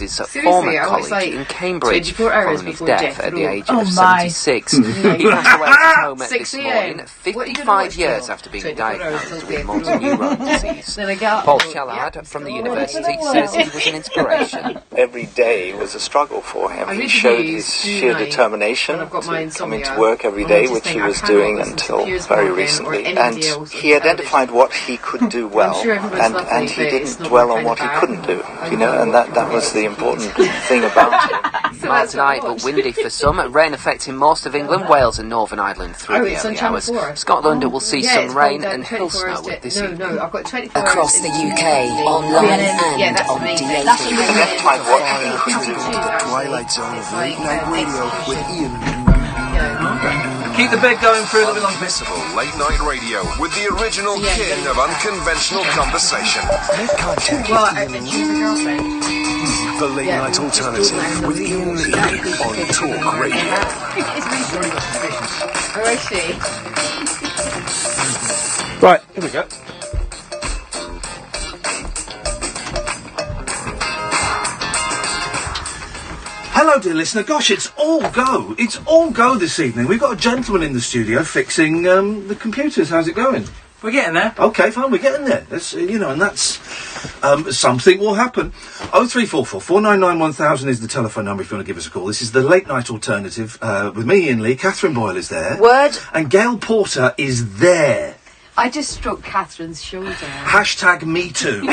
his former college in Cambridge following his death at the age of 76. He passed away at his home this morning, 55 years after being diagnosed with motor neurone disease. Paul Shallard from the university says he was an inspiration. Every day was a struggle for him. He showed his sheer determination to come into work every day, which he was doing until very recently. And he identified what he could do well, and he didn't dwell on what he couldn't do, you know, and that was the important thing about him. Mild tonight, but windy for some. Rain affecting most of England, Wales and Northern Ireland through the early hours. Scotland will see some rain and hill snow this evening. Across the UK, online and on DAB. Twilight Zone of Late Night Radio with Iain Lee. Keep the bed going through a little bit Unmissable late night radio with the original king of unconventional conversation. Make contact with Iain Lee. The Late Night Alternative with Iain Lee on talkRADIO. Oh, I see. Right, here we go. Hello, dear listener. Gosh, it's all go. It's all go this evening. We've got a gentleman in the studio fixing the computers. How's it going? We're getting there. Okay, fine. We're getting there. That's and that's something will happen. 0344 499 1000 is the telephone number if you want to give us a call. This is the Late Night Alternative with me, Iain Lee. Catherine Boyle is there. Word. And Gail Porter is there. I just stroked Catherine's shoulder. Hashtag me too.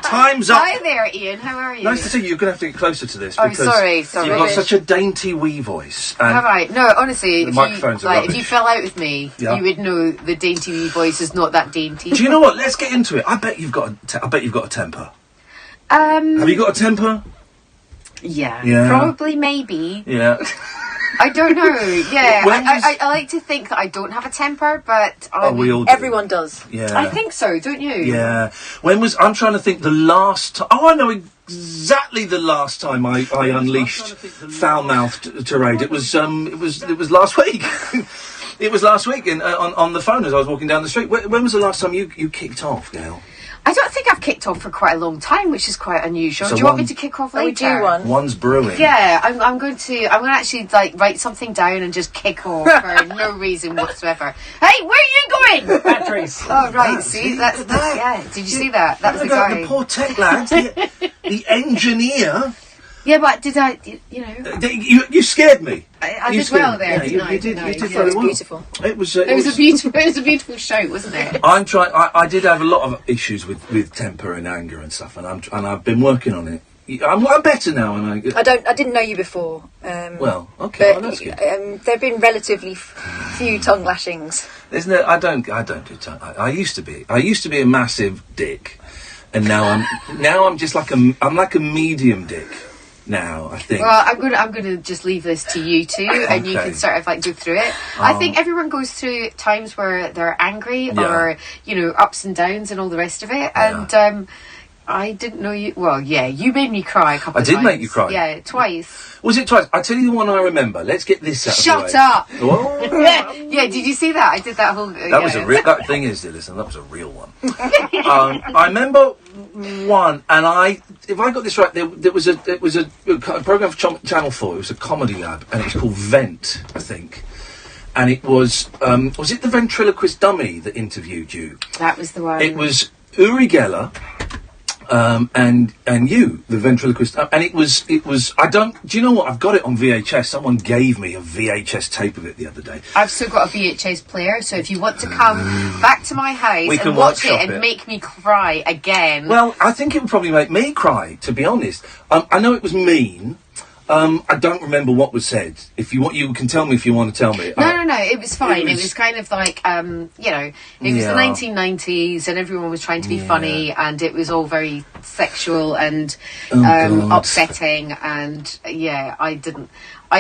Time's up. Hi there, Iain. How are you? Nice to see you. You're going to have to get closer to this. Oh, because sorry. You've got such a dainty wee voice. Have I? No, honestly, if you fell out with me, you would know the dainty wee voice is not that dainty. Do you know what? Let's get into it. I bet you've got a temper. Have you got a temper? Yeah. Probably, maybe. Yeah. I don't know. Yeah, I like to think that I don't have a temper, but we all do. Everyone does. Yeah, I think so. Don't you? Yeah. I'm trying to think the last time. Oh, I know exactly the last time I unleashed foul-mouthed tirade. It was last week. It was last week on the phone as I was walking down the street. When was the last time you kicked off, Gail? I don't think I've kicked off for quite a long time, which is quite unusual. So do you want me to kick off later? We do one. One's brewing. Yeah, I'm going to actually write something down and just kick off for no reason whatsoever. Hey, where are you going? Batteries. Oh right, see that's yeah. Did you see that? That was the guy. The poor tech lad, the engineer. Yeah, but did I? You know, you scared me. I did well there. Yeah, you did very well. Beautiful. It was a beautiful show, wasn't it? I'm trying. I did have a lot of issues with temper and anger and stuff, and I've been working on it. I'm better now, and I didn't know you before. Well, okay, but, that's good. There've been relatively few tongue lashings. Isn't it? I don't do tongue. I used to be a massive dick, and now I'm just like a medium dick. Now, I think. Well, I'm gonna just leave this to you two, and you can sort of go through it. I think everyone goes through times where they're angry or ups and downs and all the rest of it. And I didn't know you. Well, yeah, you made me cry a couple of times. I did make you cry. Yeah, twice. Was it twice? I tell you the one I remember. Let's get this out. Shut up. Yeah. Did you see that? I did that whole. That was a real. That thing is, listen, that was a real one. I remember one, and if I got this right, there was a program for Channel 4. It was a comedy lab, and it was called Vent, I think. And it was it the ventriloquist dummy that interviewed you? That was the one. It was Uri Geller. And you, the ventriloquist, and it was, do you know what? I've got it on VHS. Someone gave me a VHS tape of it the other day. I've still got a VHS player, so if you want to come back to my house and watch it and make me cry again. Well, I think it would probably make me cry, to be honest. I know it was mean. I don't remember what was said. If you can tell me if you want to tell me. No, it was fine. It was kind of like, it was the 1990s and everyone was trying to be funny and it was all very sexual and upsetting and, I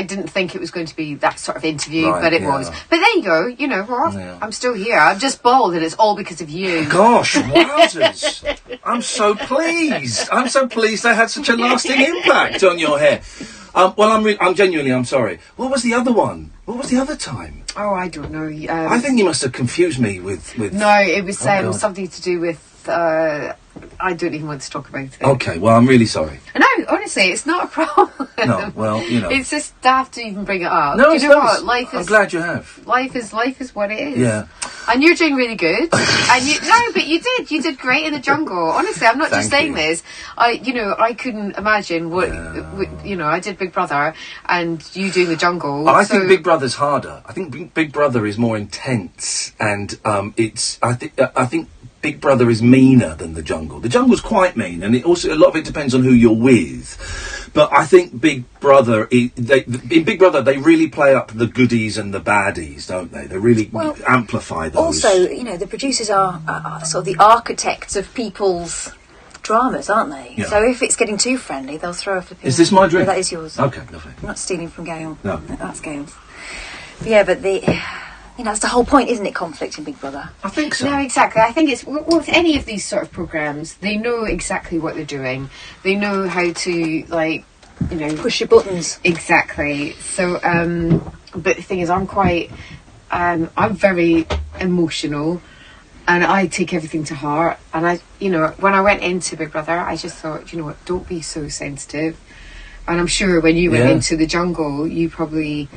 didn't think it was going to be that sort of interview, but it was. But there you go, we're off. I'm still here. I'm just bald and it's all because of you. Gosh, wowzers. I'm so pleased. I had such a lasting impact on your hair. I'm genuinely, I'm sorry. What was the other one? What was the other time? Oh, I don't know. I think you must have confused me with... No, it was something to do with I don't even want to talk about it. Okay, well, I'm really sorry. No, honestly, it's not a problem. No, well, you know. It's just daft to even bring it up. No, you know what? Life is. I'm glad you have. Life is what it is. Yeah. And you're doing really good. And but you did great in the jungle. Honestly, I'm not just saying this. I couldn't imagine what I did Big Brother and you doing the jungle. I think Big Brother's harder. I think Big Brother is more intense, and I think Big Brother is meaner than the jungle. The jungle's quite mean, and a lot of it depends on who you're with. But I think Big Brother, in Big Brother, they really play up the goodies and the baddies, don't they? They really amplify those. Also, the producers are sort of the architects of people's dramas, aren't they? Yeah. So if it's getting too friendly, they'll throw a flipping... Is this my drink? No, that is yours. Okay, lovely. I'm not stealing from Gail. No. That's Gail's. But yeah, but that's the whole point, isn't it, conflict in Big Brother? I think so. No, exactly. I think it's with any of these sort of programmes, they know exactly what they're doing. They know how to, push your buttons. Exactly. So, but the thing is, I'm very emotional, and I take everything to heart. And when I went into Big Brother, I just thought, what, don't be so sensitive. And I'm sure when you went into the jungle, you probably,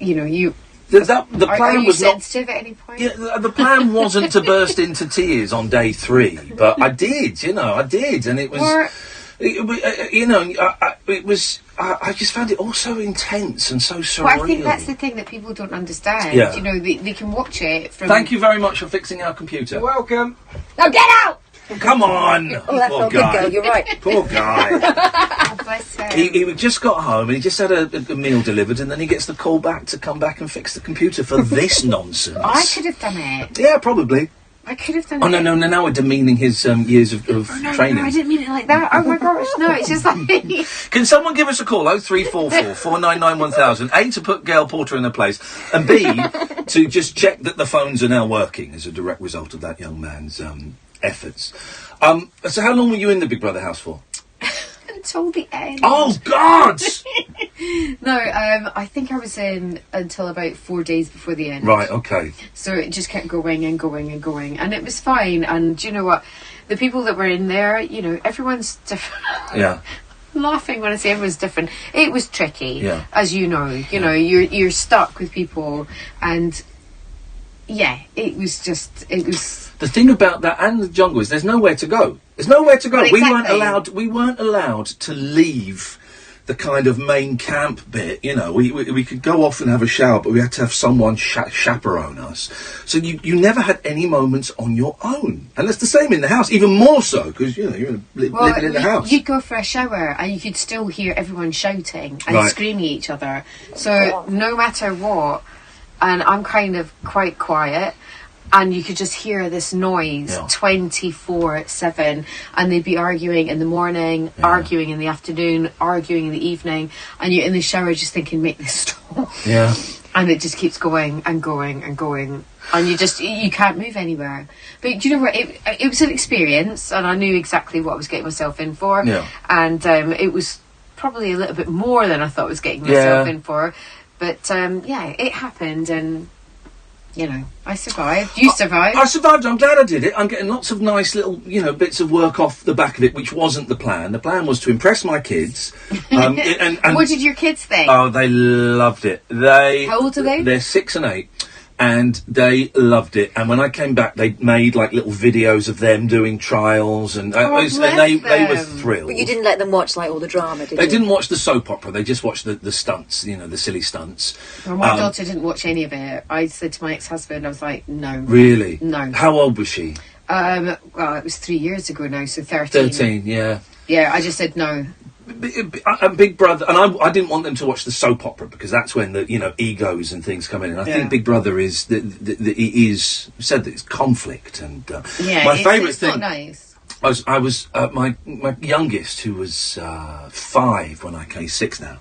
The plan are you was sensitive at any point? Yeah, the plan wasn't to burst into tears on day 3, but I did, and it was, it was. I just found it all so intense and so surreal. Well, I think that's the thing that people don't understand. Yeah. They can watch it from... Thank you very much for fixing our computer. You're welcome. Now get out! Come on! Oh, that felt good, girl. You're right. Poor guy. Oh, bless him. He just got home and he just had a meal delivered, and then he gets the call back to come back and fix the computer for this nonsense. I could have done it. Yeah, probably. I could have done it. Oh, no, now we're demeaning his years of training. No, I didn't mean it like that. Oh, my gosh, no, it's just like... Can someone give us a call, 0344 499 1000, A, to put Gail Porter in her place, and B, to just check that the phones are now working as a direct result of that young man's efforts. So how long were you in the Big Brother house for? Until the end. Oh, God! No, I think I was in until about 4 days before the end. Right, okay. So it just kept going and going and going. And it was fine. And do you know what? The people that were in there, everyone's different. Yeah. Laughing when I say everyone's different. It was tricky, as you know. You're stuck with people, and it was. The thing about that and the jungle is there's nowhere to go. There's nowhere to go. Well, exactly. We weren't allowed to leave the kind of main camp bit. We could go off and have a shower, but we had to have someone chaperone us. So you never had any moments on your own, and that's the same in the house, even more so because you're living in the house. You'd go for a shower and you could still hear everyone shouting and screaming at each other. So no matter what, and I'm kind of quite quiet. And you could just hear this noise 24/7, and they'd be arguing in the morning, arguing in the afternoon, arguing in the evening, and you're in the shower just thinking, make this stop. Yeah. And it just keeps going and going and going, and you can't move anywhere. But do you know what? It was an experience, and I knew exactly what I was getting myself in for. Yeah. And it was probably a little bit more than I thought I was getting myself in for. But it happened, and. I survived. You survived. I survived. I'm glad I did it. I'm getting lots of nice little, bits of work off the back of it, which wasn't the plan. The plan was to impress my kids. And what did your kids think? Oh, they loved it. How old are they? They're 6 and 8. And they loved it. And when I came back, they made little videos of them doing trials, and they were thrilled. But you didn't let them watch all the drama, did you? They didn't watch the soap opera. They just watched the stunts, the silly stunts. Well, my daughter didn't watch any of it. I said to my ex-husband, I was like, no. Really? No. How old was she? Well, it was 3 years ago now, so 13. 13, yeah. Yeah, I just said no. Big Brother, and I didn't want them to watch the soap opera because that's when the egos and things come in. And I think Big Brother is he is said that it's conflict, and my favourite thing. Not nice. I was my youngest, who was 5 when I came, 6 now,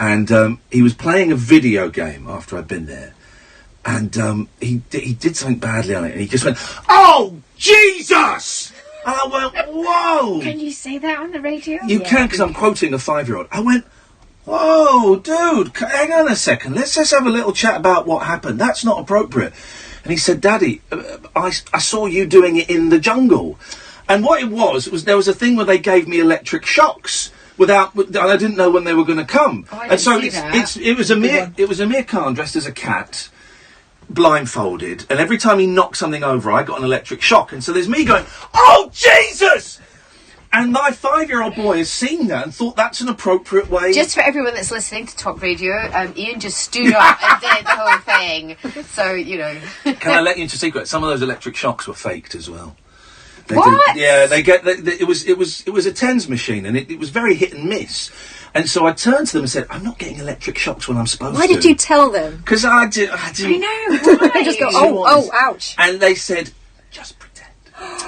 and he was playing a video game after I'd been there, and he did something badly on it, and he just went, "Oh Jesus!" And I went, whoa! Can you say that on the radio? You can, because I'm quoting a 5-year-old. I went, whoa, dude, hang on a second. Let's just have a little chat about what happened. That's not appropriate. And he said, Daddy, I saw you doing it in the jungle. And what it was there was a thing where they gave me electric shocks and I didn't know when they were going to come. Oh, and so it was Amir Khan dressed as a cat, blindfolded, and every time he knocked something over, I got an electric shock. And so there's me going, "Oh Jesus!" And my 5-year-old boy has seen that and thought that's an appropriate way. Just for everyone that's listening to Talk Radio, Iain just stood up and did the whole thing. So, you know. Can I let you into a secret? Some of those electric shocks were faked as well. What? It was a TENS machine, and it was very hit and miss. And so I turned to them and said, "I'm not getting electric shocks when I'm supposed to." Why did you tell them? Because I didn't. I know. Why? They just go, oh, ouch. And they said, "Just pretend."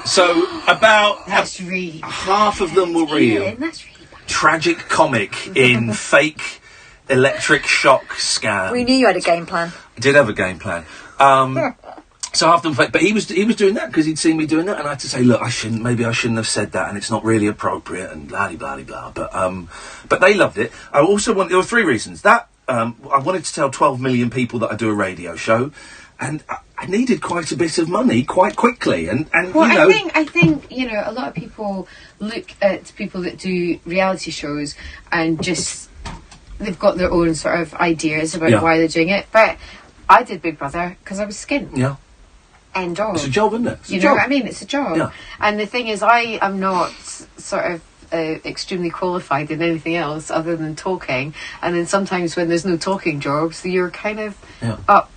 So about that's really half of them were real. Iain, that's really bad. Tragic comic in fake electric shock scam. We knew you had a game plan. I did have a game plan. So half of them fake, but he was doing that because he'd seen me doing that, and I had to say, "Look, I shouldn't have said that, and it's not really appropriate," and blah blah blah. But they loved it. I also there were 3 reasons that I wanted to tell 12 million people that I do a radio show, and I needed quite a bit of money quite quickly, and well, you know, I think you know a lot of people look at people that do reality shows and just they've got their own sort of ideas about why they're doing it, but I did Big Brother because I was skint. Yeah. End of. It's a job, isn't it? You know what I mean? It's a job. Yeah. And the thing is, I am not sort of extremely qualified in anything else other than talking. And then sometimes when there's no talking jobs, you're kind of up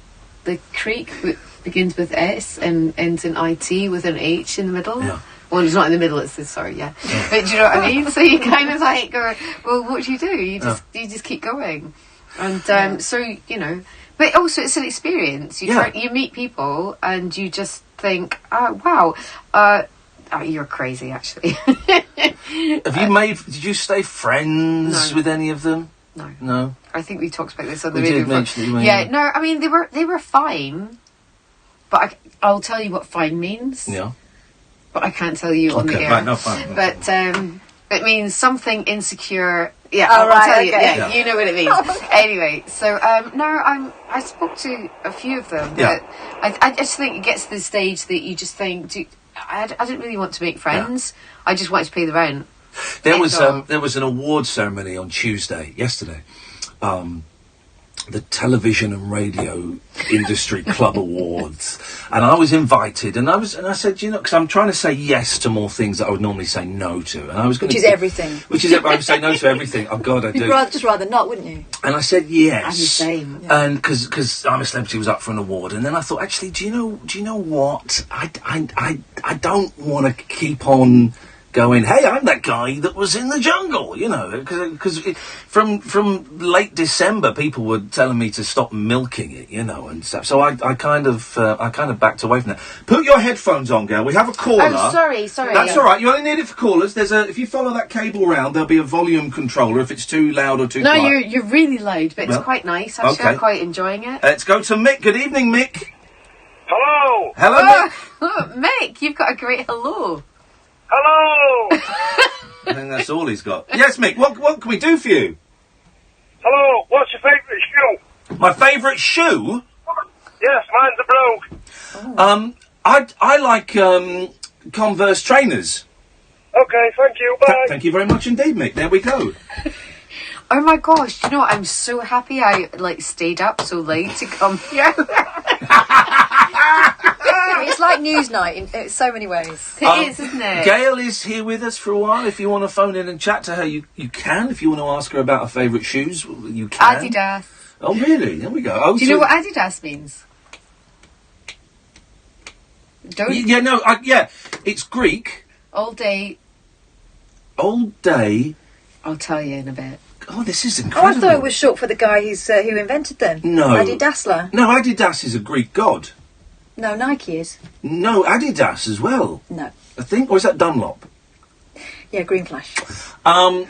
the creek that begins with S and ends in IT with an H in the middle. Yeah. Well, it's not in the middle, it's this, sorry, yeah. But do you know what I mean? So you kind of like go, well, what do? You just keep going. And so, you know... But also, it's an experience. You meet people, and you just think, "Oh, wow, you're crazy." Actually, Did you stay friends with any of them? No. I think we talked about this on the radio. Did mention it, yeah, no. I mean, they were fine, but I'll tell you what fine means. Yeah. But I can't tell you on the air. Right, no, fine. But it means something insecure. Yeah, I'll tell you. Okay. Yeah, you know what it means. Anyway, so I spoke to a few of them, but I just think it gets to the stage that you just think, I didn't really want to make friends. I just wanted to pay the rent. There was an award ceremony on yesterday. The Television and Radio Industry Club Awards, and I was invited, and I said, you know, because I'm trying to say yes to more things that I would normally say no to, and I was going to, which is everything. I would say no to everything. Oh God, I do. You'd rather not, wouldn't you? And I said yes. I'm the same. Yeah. And because I'm a Celebrity was up for an award, and then I thought, actually, do you know what? I don't want to keep on going, hey, I'm that guy that was in the jungle, you know, because from late December people were telling me to stop milking it, you know, and stuff. So I kind of backed away from that. Put your headphones on, Gail. We have a caller. Oh, sorry. That's all right. You only need it for callers. If you follow that cable round, there'll be a volume controller if it's too loud or too quiet. No, you're really loud, but it's quite nice. Actually, I'm quite enjoing it. Let's go to Mick. Good evening, Mick. Hello. Hello, Mick. Oh, Mick, you've got a great hello. Hello! I think that's all he's got. Yes, Mick, what can we do for you? Hello, what's your favourite shoe? My favourite shoe? Yes, mine's a bloke. I like Converse trainers. Okay, thank you, bye. Thank you very much indeed, Mick. There we go. Oh my gosh, do you know what? I'm so happy I stayed up so late to come here. It's like Newsnight in so many ways. It is, isn't it? Gail is here with us for a while. If you want to phone in and chat to her, you can. If you want to ask her about her favourite shoes, you can. Adidas. Oh, really? There we go. Do you know what Adidas means? Don't. Yeah, no, it's Greek. All day. Old day. I'll tell you in a bit. Oh, this is incredible. Oh, I thought it was short for the guy who invented them. No. Adidasler. No, Adidas is a Greek god. No, Nike is. No, Adidas as well. No. I think, or is that Dunlop? Yeah, Green Flash. All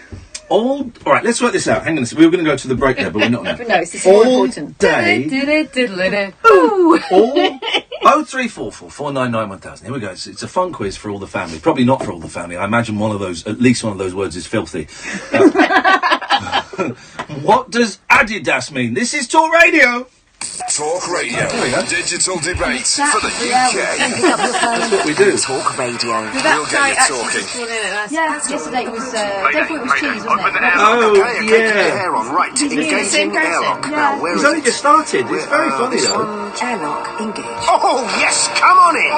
right, let's work this out. Hang on a second. We were going to go to the break there, but we're not now. No, this is more important. Day. Ooh. 0344 499 1000. Here we go. It's a fun quiz for all the family. Probably not for all the family. I imagine at least one of those words is filthy. What does Adidas mean? This is Talk Radio. Talk Radio. Digital debate for the UK. That's what we do. Talk Radio. We'll get you talking. Yesterday it was, definitely it was cheese, wasn't it? Oh, Okay, yeah. air on right. Engaging airlock. Now, where It's is only it? just started. It's very funny, this though. one. Airlock engaged. Oh, yes, come on in.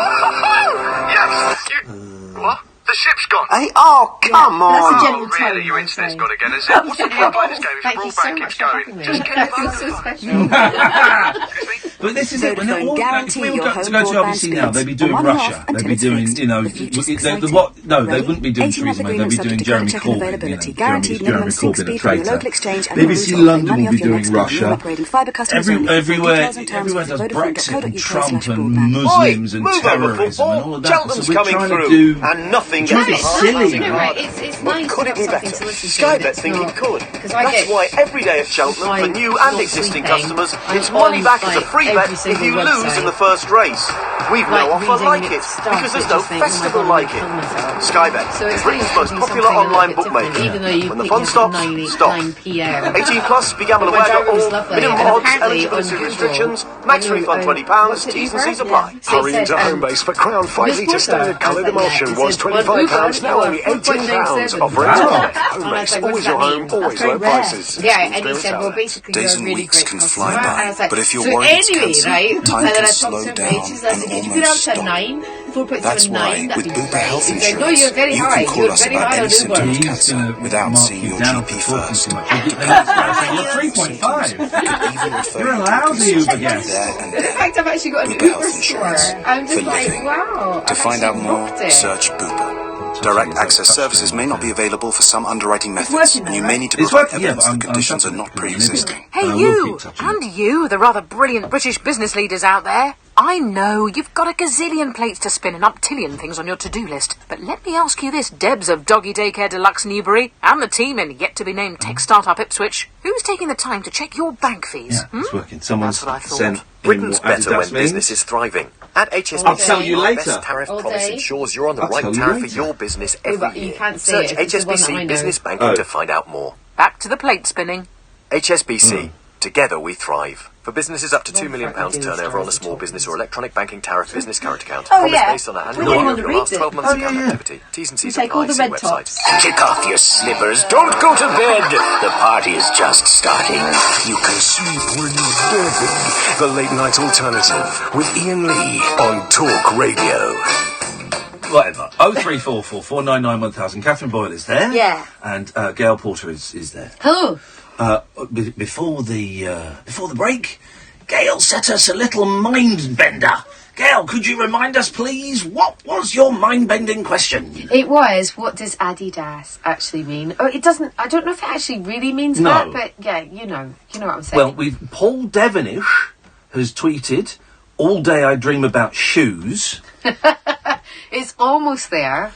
Yes. What? The ship's gone. Hey, oh, come on. That's a general tone. Really, your internet's got again, is it? What's the problem with this game? If Thank you so broadband much keeps for going, having me. just get I it feel back. so special. But this is it. When Vodafone all, if guarantee we were your to home go to broadband RBC now, they'd be doing speeds. Russia. One-off They'd be until it's doing, fixed. you know, The future's no, exciting. they Ready? wouldn't be doing 18 Theresa May. They'd be agreements doing subject to Jeremy check and Corbyn. availability. You know, Guaranteed minimum Jeremy 6 Corbyn, a speed from your traitor. local exchange and BBC your London money will off be your doing next bill. New Russia. upgrading fibre customers only. Everywhere, Details and terms everywhere at does Brexit and Trump and vodafone.co.uk/broadband. Muslims and move over, terrorism and football. all of that. Cheltenham's So we're coming trying to through, do. and nothing Trying to gets be harder. silly. You know, right, it's But nice could to it have be something better? to listen to. Sky Bet that's think not- it could. 'cause I That's get why every day at Cheltenham, for fine, new and not existing sleeping. customers, I'm it's money on, back as a like, free bet every if single you lose in the website. first race. We've Like no offer reading like it it, stuff, because there's it no just thinks, oh my festival God, like I'm it. killing myself. Sky Bet, So it's Britain's nice most to do popular something a little online bit different, bookmaker. even though you When the pick fun me up stops, at 9 stop. p.m. 18 plus, But my driver was begambleaware.org, lovely, minimum and odds, apparently eligibility on Google, restrictions, max I know, refund I £20, looked at T's and Uber, C's apply. So it Hurry into said, home base for Crown 5 litre standard coloured emulsion was £25, now only £18. Offer Wow. until Home base, always your home, always low prices. Yeah, and he Experience said, well, outlets. basically, Days you're a and really weeks great can customer. fly by, And I was like, but if you're so worried it's anyway, cancelled, right? time And then can I slow talked to him for down ages. I said, and could you put it almost up to stop. 9? That's 4.79, why that'd with be Bupa great. Health He's like, no, you're Insurance, very you high. can call You're us very about high any on symptom Uber. of cancer without seeing your GP first. You're 3.5. You're a lousy Uber guest. In fact, I've actually got an Bupa Uber Health score. Insurance I'm just for like, living. wow. To I've find out actually more, rocked it. search Bupa. Direct access services may not be available for some underwriting methods, and you may need to It's provide working, yeah, evidence but that conditions are not pre-existing. Hey, you, and you, the rather brilliant British business leaders out there. I know you've got a gazillion plates to spin and uptillion things on your to-do list, but let me ask you this, Debs of Doggy Daycare Deluxe Newbury, and the team in yet-to-be-named tech startup Ipswich, who's taking the time to check your bank fees? Yeah, it's working. Someone's That's what I thought. sent Britain's in what better when Adidas means. business is thriving. At HSBC, I'll tell you our later. best tariff All promise day. ensures you're on the I'll right tell you tariff for later. your business Yeah, but every you year. can't say Search it, it's the one that I HSBC know. Business Banking Oh. to find out more. Back to the plate spinning. HSBC, together we thrive. For businesses up to £2 million turnover on a small business or electronic banking tariff business current account. Oh, Promise yeah. based on an We annual didn't review want of to your read last it. 12 months Oh, account yeah. activity. T's and C's Take apply. all the See red website. tops. Kick off your slippers. Don't go to bed. The party is just starting. You can sleep when you're dead. The Late Night Alternative with Iain Lee on Talk Radio. Whatever. 0344 499 1000. Catherine Boyle is there. Yeah. And Gail Porter is there. Hello. Before the break, Gail set us a little mind bender. Gail, could you remind us, please, what was your mind-bending question? It was, what does Adidas actually mean? Oh, it doesn't, I don't know if it actually really means No. that, but yeah, you know what I'm saying. Well, Paul Devonish has tweeted, all day I dream about shoes. It's almost there.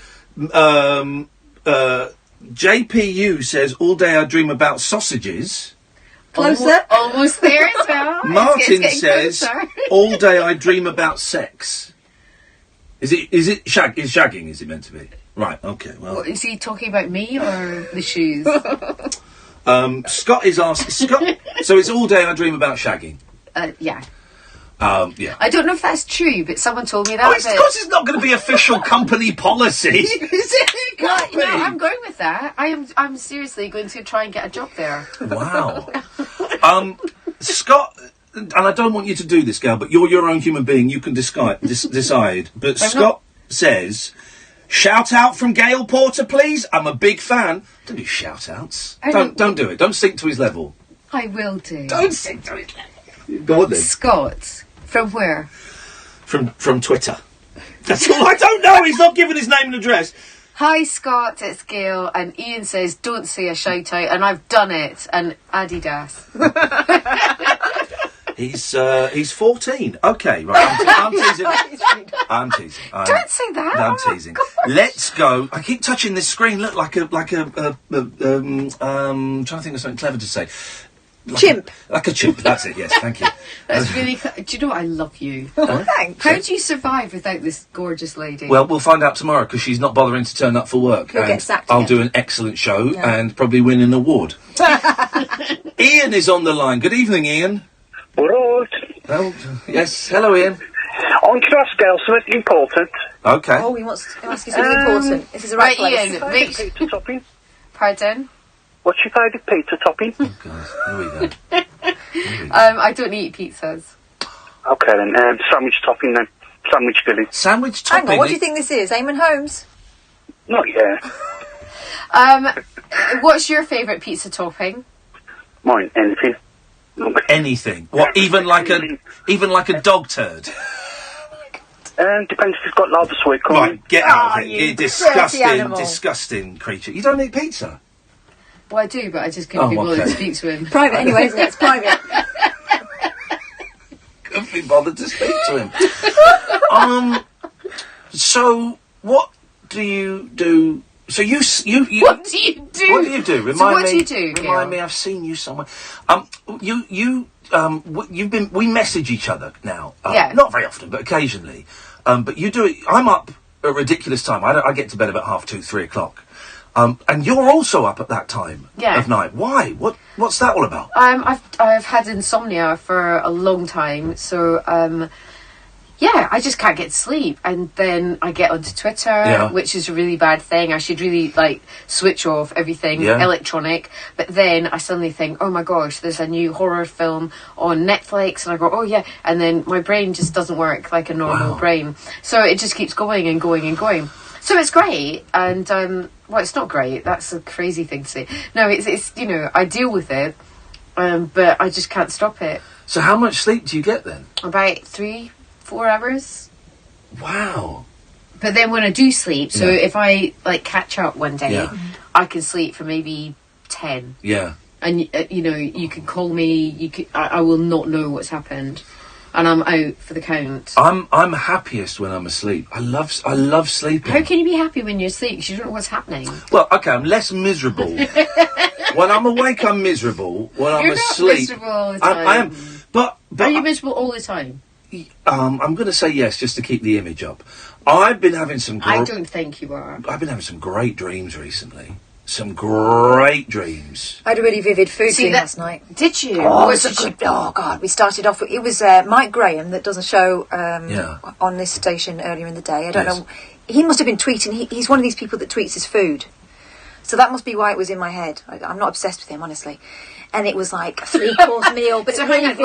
JPU says, all day I dream about sausages. Closer. Almost there as well. Martin It's getting says, closer. all day I dream about sex. Is shagging, is it meant to be? Right, okay, well. What, is he talking about me or the shoes? Scott is asking, so it's all day I dream about shagging. Yeah. Yeah. I don't know if that's true, but someone told me that. Oh, it's because it's not going to be official company policy. Is it? No, I'm going with that. I'm seriously going to try and get a job there. Wow. Scott, and I don't want you to do this, Gail, but you're your own human being. You can decide. But Scott says, shout out from Gail Porter, please. I'm a big fan. Don't do shout outs. Don't do it. Don't sink to his level. I will do. Don't sink to his level. Go on then. Scott. From where? From Twitter. That's all. I don't know. He's not given his name and address. Hi Scott, it's Gail, and Ian says don't say a shout out, and I've done it, and Adidas. He's 14. Okay, right. I'm teasing. I'm teasing. Don't say that. I'm teasing. Let's go. I keep touching this screen. Look like a trying to think of something clever to say. Chimp. Like a chimp. That's it. Yes. Thank you. That's really. Do you know what? I love you. Thanks. How do you survive without this gorgeous lady? Well, we'll find out tomorrow because she's not bothering to turn up for work. You'll and get sacked I'll again. do an excellent show and probably win an award. Ian is on the line. Good evening, Ian. Right. Oh, yes. Hello, Ian. I want to ask Gail something important. Okay. Oh, he wants to ask you something important. This is the right place. Ian, Pizza topping. Pardon? What's your favourite pizza topping? Oh, God. Here we go. I don't eat pizzas. Okay then, sandwich topping then. Sandwich filling. Sandwich topping? Hang on, what do you think this is? Eamon Holmes? Not yet. What's your favourite pizza topping? Mine, anything. Anything? What? Even like a dog turd? Depends if it's got loads of sweet corn. Right, get out of it. You dirty animal. disgusting creature. You don't eat pizza? Well, I do, but I just couldn't be bothered to speak to him. Private anyway, isn't it? It's private. Couldn't be bothered to speak to him. So, what do you do? So you What do you do? What do you do? What do you do, Gail? Remind me. I've seen you somewhere. We message each other now. Yeah. Not very often, but occasionally. But you do it. I'm up at a ridiculous time. I get to bed about 2:30, 3 o'clock. And you're also up at that time of night. Why? What's that all about? I've had insomnia for a long time, so I just can't get to sleep, and then I get onto Twitter, which is a really bad thing. I should really switch off everything electronic, but then I suddenly think, oh my gosh, there's a new horror film on Netflix, and I go, oh yeah, and then my brain just doesn't work like a normal brain, so it just keeps going and going and going. So it's great, and well, it's not great. That's a crazy thing to say. No, it's I deal with it, but I just can't stop it. So how much sleep do you get then? About 3-4 hours. Wow. But then when I do sleep, so if I catch up one day, I can sleep for maybe 10. Yeah. And you can call me. I will not know what's happened, and I'm out for the count. I'm happiest when I'm asleep. I love sleeping. How can you be happy when you're asleep? Because you don't know what's happening. Well, okay, I'm less miserable. When I'm awake, I'm miserable. When I'm asleep, miserable all the time. I am. But are you miserable all the time? I'm going to say yes, just to keep the image up. I've been having some. I don't think you are. I've been having some great dreams recently. Some great dreams. I had a really vivid food dream last night. Did you? Oh, oh God! We started off with it was Mike Graham that doesn't show on this station earlier in the day. I don't know. He must have been tweeting. He's one of these people that tweets his food, so that must be why it was in my head. I'm not obsessed with him, honestly. And it was like a 3-course meal, but so hang on,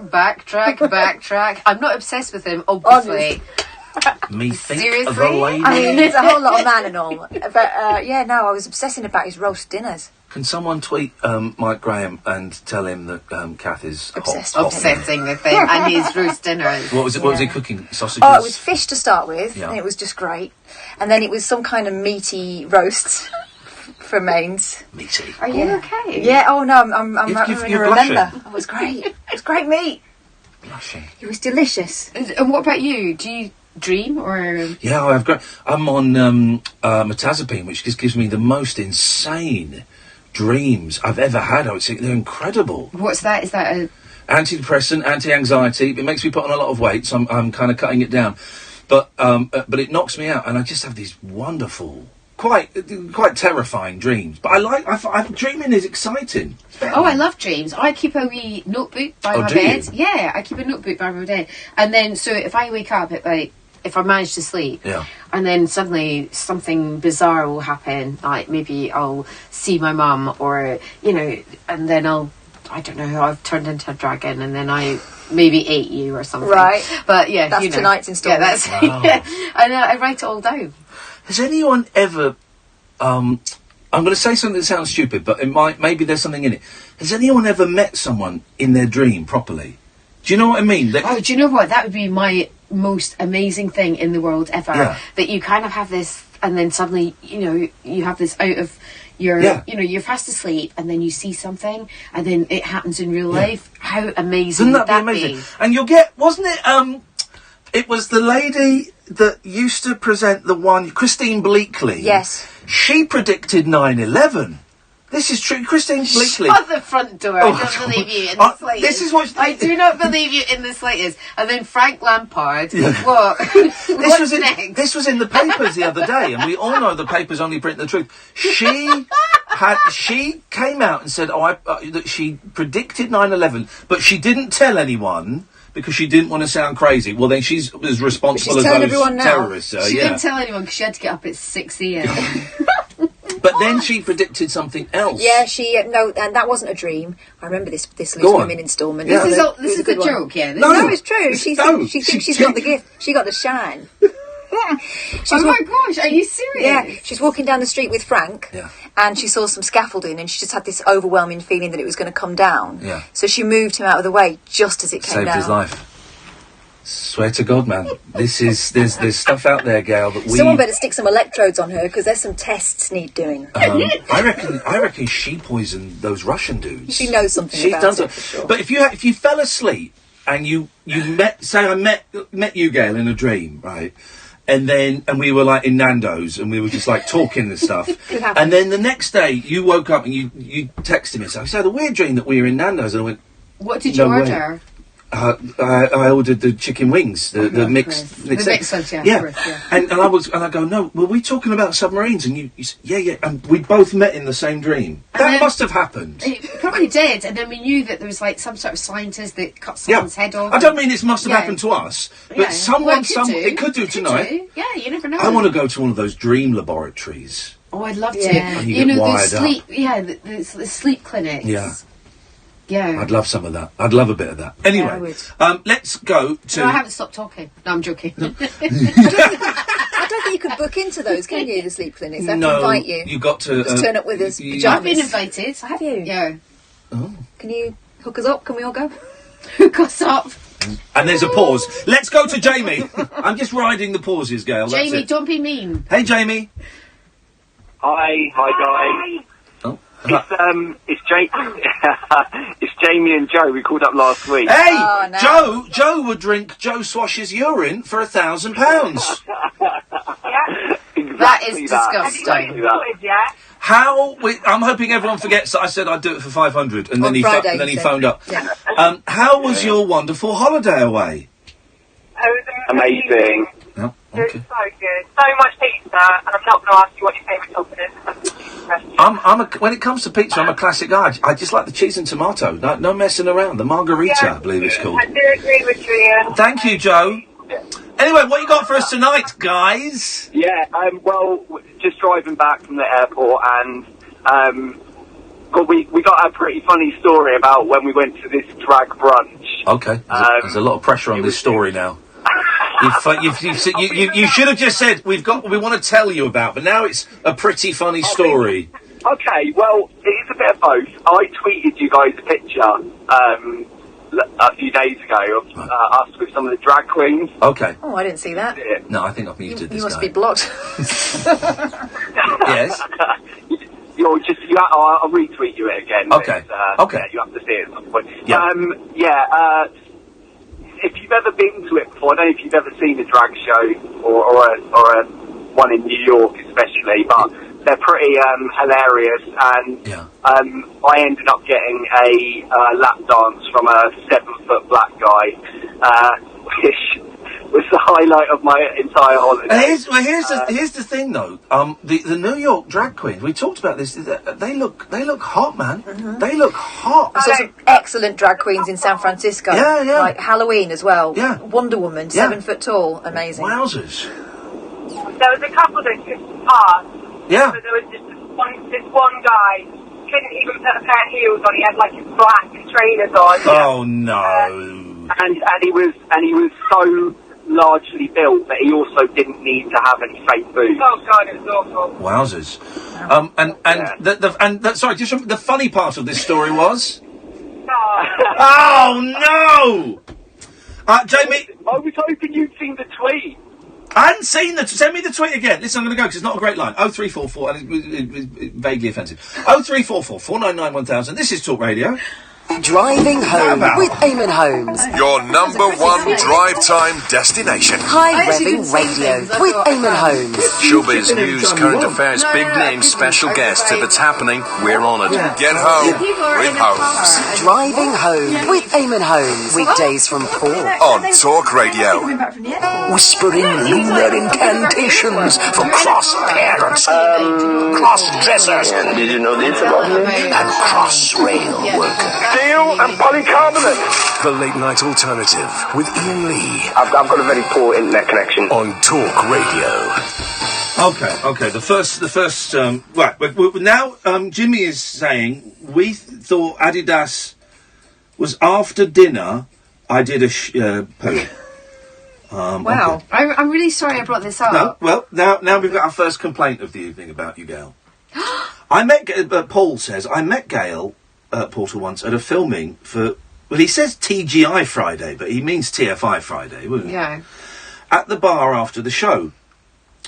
backtrack. I'm not obsessed with him, obviously. Me think seriously? of a lady. I mean, there's a whole lot of man and all, but I was obsessing about his roast dinners. Can someone tweet Mike Graham and tell him that Kath is obsessing with him and his roast dinners? What was it? What was he cooking? Sausages? Oh, it was fish to start with, and it was just great. And then it was some kind of meaty roast for mains. Meaty. Are you okay? Yeah. Oh no, I'm going to remember. Oh, it was great. It was great meat. Blushing. It was delicious. And what about you? Do you dream or? Yeah, I've got. I'm on metazapine, which just gives me the most insane dreams I've ever had. I would say they're incredible. What's that? Is that a antidepressant, anti-anxiety? It makes me put on a lot of weight, so I'm kind of cutting it down. But it knocks me out, and I just have these wonderful, quite terrifying dreams. But dreaming is exciting. Oh, I love dreams. I keep a wee notebook by my bed. Yeah, I keep a notebook by my bed, and then so if I wake up at if I manage to sleep, and then suddenly something bizarre will happen, like maybe I'll see my mum, or and then I don't know, I've turned into a dragon, and then I maybe ate you or something. Right. But yeah, that's tonight's installment. Yeah, that's and I write it all down. Has anyone ever? I'm going to say something that sounds stupid, but maybe there's something in it. Has anyone ever met someone in their dream properly? Do you know what I mean? Do you know what? That would be my most amazing thing in the world ever. Yeah. That you kind of have this, and then suddenly, you have this out of your, you're fast asleep, and then you see something, and then it happens in real life. How amazing would that be? Amazing? And you'll get, wasn't it, it was the lady that used to present the one, Christine Bleakley. Yes. She predicted 9/11. This is true, Christine Bleakley. Shut the front door. I don't believe you in the Slaters. This is what I do not believe you in the Slaters. And then Frank Lampard. Yeah. What? What's next? This was in the papers the other day, and we all know the papers only print the truth. She came out and said, that she predicted 9/11, but she didn't tell anyone because she didn't want to sound crazy. Well, then she's as responsible as those terrorists. She didn't tell anyone because she had to get up at 6 a.m. But then she predicted something else. Yeah, and that wasn't a dream. I remember this Loose Women instalment. Yeah. This is a joke, yeah. No, it's true. She thinks she's got the gift. She got the shine. Oh my gosh, are you serious? Yeah, she's walking down the street with Frank, and she saw some scaffolding, and she just had this overwhelming feeling that it was going to come down. Yeah. So she moved him out of the way just as it came down. Saved his life. Swear to God, man. There's stuff out there, Gail, that we... Someone better stick some electrodes on her, because there's some tests need doing. I reckon she poisoned those Russian dudes. She knows something about it, for sure. But if you fell asleep and you met you, Gail, in a dream, right? And we were like in Nando's and we were just like talking and stuff. And then the next day you woke up and you texted me. So I said, I had a weird dream that we were in Nando's, and I went, what did you order? I ordered the chicken wings, the mixed ones, yeah. And I go, no, were we talking about submarines? And you said, yeah, and we both met in the same dream. That must have happened. It probably did, and then we knew that there was like some sort of scientist that cut someone's head off. I don't mean it must have happened to us, but it could do tonight. Yeah, you never know. I want to go to one of those dream laboratories. Oh, I'd love to. And you know, the sleep. Yeah, the sleep clinics. Yeah. Yeah. I'd love some of that. I'd love a bit of that. Anyway, let's go to... No, I haven't stopped talking. No, I'm joking. I don't think you can book into those, can you, the sleep clinics? They have to invite you. You've got to... Just turn up with us. I've been invited. Have you? Yeah. Oh. Can you hook us up? Can we all go? Hook us up. And there's a pause. Let's go to Jamie. I'm just riding the pauses, Gail. Jamie, don't be mean. Hey, Jamie. Hi, guys. Oh. It's Jamie and Joe. We called up last week. Hey, no. Joe would drink Joe Swash's urine for £1,000. That is disgusting. Exactly How? I'm hoping everyone forgets that I said I'd do it for 500, and then he phoned up. Yeah. How was your wonderful holiday away? Amazing. Oh, It was so good. So much pizza, and I'm not going to ask you what your favourite topping is. When it comes to pizza, I'm a classic guy. I just like the cheese and tomato. No messing around. The margarita, I believe it's called. I do agree with you, Ian. Thank you, Joe. Anyway, what you got for us tonight, guys? Yeah, well, just driving back from the airport, and we got a pretty funny story about when we went to this drag brunch. Okay, there's a lot of pressure on this story now. You should have just said we want to tell you about, but now it's a pretty funny story. Okay, well, it's a bit of both. I tweeted you guys a picture a few days ago of us with some of the drag queens. Okay. Oh, I didn't see that. No, I think I've muted this You must guy. be blocked. Yes. I'll retweet you it again. Okay. Okay. Yeah, you have to see it at some point. Yeah. If you've ever been to it before, I don't know if you've ever seen a drag show or a one in New York especially, but they're pretty hilarious, and I ended up getting a lap dance from a 7-foot black guy, which was the highlight of my entire holiday. Here's the thing though, the New York drag queens, we talked about this, they look hot, man. Mm-hmm. They look hot. There's some excellent drag queens in San Francisco. Yeah. Like Halloween as well. Yeah. Wonder Woman, 7 foot tall, amazing. Wowzers. There was a couple that just passed. Yeah. So there was just this one guy couldn't even put a pair of heels on. He had like his black trainers on. Oh no. And he was so largely built that he also didn't need to have any fake boobs. Oh god, it was awful. Wowzers. Sorry, just the funny part of this story was. Oh no! Jamie, I was hoping you'd seen the tweet. I hadn't seen the. Send me the tweet again. Listen, I'm going to go because it's not a great line. 0344, and it's vaguely offensive. 0344 499 1000. This is Talk Radio. Driving home with Eamon Holmes. Your number one drive time destination. High revving radio with Eamon Holmes. Showbiz news, current affairs, big names, special guests. If it's happening, we're on it. Get home with Holmes. Driving home with Eamon Holmes. Weekdays from 4 on Talk Radio. Whispering lunar incantations for cross-parents, cross-dressers. Did you know this about me? And cross-rail workers. Steel and polycarbonate. The Late Night Alternative with Iain Lee. I've got a very poor internet connection. On Talk Radio. Okay. The first. Right. Now, Jimmy is saying we thought Adidas was after dinner. I did a poo. Wow. Okay. I'm really sorry I brought this up. No. Well, now we've got our first complaint of the evening about you, Gail. I met Paul says I met Gail Porter once at a filming for. Well, he says TGI Friday, but he means TFI Friday, wouldn't he? Yeah. At the bar after the show.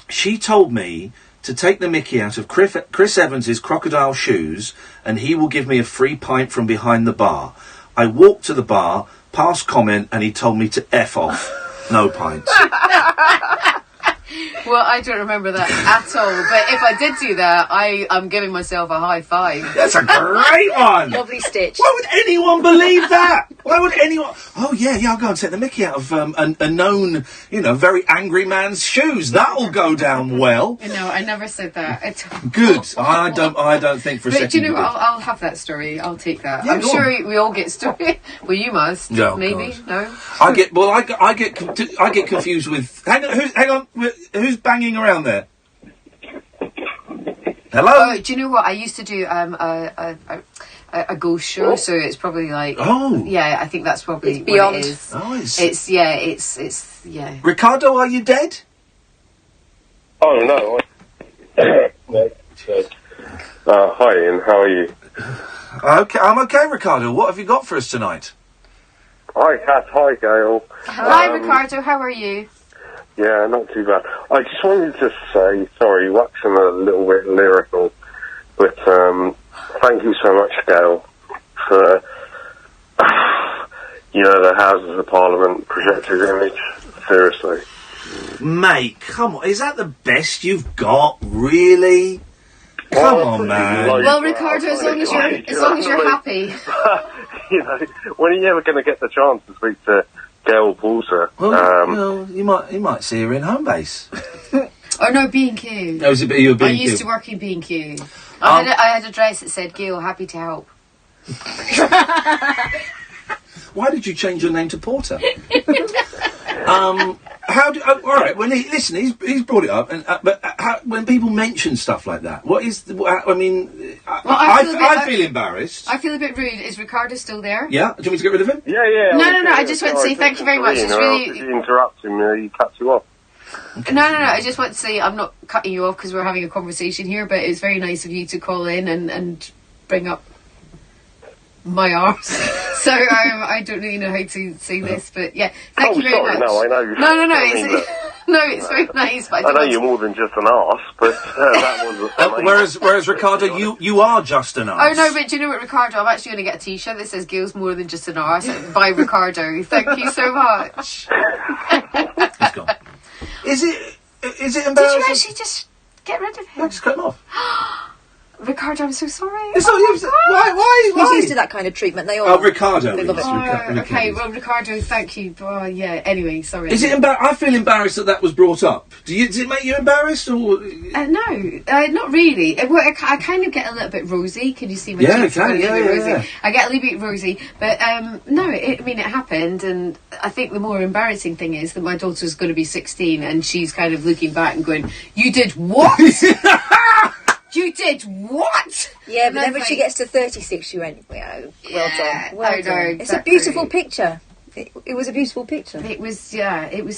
She told me to take the mickey out of Chris Evans's crocodile shoes and he will give me a free pint from behind the bar. I walked to the bar, passed comment, and he told me to F off. No pints. Well, I don't remember that at all. But if I did do that, I'm giving myself a high five. That's a great one. Lovely stitch. Why would anyone believe that? Why would anyone? Oh yeah, I'll go and take the mickey out of a known, very angry man's shoes. That'll go down well. No, I never said that. Good. I don't think for a second. But do you know what? I'll have that story. I'll take that. Yeah, I'm sure we all get story. Well, you must. No, maybe. God. No. I get confused with. Hang on. Who's banging around there? Hello. Oh, do you know what? I used to do a ghost show, so it's probably like. Oh. Yeah, I think that's probably it's beyond. What it is. Oh, it's Ricardo, are you dead? Oh no. Hi Ian, how are you? Okay, I'm okay, Ricardo. What have you got for us tonight? Hi Kat, hi Gail. Hi Ricardo, how are you? Yeah, not too bad. I just wanted to say, sorry, waxing a little bit lyrical, but thank you so much, Gail, for, the Houses of Parliament projected image. Seriously. Mate, come on. Is that the best you've got? Really? Come on, man. Well, Ricardo, as long as you're happy. When are you ever going to get the chance to speak to Gail Porter? Well, you might see her in home base. Oh no, B&Q. Oh, is it you were B&Q? I used to work in B&Q. I had a dress that said Gail, happy to help. Why did you change your name to Porter? All right. When he's brought it up, but when people mention stuff like that, what is? I feel embarrassed. I feel a bit rude. Is Ricardo still there? Yeah. Do you want me to get rid of him? Yeah. No. I just want to say thank you very much. It's really. You interrupt him. He cuts you off. Okay. No. I just want to say I'm not cutting you off because we're having a conversation here, but it's very nice of you to call in and bring up my arse. So I don't really know how to say this, but yeah, thank you very much. No, I know. No, it's very nice. But I know you're more than just an arse, but that was. Whereas Ricardo, you are just an arse. Oh no, but do you know what, Ricardo? I'm actually going to get a T-shirt that says "Gail's more than just an arse" by Ricardo. Thank you so much. He's gone. Is it embarrassing? Did you actually just get rid of him? I just cut him off. Ricardo, I'm so sorry. It's not you. Why? He's used to that kind of treatment. They all. Oh, Ricardo. They love it. Okay, well, Ricardo, thank you. Yeah. Anyway, sorry. Is it I feel embarrassed that was brought up. Does it make you embarrassed or? No, not really. I kind of get a little bit rosy. Can you see my cheeks? Yeah. I get a little bit rosy, but no. It happened, and I think the more embarrassing thing is that my daughter's going to be 16, and she's kind of looking back and going, "You did what?" You did what? Yeah, but then when she gets to 36, she went, well done. Well done. Exactly. It's a beautiful picture. It was a beautiful picture. It was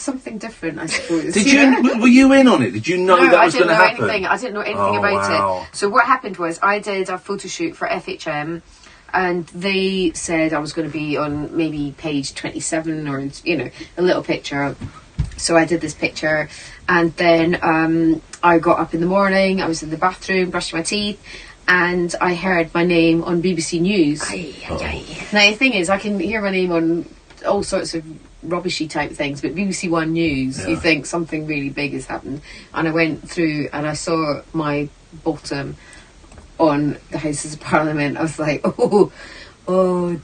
something different, I suppose. Were you in on it? Did you know that was going to happen? I didn't know anything about it. So what happened was I did a photo shoot for FHM, and they said I was going to be on maybe page 27 or, a little picture. So I did this picture, and then I got up in the morning, I was in the bathroom brushing my teeth, and I heard my name on BBC News. Now, the thing is, I can hear my name on all sorts of rubbishy type things, but BBC One News, you think something really big has happened. And I went through and I saw my bottom on the Houses of Parliament. I was like, oh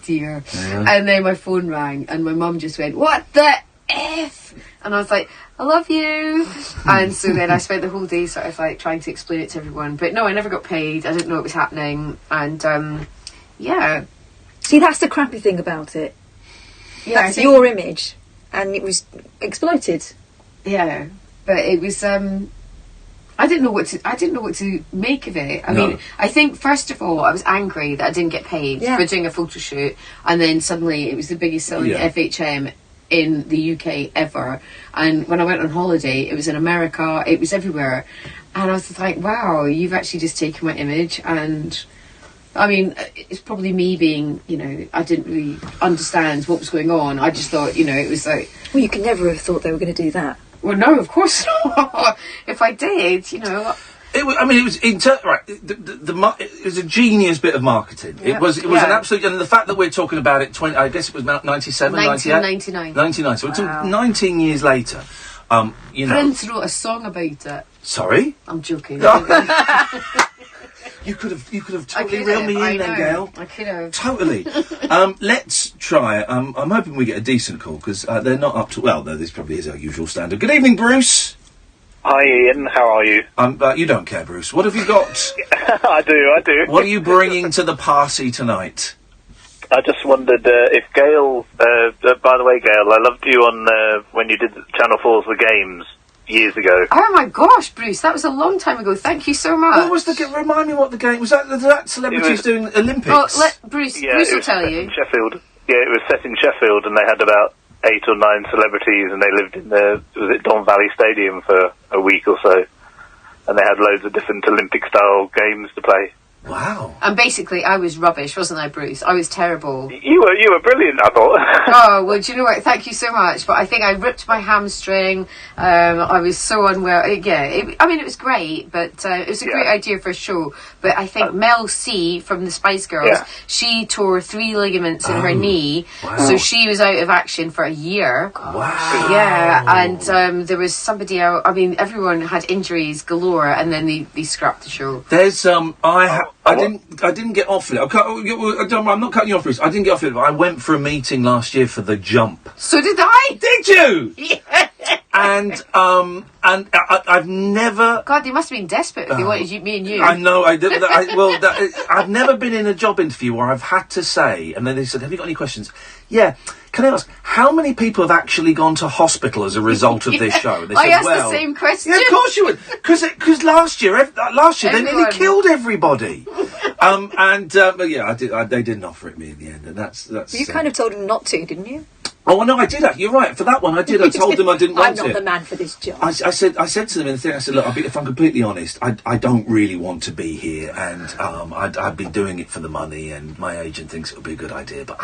dear. Yeah. And then my phone rang and my mum just went, what the F? And I was like, I love you. And so then I spent the whole day sort of like trying to explain it to everyone. But no, I never got paid. I didn't know it was happening. And yeah. See, that's the crappy thing about it. Yeah, that's your image, and it was exploited. Yeah, but it was. I didn't know what to make of it. I mean, I think first of all, I was angry that I didn't get paid for doing a photo shoot, and then suddenly it was the biggest selling FHM in the UK ever. And when I went on holiday, it was in America, it was everywhere, and I was just like, wow, you've actually just taken my image. And I mean, it's probably me being, I didn't really understand what was going on. I just thought, it was like... Well, you could never have thought they were going to do that. Well, no, of course not. If I did, It was. I mean, it was right. It was a genius bit of marketing. Yep. It was an absolute. And the fact that we're talking about it, I guess it was 97, 1999. 99. So until 19 years later, Prince wrote a song about it. Sorry, I'm joking. You could have totally reeled me in then, Gail. I could have. Totally. Let's try. I'm hoping we get a decent call because they're not up to. Well, no, this probably is our usual standard. Good evening, Bruce. Hi, Ian. How are you? You don't care, Bruce. What have you got? I do. What are you bringing to the party tonight? I just wondered if Gail. By the way, Gail, I loved you on when you did Channel 4's The Games. Years ago. Oh my gosh, Bruce, that was a long time ago. Thank you so much. What was remind me what the game was? That celebrities doing Olympics? Oh, Bruce will tell you. Sheffield. Yeah, it was set in Sheffield, and they had about 8 or 9 celebrities, and they lived in Don Valley Stadium for a week or so, and they had loads of different Olympic-style games to play. Wow. And basically, I was rubbish, wasn't I, Bruce? I was terrible. You were brilliant, I thought. Oh, well, do you know what? Thank you so much. But I think I ripped my hamstring. I was so unwell. It was great, but it was a great idea for a show. But I think Mel C from the Spice Girls, she tore 3 ligaments in her knee. Wow. So she was out of action for a year. Wow. Yeah, and there was somebody else. I mean, everyone had injuries galore, and then they scrapped the show. There's, I didn't get off it. I'm not cutting you off, Bruce. I didn't get off it, but I went for a meeting last year for the jump. So did I. Did you? Yeah. And I've never. God, they must have been desperate if they wanted me and you. I know. I've never been in a job interview where I've had to say, and then they said, "Have you got any questions?" Yeah. Can I ask how many people have actually gone to hospital as a result of this show? And they said, I asked the same question. Yeah, of course you would, because last year they nearly killed everybody. But yeah, they didn't offer it me in the end, and that's. You kind of told them not to, didn't you? Oh no, I did. You're right. For that one, I did. I told them I didn't want it. I'm not the man for this job. I said to them in the thing. I said, look, if I'm completely honest, I don't really want to be here, and I'd be doing it for the money, and my agent thinks it would be a good idea, but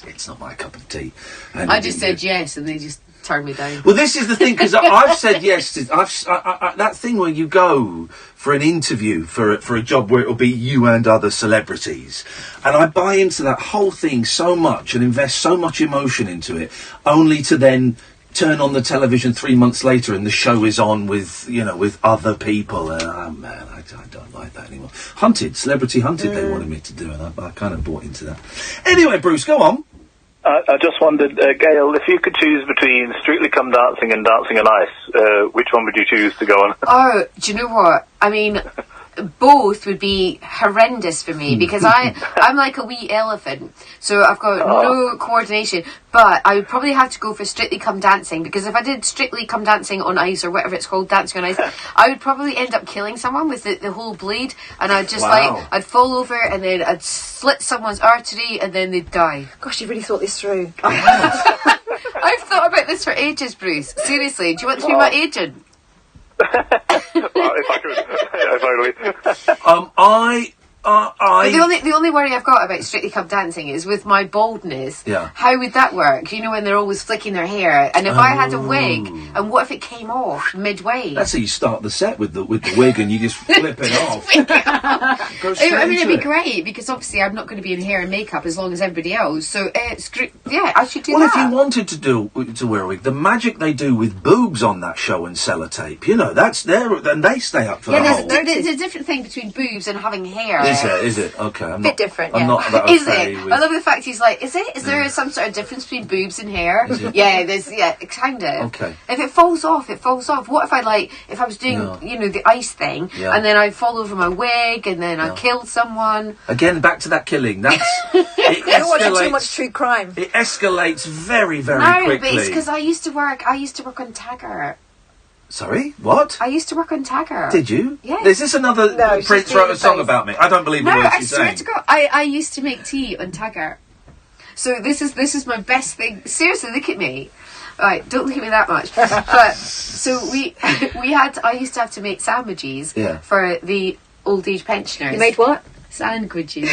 it's not my cup of tea. And I just said yes, and they just turned me down. Well, this is the thing, because I've said yes to that thing where you go for an interview for a job where it'll be you and other celebrities, and I buy into that whole thing so much and invest so much emotion into it, only to then turn on the television 3 months later and the show is on with other people, and I don't like that anymore. Celebrity Hunted, they wanted me to do, and I kind of bought into that. Anyway, Bruce, go on. I just wondered, Gail, if you could choose between Strictly Come Dancing and Dancing on Ice, which one would you choose to go on? Oh, do you know what? I mean, both would be horrendous for me, because I'm like a wee elephant, so I've got no coordination. But I would probably have to go for Strictly Come Dancing, because if I did Strictly Come Dancing on Ice, or whatever it's called, Dancing on Ice, I would probably end up killing someone with the whole blade, and I'd just I'd fall over, and then I'd slit someone's artery, and then they'd die. Gosh, you really thought this through. I've thought about this for ages, Bruce. Seriously, do you want to be my agent? Well, if I could, yeah, totally. But the only worry I've got about Strictly Come Dancing is with my baldness. Yeah. How would that work? You know, when they're always flicking their hair, and if I had a wig, and what if it came off midway? That's how you start the set with the wig, and you just flip it off. I mean, it'd be great because obviously I'm not going to be in hair and makeup as long as everybody else. So I should do that. Well, if you wanted to wear a wig, the magic they do with boobs on that show and sellotape, you know, that's there, and they stay up for the whole. There's a different thing between boobs and having hair. Is it? Okay, I'm bit different. I'm not that Is okay it? with... I love the fact he's like, is there some sort of difference between boobs and hair? Yeah, there's kind of. Okay. If it falls off, it falls off. What if I was doing the ice thing and then I fall over my wig and then I killed someone? Again, back to that killing. That's You're watching too much true crime. It escalates very, very quickly. No, but it's because I used to work on Taggart. Sorry, what? I used to work on Taggart. Did you? Yeah. Is this another Prince wrote a song about me? I don't believe the words she's saying. I swear to God, I used to make tea on Taggart. So this is my best thing. Seriously, look at me. Right, don't look at me that much. But so I used to have to make sandwiches for the old age pensioners. You made what? Sandwiches.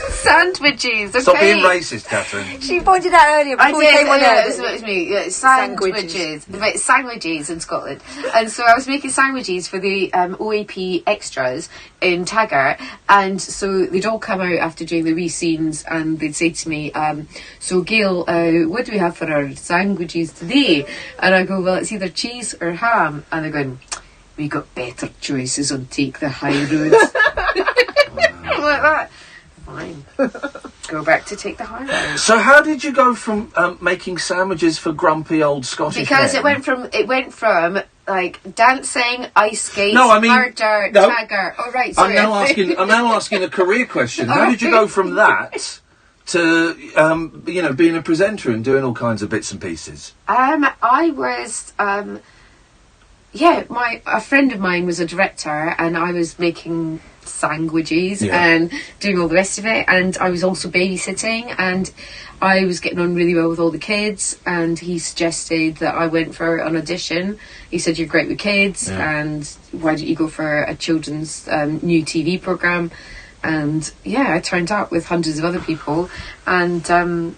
Sandwiches, okay? Stop being racist, Catherine. She pointed out earlier before we came on air. That's what it was me. Yeah, sandwiches. Sandwiches in Scotland. And so I was making sandwiches for the OAP extras in Taggart, and so they'd all come out after doing the wee scenes and they'd say to me, so Gail, what do we have for our sandwiches today? And I go, well, it's either cheese or ham. And they're going, we got better choices on Take the High Road. I'm like that. Fine. Go back to Take the High Road. So how did you go from making sandwiches for grumpy old Scottish Because men? it went from like dancing, ice skates, murder, Taggart. Oh right, sorry. I'm now asking a career question. How did you go from that to being a presenter and doing all kinds of bits and pieces? I was a friend of mine was a director, and I was making sandwiches and doing all the rest of it, and I was also babysitting, and I was getting on really well with all the kids, and he suggested that I went for an audition. He said, you're great with kids, and why don't you go for a children's new TV programme? And I turned up with hundreds of other people, and I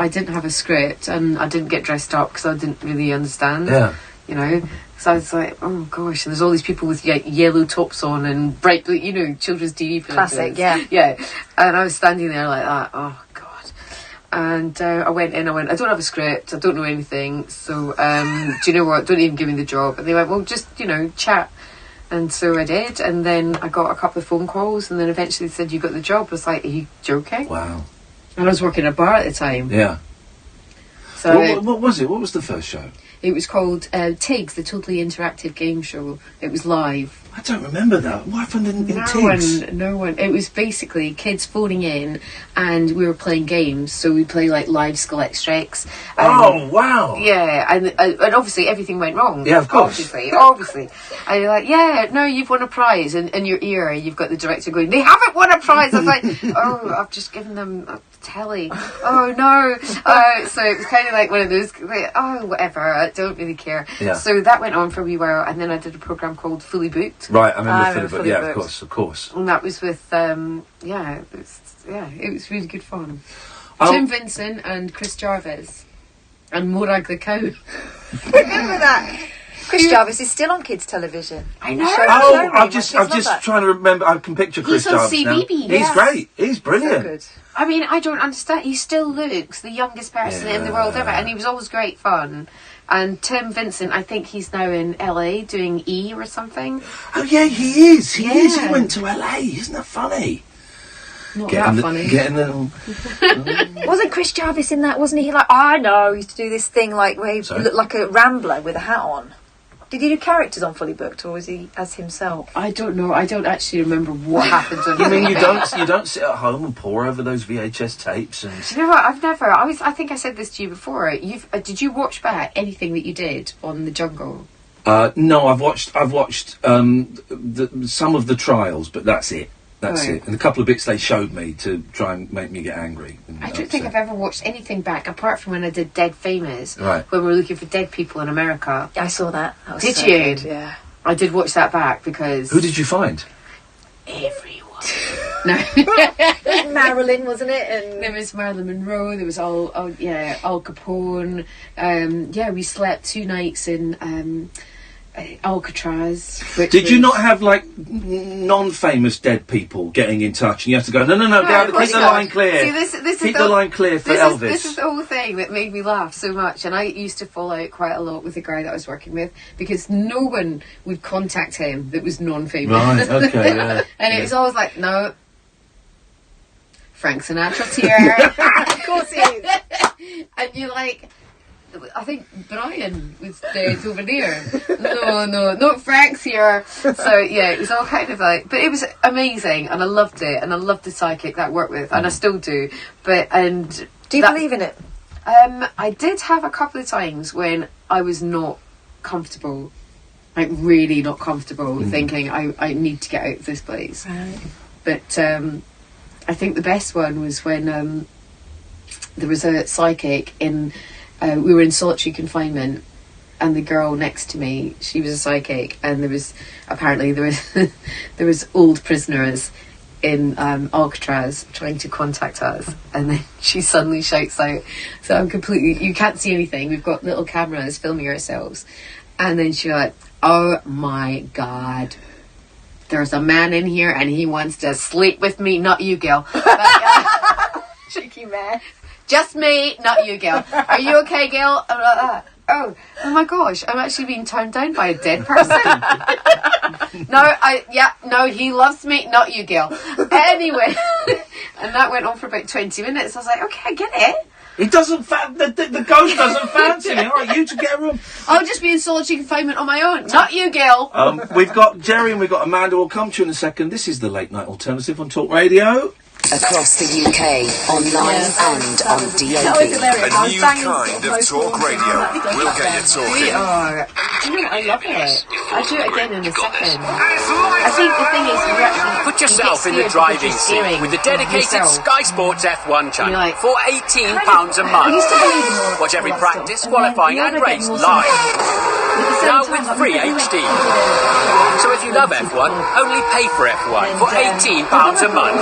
didn't have a script, and I didn't get dressed up because I didn't really understand. You know, so I was like, oh gosh, and there's all these people with yellow tops on and bright blue, children's TV films. Classic, yeah. And I was standing there like that, oh god. And I went in, I don't have a script, I don't know anything, so do you know what, don't even give me the job. And they went, well, just, chat. And so I did, and then I got a couple of phone calls, and then eventually they said, you got the job. I was like, are you joking? Wow. And I was working at a bar at the time. Yeah. So what was it? What was the first show? It was called Tiggs, the Totally Interactive Game Show. It was live. I don't remember that. What happened in Tiggs? No one. It was basically kids phoning in, and we were playing games. So we play like live Skull X-Treks. Oh wow! Yeah, and obviously everything went wrong. Yeah, of course. Obviously. And you're like, yeah, no, you've won a prize, and in your ear you've got the director going, they haven't won a prize. I was like, oh, I've just given them a telly. Oh no. So it was kind of like one of those, like, oh whatever, I don't really care. Yeah. So that went on for a wee while, and then I did a programme called Fully Booked. Right, I remember Fully Booked. Yeah, of course. And that was with it was really good fun. Tim Vincent and Chris Jarvis and Morag the cow. Remember that? Chris Jarvis is still on kids' television. I know. I'm just trying to remember. I can picture Chris Jarvis now. He's great. He's brilliant. So good. I mean, I don't understand. He still looks the youngest person in the world ever, and he was always great fun. And Tim Vincent, I think he's now in LA doing E or something. Oh yeah, he is. He is. He went to LA. Isn't that funny? Not that funny. Wasn't Chris Jarvis in that? Wasn't he like? Oh, I know. He used to do this thing like where he looked like a rambler with a hat on. Did he do characters on Fully Booked, or was he as himself? I don't know. I don't actually remember what happened on You mean you don't sit at home and pore over those VHS tapes and... Do you know what? I've never... I think I said this to you before. Did you watch back anything that you did on The Jungle? No, I've watched some of the trials, but that's it. That's it. And a couple of bits they showed me to try and make me get angry. I don't think I've ever watched anything back, apart from when I did Dead Famous, right, when we were looking for dead people in America. I saw that. That was did so you? Good, yeah. I did watch that back because... Who did you find? Everyone. No. Marilyn, wasn't it? And there was Marilyn Monroe. There was Al Capone. We slept 2 nights in Alcatraz. Did you not have like non-famous dead people getting in touch, and you have to go? No, keep the line clear. See, keep the line clear for Elvis. This is the whole thing that made me laugh so much, and I used to fall out quite a lot with the guy that I was working with because no one would contact him that was non-famous. Right. Okay. Yeah. And it was always like, no, Frank Sinatra's here. Of course he is. And you're like, I think Brian was dead over there. No, not Frank's here. So yeah, it was all kind of like, but it was amazing, and I loved it, and I loved the psychic that I worked with, and I still do. Do you believe in it? I did have a couple of times when I was not comfortable, like really not comfortable, thinking I need to get out of this place. Right. But I think the best one was when there was a psychic in. We were in solitary confinement, and the girl next to me, she was a psychic, and there was old prisoners in Alcatraz trying to contact us, and then she suddenly shouts out, so I'm completely, you can't see anything, we've got little cameras filming ourselves, and then she's like, oh my God, there's a man in here and he wants to sleep with me, not you, Gail. Cheeky man. Just me, not you, Gail. Are you okay, Gail? Oh my gosh, I'm actually being turned down by a dead person. No, he loves me, not you, Gail. Anyway, and that went on for about 20 minutes. I was like, okay, I get it. It doesn't the ghost doesn't fancy me. All right, you to get a room. I'll just be in solitary confinement on my own. Not you, Gail. We've got Jerry and we've got Amanda. We'll come to you in a second. This is the Late Night Alternative on Talk Radio. Across the UK, online and on DAB. A new kind of talk radio. We'll get you talking. We are. Do you know what? I love it. I'll do it again in a second. I think the thing is, you actually put yourself in the driving seat with the dedicated Sky Sports F1 channel for £18 a month. Watch every practice, qualifying and race live. Now with free HD. So if you love F1, only pay for F1 for £18 a month.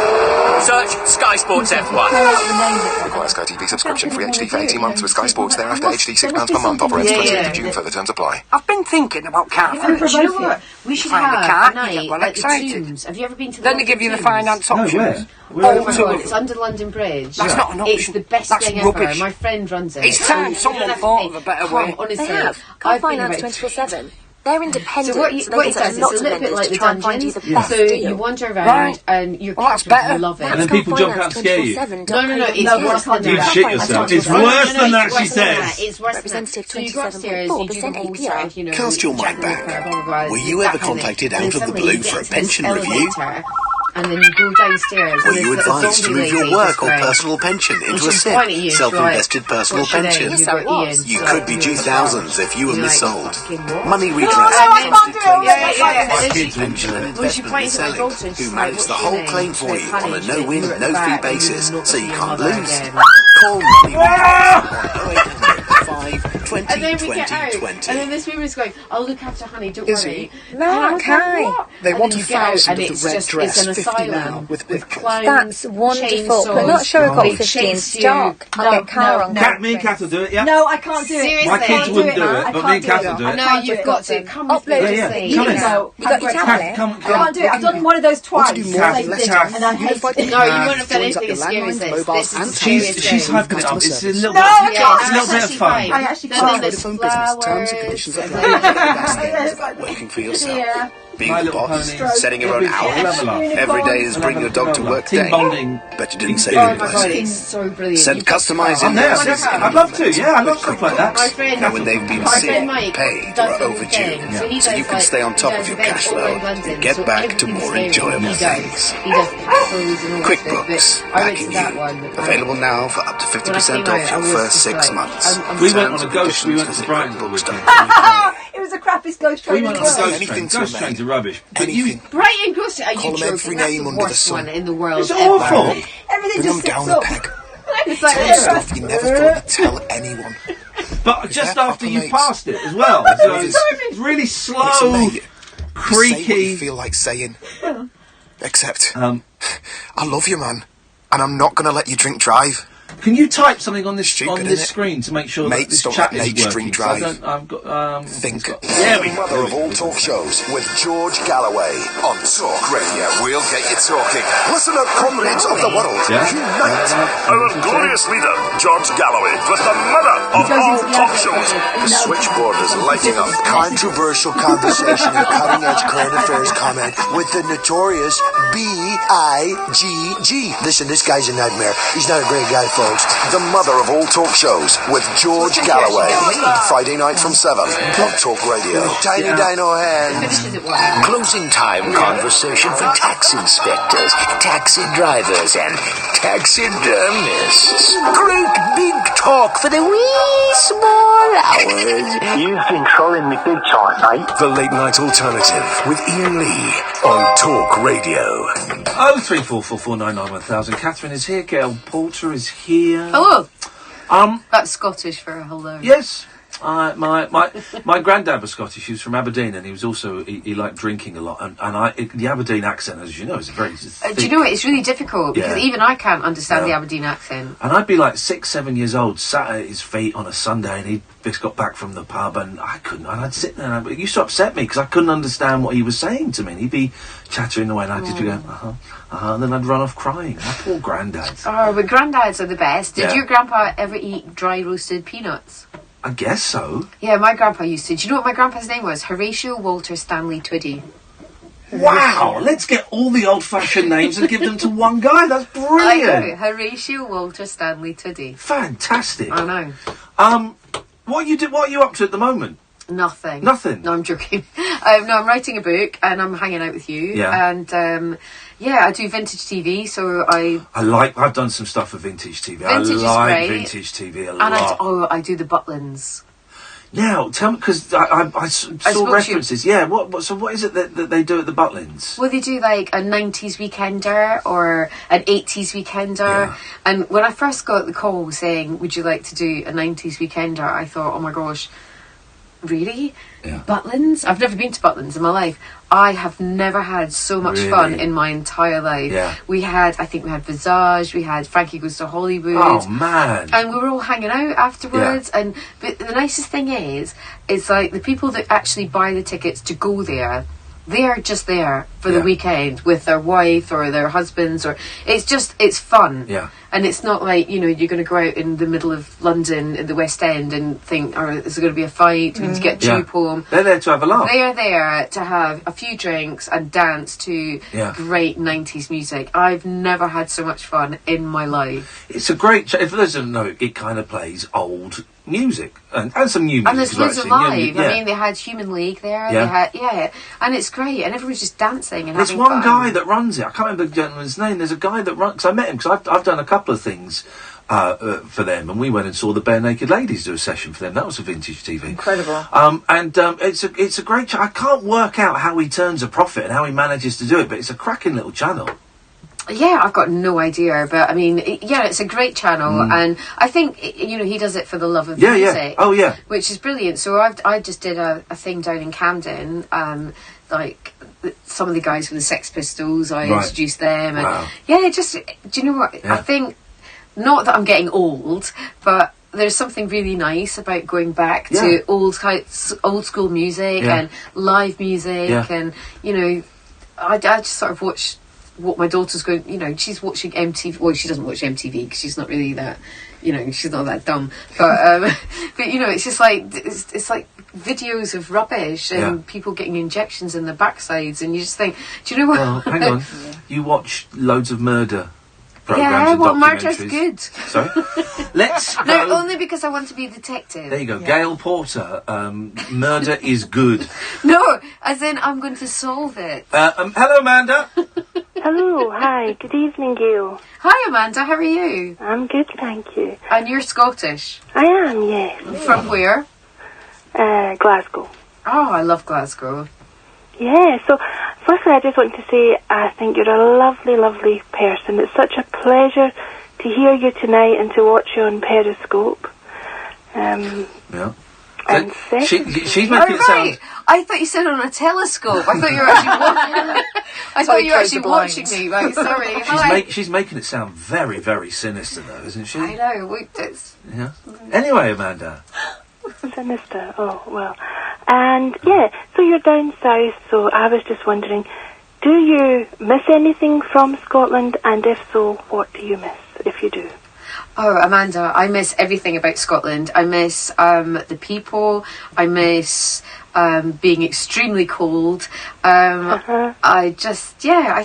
Search Sky Sports F1. Require Sky TV subscription. Free HD for 18 months with Sky Sports. Thereafter HD £6 per month. Offer ends 28th of June. Further terms apply. I've been thinking about car finance. Do you know what? We should have a night at the Tombs. Have you ever been to the Then they give you the finance options. Oh my God, it's under London Bridge. That's not an option. It's the best thing rubbish. ever. My friend runs it. It's time someone thought of a better way. Honestly, they have. Car finance 24/7. They're independent. So what it does, it's a little bit like the dungeons. So you wander around and you're you love it. And then people jump out and scare you. No, it's worse than that. You shit yourself. It's worse than that, she says. It's worse than that. So you go upstairs, you do the whole sort of, Cast your mind back. Were you ever contacted out of the blue for a pension review? And then you go downstairs. Were you advised to move your work or personal pension into a SIP, self-invested personal pension? Yes, I was. You could be due thousands if you were missold. Money redress trusted pension and investment selling, who manage the whole claim for you on a no-win, no-fee basis, so you can't lose. Call Money Redress on 0800 5 20 20 20. And then this woman's going, I'll look after honey, don't worry. No, okay. They want 1,000 of the red dress, 50 now, with clowns. That's wonderful. But not sure I've got 50 in stock. I'll get Car on. Me and Kat will do it, yeah? No, I can't do it. Seriously? My kids wouldn't do it, but me and Kat will do it. No, you've got to. Come with me. You got your tablet? Come. I can't do it. I've done one of those twice. Want to do more with less time? No, you wouldn't have done anything as scary as this. She's hyping it up. It's a little bit of fun. I actually can't. Vodafone Business. Terms and conditions apply. Working for yourself. Being the boss, setting your own hours. Every day is bring your dog to work day. Bet you didn't say Oh my God, it's so brilliant. Send customized invoices. I'd love to, I love stuff like that. And when they've been sick, paid, or overdue, so you can stay on top of your cash flow and get back to more enjoyable things. QuickBooks, backing you. Available now for up to 50% off your first 6 months. We went on a ghost, we went to Brighton. It was the crappiest ghost train. We went on a ghost train to rubbish. But you Brighton Ghost, are you call them joking? every That's name the under the worst sun. one in the world. It's awful. Everything Bring just them down sits a up. peg. It's Tell like you stuff you never thought you'd tell anyone. But just that after you operates? passed it as well. So it's really slow, Say what you creaky. feel like saying. Except I love you, man. And I'm not going to let you drink drive. Can you type something on this screen to make sure that this chat is working? Drink drive. I've got, Think. There we go. Mother of all talk shows with George Galloway on Talk Radio. We'll get you talking. Listen up, comrades of the world. Unite. Our glorious leader, George Galloway, was the mother of all talk shows. The switchboard is lighting up. Controversial conversation and cutting-edge current affairs comment with the notorious B.I.G.G. Listen, this guy's a nightmare. He's not a great guy, folks. The mother of all talk shows with George Galloway. Friday night from 7 on Talk Radio. Tiny dino hands. Closing time conversation for taxi inspectors, taxi drivers, and taxidermists. Great big talk for the wee small hours. You've been trolling me big time, mate. The Late Night Alternative with Iain Lee on Talk Radio. 03444991000. Catherine is here. Gail Porter is here. Hello. That's Scottish for a hello. Yes. My granddad was Scottish. He was from Aberdeen, and he was also he liked drinking a lot. And the Aberdeen accent, as you know, is very thick. Do you know what? It's really difficult because even I can't understand the Aberdeen accent. And I'd be like 6, 7 years old, sat at his feet on a Sunday, and he'd just got back from the pub, and I couldn't. And I'd sit there, and it used to upset me because I couldn't understand what he was saying to me. And he'd be chattering away, and I'd just be going, and then I'd run off crying. My poor granddad. Oh, but granddads are the best. Did your grandpa ever eat dry roasted peanuts? I guess so. Yeah, my grandpa used to. Do you know what my grandpa's name was? Horatio Walter Stanley Twiddy. Wow! Let's get all the old-fashioned names and give them to one guy. That's brilliant. I know. Horatio Walter Stanley Twiddy. Fantastic. I know. What are you up to at the moment? Nothing. Nothing? No, I'm joking. No, I'm writing a book and I'm hanging out with you. Yeah. And, I do vintage TV, so I've done some stuff for vintage TV. Vintage I like is great. vintage TV a lot. And I do the Butlins. Now, tell me, because I saw references. Yeah, so what is it that they do at the Butlins? Well, they do like a 90s weekender or an 80s weekender. Yeah. And when I first got the call saying, would you like to do a 90s weekender, I thought, oh my gosh, really? Yeah. Butlins? I've never been to Butlins in my life. I have never had so much fun in my entire life. Yeah. I think we had Visage, we had Frankie Goes to Hollywood. Oh, man. And we were all hanging out afterwards. Yeah. But the nicest thing is, it's like the people that actually buy the tickets to go there, they are just there for the weekend with their wife or their husbands, or it's fun. Yeah. And it's not like, you're going to go out in the middle of London in the West End and think, is there going to be a fight? We need to get a tube home. They're there to have a laugh. They are there to have a few drinks and dance to great 90s music. I've never had so much fun in my life. It's a great... If those don't know, it kind of plays old music and some new music. And there's loads of live. I mean, they had Human League there. Yeah. They had, and it's great. And everyone's just dancing and having fun. There's one guy that runs it. I can't remember the gentleman's name. There's a guy that runs... Because I met him, because I've done a couple of things for them, and we went and saw the Bare Naked Ladies do a session for them. That was a vintage TV. Incredible. It's a great... I can't work out how he turns a profit and how he manages to do it, but it's a cracking little channel. Yeah, I've got no idea, but I mean, it's a great channel, and I think he does it for the love of music. Oh yeah, which is brilliant. So I just did a thing down in Camden, like some of the guys from the Sex Pistols. I introduced them, and do you know what? Yeah. I think not that I'm getting old, but there's something really nice about going back to old school music and live music, and I just sort of watch what my daughter's going, she's watching MTV. Well, she doesn't watch MTV because she's not really that, she's not that dumb. But it's just like it's like videos of rubbish and people getting injections in their backsides, and you just think, do you know what? Well, hang on, you watch loads of murder programs and documentaries. Murder's good. Sorry, let's go. No, only because I want to be a detective. There you go, Gail Porter. Murder is good. No, as in I'm going to solve it. Hello, Amanda. Hello, hi, good evening, Gail. Hi, Amanda, how are you? I'm good, thank you. And you're Scottish? I am, yes. From where? Glasgow. Oh, I love Glasgow. Yeah, so firstly I just want to say I think you're a lovely, lovely person. It's such a pleasure to hear you tonight and to watch you on Periscope. And She's making it sound... I thought you said on a telescope. I thought you were actually watching me. Right, sorry. She's making it sound very, very sinister, though, isn't she? I know. Yeah. Anyway, Amanda. Sinister. Oh, well. And, so you're down south, so I was just wondering, do you miss anything from Scotland? And if so, what do you miss, if you do? Oh, Amanda, I miss everything about Scotland. I miss the people. I miss being extremely cold. I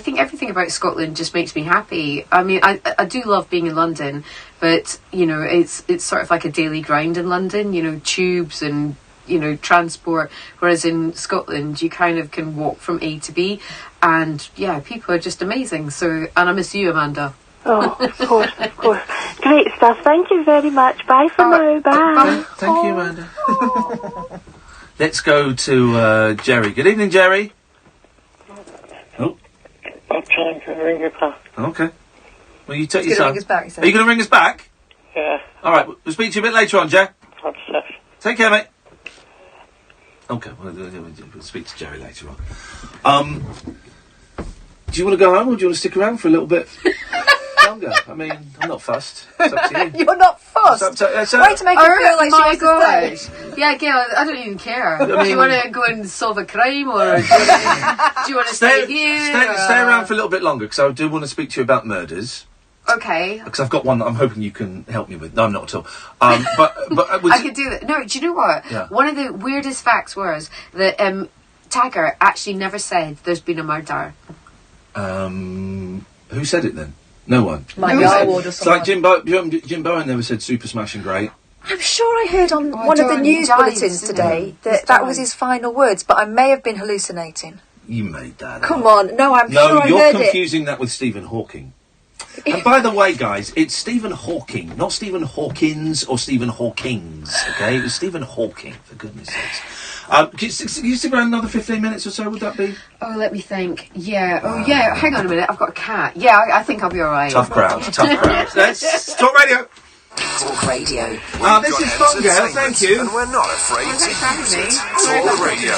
think everything about Scotland just makes me happy. I mean, I do love being in London, but, you know, it's sort of like a daily grind in London, you know, tubes and, you know, transport, whereas in Scotland you kind of can walk from A to B, and people are just amazing. So, and I miss you, Amanda. Oh, of course. Great stuff. Thank you very much. Bye for now. Bye. Thank you, Amanda. Let's go to Jerry. Good evening, Jerry. Oh. I'm trying to ring you back. Okay. Well, you take your time. Are you going to ring us back? Yeah. All right. We'll speak to you a bit later on, Jack. Obsessed. Take care, mate. Okay. We'll speak to Jerry later on. Do you want to go home, or do you want to stick around for a little bit longer? I mean, I'm not fussed. It's up to you. You're not fussed? Way to make her feel like she wants to stay. Yeah, Gail, I don't even care. Do you want to go and solve a crime, or do you want to stay here? Stay around for a little bit longer, because I do want to speak to you about murders. Okay. Because I've got one that I'm hoping you can help me with. No, I'm not at all. But I could do that. No, do you know what? Yeah. One of the weirdest facts was that Taggart actually never said there's been a murder. Who said it then? No one. Mike Garwood or it's like Jim Bowen never said super smashing great. I'm sure I heard on one of the news bulletins today that was his final words, but I may have been hallucinating. You made that Come on. No, I'm sure I heard it. No, you're confusing that with Stephen Hawking. And by the way, guys, it's Stephen Hawking, not Stephen Hawkins or Stephen Hawkings, okay? It was Stephen Hawking, for goodness sakes. Can you stick around another 15 minutes or so, would that be? Oh, let me think. Yeah. Oh, yeah. Hang on a minute. I've got a cat. Yeah, I think I'll be all right. Tough crowd. Let's talk radio. Talk Radio. This is fun, Gail. Thank you. And we're not afraid to use it. Talk Radio.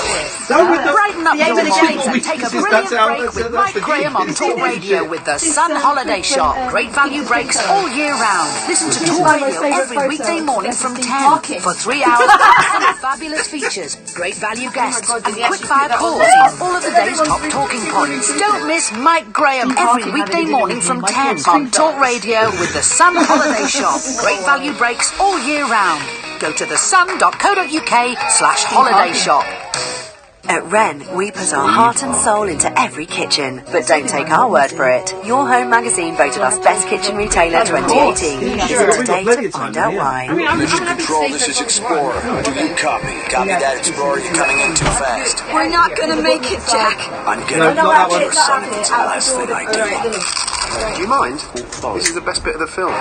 Brighten up your mornings and take a brilliant break with Mike Graham on Talk Radio with the Sun Holiday Shop. Great value breaks all year round. Listen to Talk Radio every weekday morning from 10 for 3 hours of fabulous features, great value guests, and quick-fire calls on all of the day's top talking points. Don't miss Mike Graham every weekday morning from 10 on Talk Radio with the Sun Holiday Shop. Great value breaks all year round. Go to thesun.co.uk/holiday shop. At Wren, we put our heart and soul into every kitchen. But don't take our word for it. Your Home magazine voted us Best Kitchen Retailer 2018. Visit today to find out why. Mission Control, this is Explorer. Do you copy? Copy that, Explorer. You're coming in too fast. We're not going to make it, Jack. I'm getting your son. It's the last thing I do. Do you mind? This is the best bit of the film.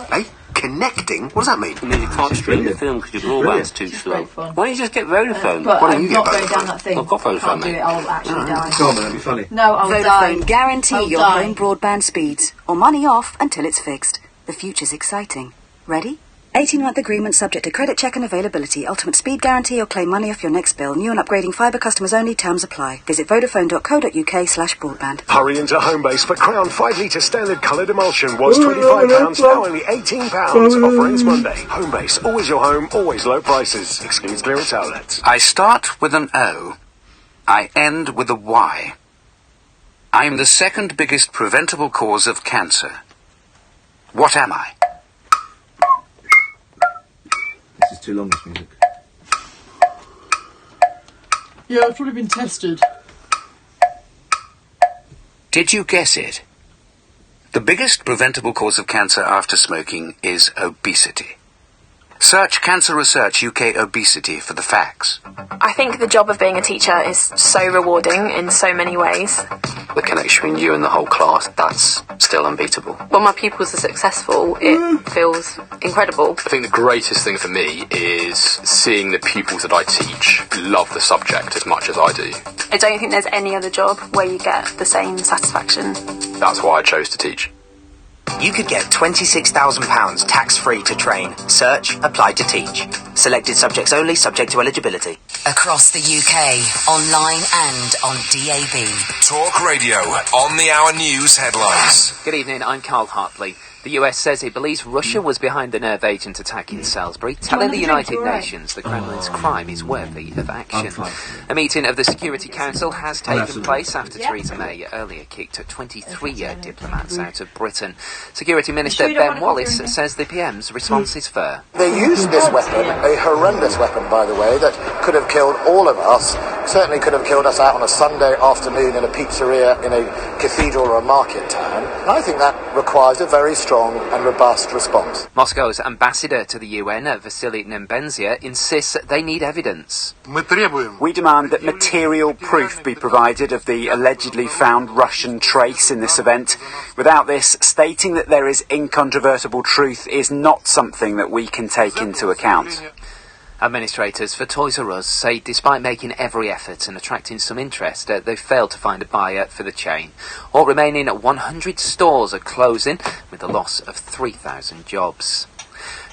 Hey? Connecting? What does that mean? It means you can't stream the film because your broadband's too slow. Why don't you just get Vodafone? But Why don't you I'm get not going Vodafone? down that thing. I've got Vodafone, Can't do mate. it, I'll actually die. Go on, man, that'd be funny. No, I'll die. Vodafone guarantee I'll your die. home broadband speeds, or money off until it's fixed. The future's exciting. Ready? 18-month agreement subject to credit check and availability. Ultimate speed guarantee or claim money off your next bill. New and upgrading fibre customers only. Terms apply. Visit vodafone.co.uk/broadband. Hurry into Homebase for Crown 5-litre standard coloured emulsion. Was £25, now only £18. Offer ends Monday. Homebase, always your home, always low prices. Excludes clearance outlets. I start with an O. I end with a Y. I'm the second biggest preventable cause of cancer. What am I? This is too long, this music. Yeah, it's probably been tested. Did you guess it? The biggest preventable cause of cancer after smoking is obesity. Search Cancer Research UK Obesity for the facts. I think the job of being a teacher is so rewarding in so many ways. The connection between you and the whole class, that's still unbeatable. When my pupils are successful, it feels incredible. I think the greatest thing for me is seeing the pupils that I teach love the subject as much as I do. I don't think there's any other job where you get the same satisfaction. That's why I chose to teach. You could get £26,000 tax-free to train. Search, apply to teach. Selected subjects only, subject to eligibility. Across the UK, online and on DAB. Talk Radio, on the hour news headlines. Good evening, I'm Carl Hartley. The US says it believes Russia was behind the nerve agent attack in Salisbury, telling the United Nations the Kremlin's crime is worthy of action. A meeting of the Security Council has taken place after Theresa May earlier kicked 23 diplomats out of Britain. Security Minister Ben Wallace says the PM's response is fair. They used this weapon, a horrendous weapon, by the way, that could have killed all of us, certainly could have killed us out on a Sunday afternoon in a pizzeria in a cathedral or a market town. And I think that requires a very strong and robust response. Moscow's ambassador to the UN, Vasily Nembenzia, insists they need evidence. We demand that material proof be provided of the allegedly found Russian trace in this event. Without this, stating that there is incontrovertible truth is not something that we can take into account. Administrators for Toys R Us say despite making every effort and attracting some interest, they've failed to find a buyer for the chain. All remaining 100 stores are closing, with the loss of 3,000 jobs.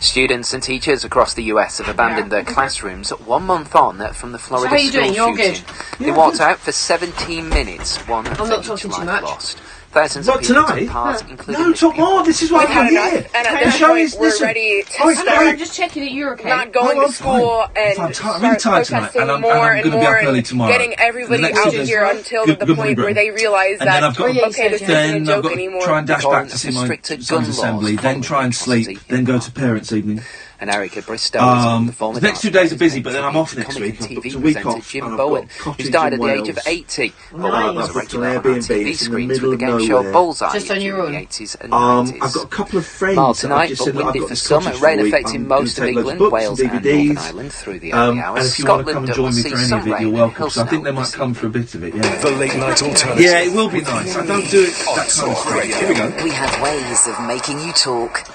Students and teachers across the US have abandoned their classrooms 1 month on from the Florida school shooting. You're good. They walked out for 17 minutes, one I'm not talking too much. Lost. Thousands of people took part, including... No, talk more. This is why I come here. And at this point, we're ready to start. I'm just checking that you're okay. Not going to school and start protesting more and more and getting everybody out here until the point where they realize that, okay, this isn't a joke anymore. Try and dash back to see my son's assembly, then try and sleep, then go to parents' evening. And Erica Bristow, the former the next 2 days are busy, but then I'm off next week. I've booked a week off. Jim Bowen, who's died at the age of 80. Bowen was a regular on TV screens with the game show Bullseye just on your own. in the 80s and 90s. I've got a couple of friends. Mild tonight, but windy for some. Rain affecting most of England, Wales and Northern Ireland through the early hours. And if you want to come Scotland and join me for any of it, you're welcome. So I think they might come for a bit of it, yeah. The late night alternative. Yeah, it will be nice. I don't do it that kind of straight. Here we go. We have ways of making you talk.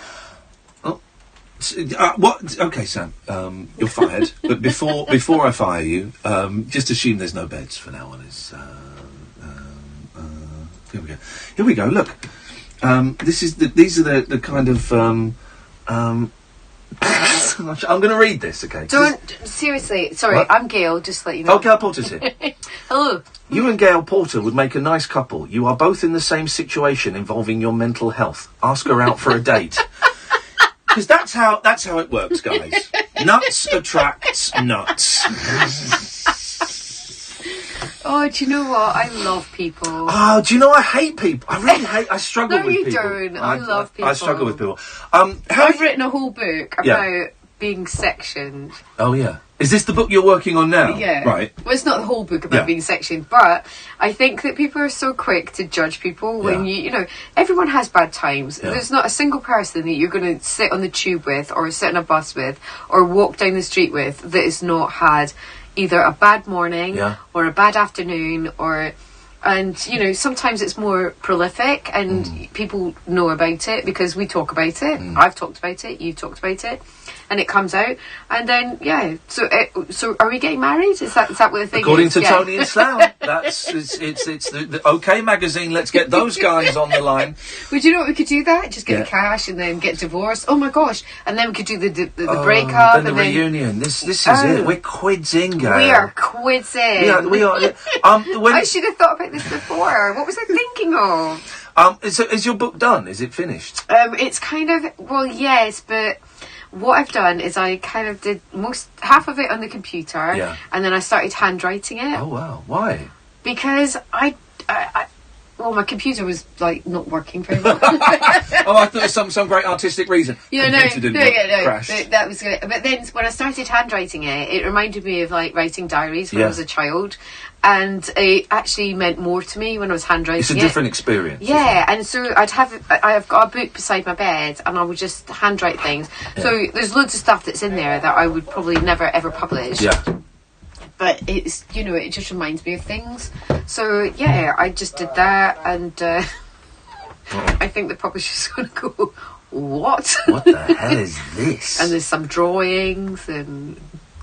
What? Okay, Sam. You're fired. But before I fire you, just assume there's no beds for now on. Here we go. Here we go. Look. These are the kind of. I'm going to read this. Okay. Don't seriously. Sorry, what? I'm Gail. Just to let you know. Oh, Gail Porter's here. Hello. You and Gail Porter would make a nice couple. You are both in the same situation involving your mental health. Ask her out for a date. Because that's how it works, guys. Nuts attracts nuts. Oh, do you know what? I love people. Oh, do you know I hate people? I really hate. I struggle with people. No, you don't. I love people. I struggle with people. I've written a whole book about being sectioned. Oh yeah. Is this the book you're working on now? Yeah. Right. Well, it's not the whole book about being sectioned, but I think that people are so quick to judge people when you know, everyone has bad times. Yeah. There's not a single person that you're going to sit on the tube with or sit on a bus with or walk down the street with that has not had either a bad morning or a bad afternoon and you know, sometimes it's more prolific and people know about it because we talk about it. I've talked about it, you've talked about it. And it comes out, and then so are we getting married? Is that what the thing According is? to Tony and Slough, it's the OK magazine. Let's get those guys on the line. Would you know what we could do that? Just get the cash and then get divorced. Oh my gosh! And then we could do the breakup and the reunion. This is it. We're quids in, Gail. We are quids in. Yeah, we are. I should have thought about this before. What was I thinking of? Is your book done? Is it finished? It's kind of yes, but. What I've done is I kind of did half of it on the computer, and then I started handwriting it. Oh wow! Why? Because my computer was like not working very well. Oh, I thought it was some great artistic reason. Yeah, no. Crashed. That was good. But then when I started handwriting it, it reminded me of like writing diaries when I was a child. And it actually meant more to me when I was handwriting it. It's a different experience. Yeah, and so I've got a book beside my bed and I would just handwrite things. Yeah. So there's loads of stuff that's in there that I would probably never ever publish. Yeah. But it's, you know, it just reminds me of things. So yeah, I just did that and I think the publisher's going to go, what? What the hell is this? And there's some drawings and...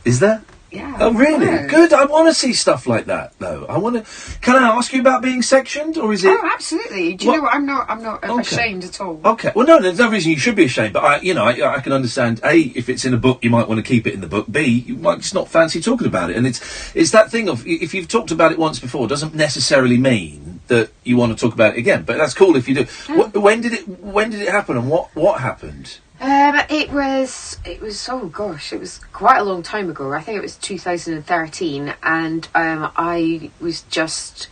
Is there? Yeah. Oh, really? Yeah. Good. I want to see stuff like that, though. Can I ask you about being sectioned, or is it? Oh, absolutely. Do you know what? I'm not ashamed at all. Okay. Well, no, there's no reason you should be ashamed. But I can understand. A, if it's in a book, you might want to keep it in the book. B, you might just not fancy talking about it. And it's that thing of if you've talked about it once before, doesn't necessarily mean that you want to talk about it again. But that's cool if you do. Yeah. When did it happen, and what happened? It was oh gosh, it was quite a long time ago. I think it was 2013, and I was just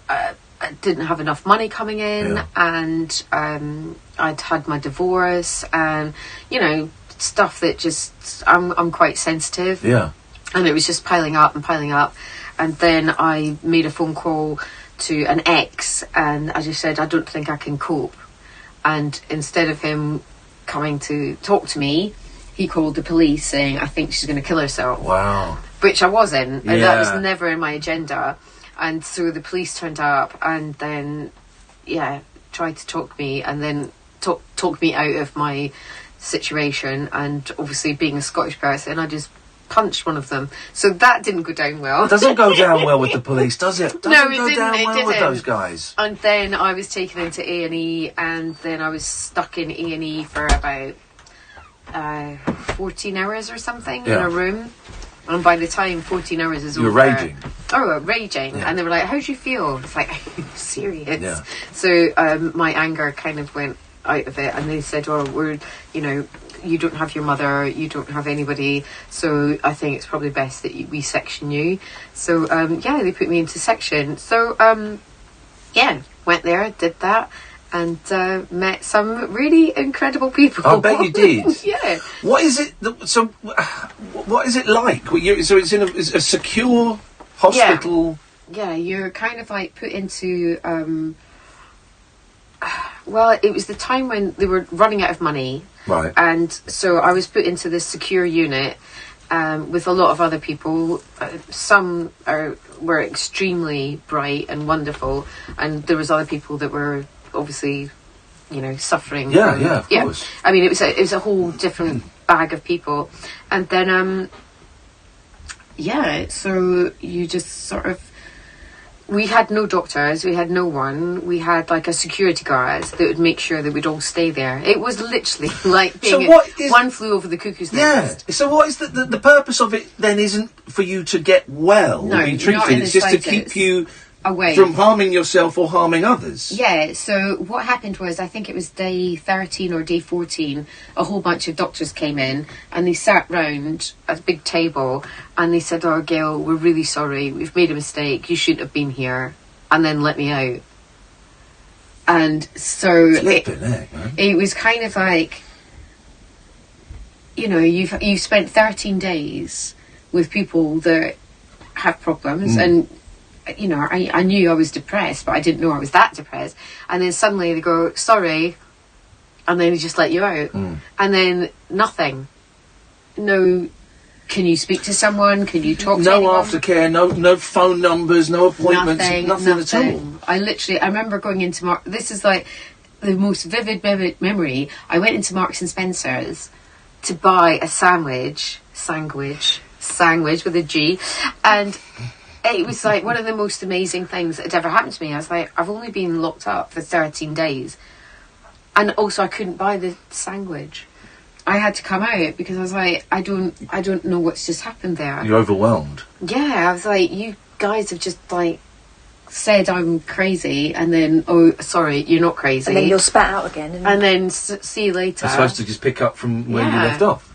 I didn't have enough money coming in, and I'd had my divorce, and stuff that just I'm quite sensitive. Yeah. And it was just piling up, and then I made a phone call to an ex, and I just said I don't think I can cope, and instead of him coming to talk to me, he called the police saying I think she's going to kill herself. Wow. Which I wasn't, and that was never in my agenda. And so the police turned up, and then tried to talk me, and then talk me out of my situation. And obviously being a Scottish person, I just punched one of them, so that didn't go down well. It doesn't go down well with the police, does it? No, it didn't. With those guys. And then I was taken into A&E, and then I was stuck in A&E for about 14 hours or something in a room. And by the time 14 hours is over, you were raging. Oh, raging. Yeah. And they were like, "How do you feel?" It's like, "Are you serious?" Yeah. So my anger kind of went out of it, and they said, "Oh, you don't have your mother, you don't have anybody, so I think it's probably best that we section you." So they put me into section. So went there, did that, and met some really incredible people. I bet you did. Yeah. What is it? What is it like? So it's in a secure hospital. Yeah, you're kind of like put into. Well, it was the time when they were running out of money. Right. And so I was put into this secure unit with a lot of other people. Some were extremely bright and wonderful, and there was other people that were obviously, suffering. Yeah, of course. I mean, it was a whole different bag of people, and then so you just sort of. We had no doctors, we had no one. We had like a security guard that would make sure that we'd all stay there. It was literally like being one flew over the cuckoo's nest. Yeah. So what is the purpose of it then? Isn't for you to get well or be treated. It's just to keep you away from harming yourself or harming others. Yeah, so what happened was, I think it was day 13 or day 14, a whole bunch of doctors came in and they sat round at a big table and they said, "Oh, Gail, we're really sorry, we've made a mistake, you shouldn't have been here," and then let me out. And so it was kind of like, you've spent 13 days with people that have problems and I knew I was depressed, but I didn't know I was that depressed. And then suddenly they go, "Sorry," and then they just let you out. And then nothing. No, can you speak to someone? Can you talk to anyone? No aftercare, no phone numbers, no appointments, nothing at all. I remember going into this is like the most vivid memory. I went into Marks and Spencer's to buy a sandwich with a G, and it was like one of the most amazing things that had ever happened to me. I was like, I've only been locked up for 13 days. And also I couldn't buy the sandwich. I had to come out because I was like, I don't know what's just happened there. You're overwhelmed. Yeah, I was like, you guys have just like said I'm crazy, and then, "Oh, sorry, you're not crazy." And then you'll spat out again. And then see you later. You're supposed to just pick up from where you left off.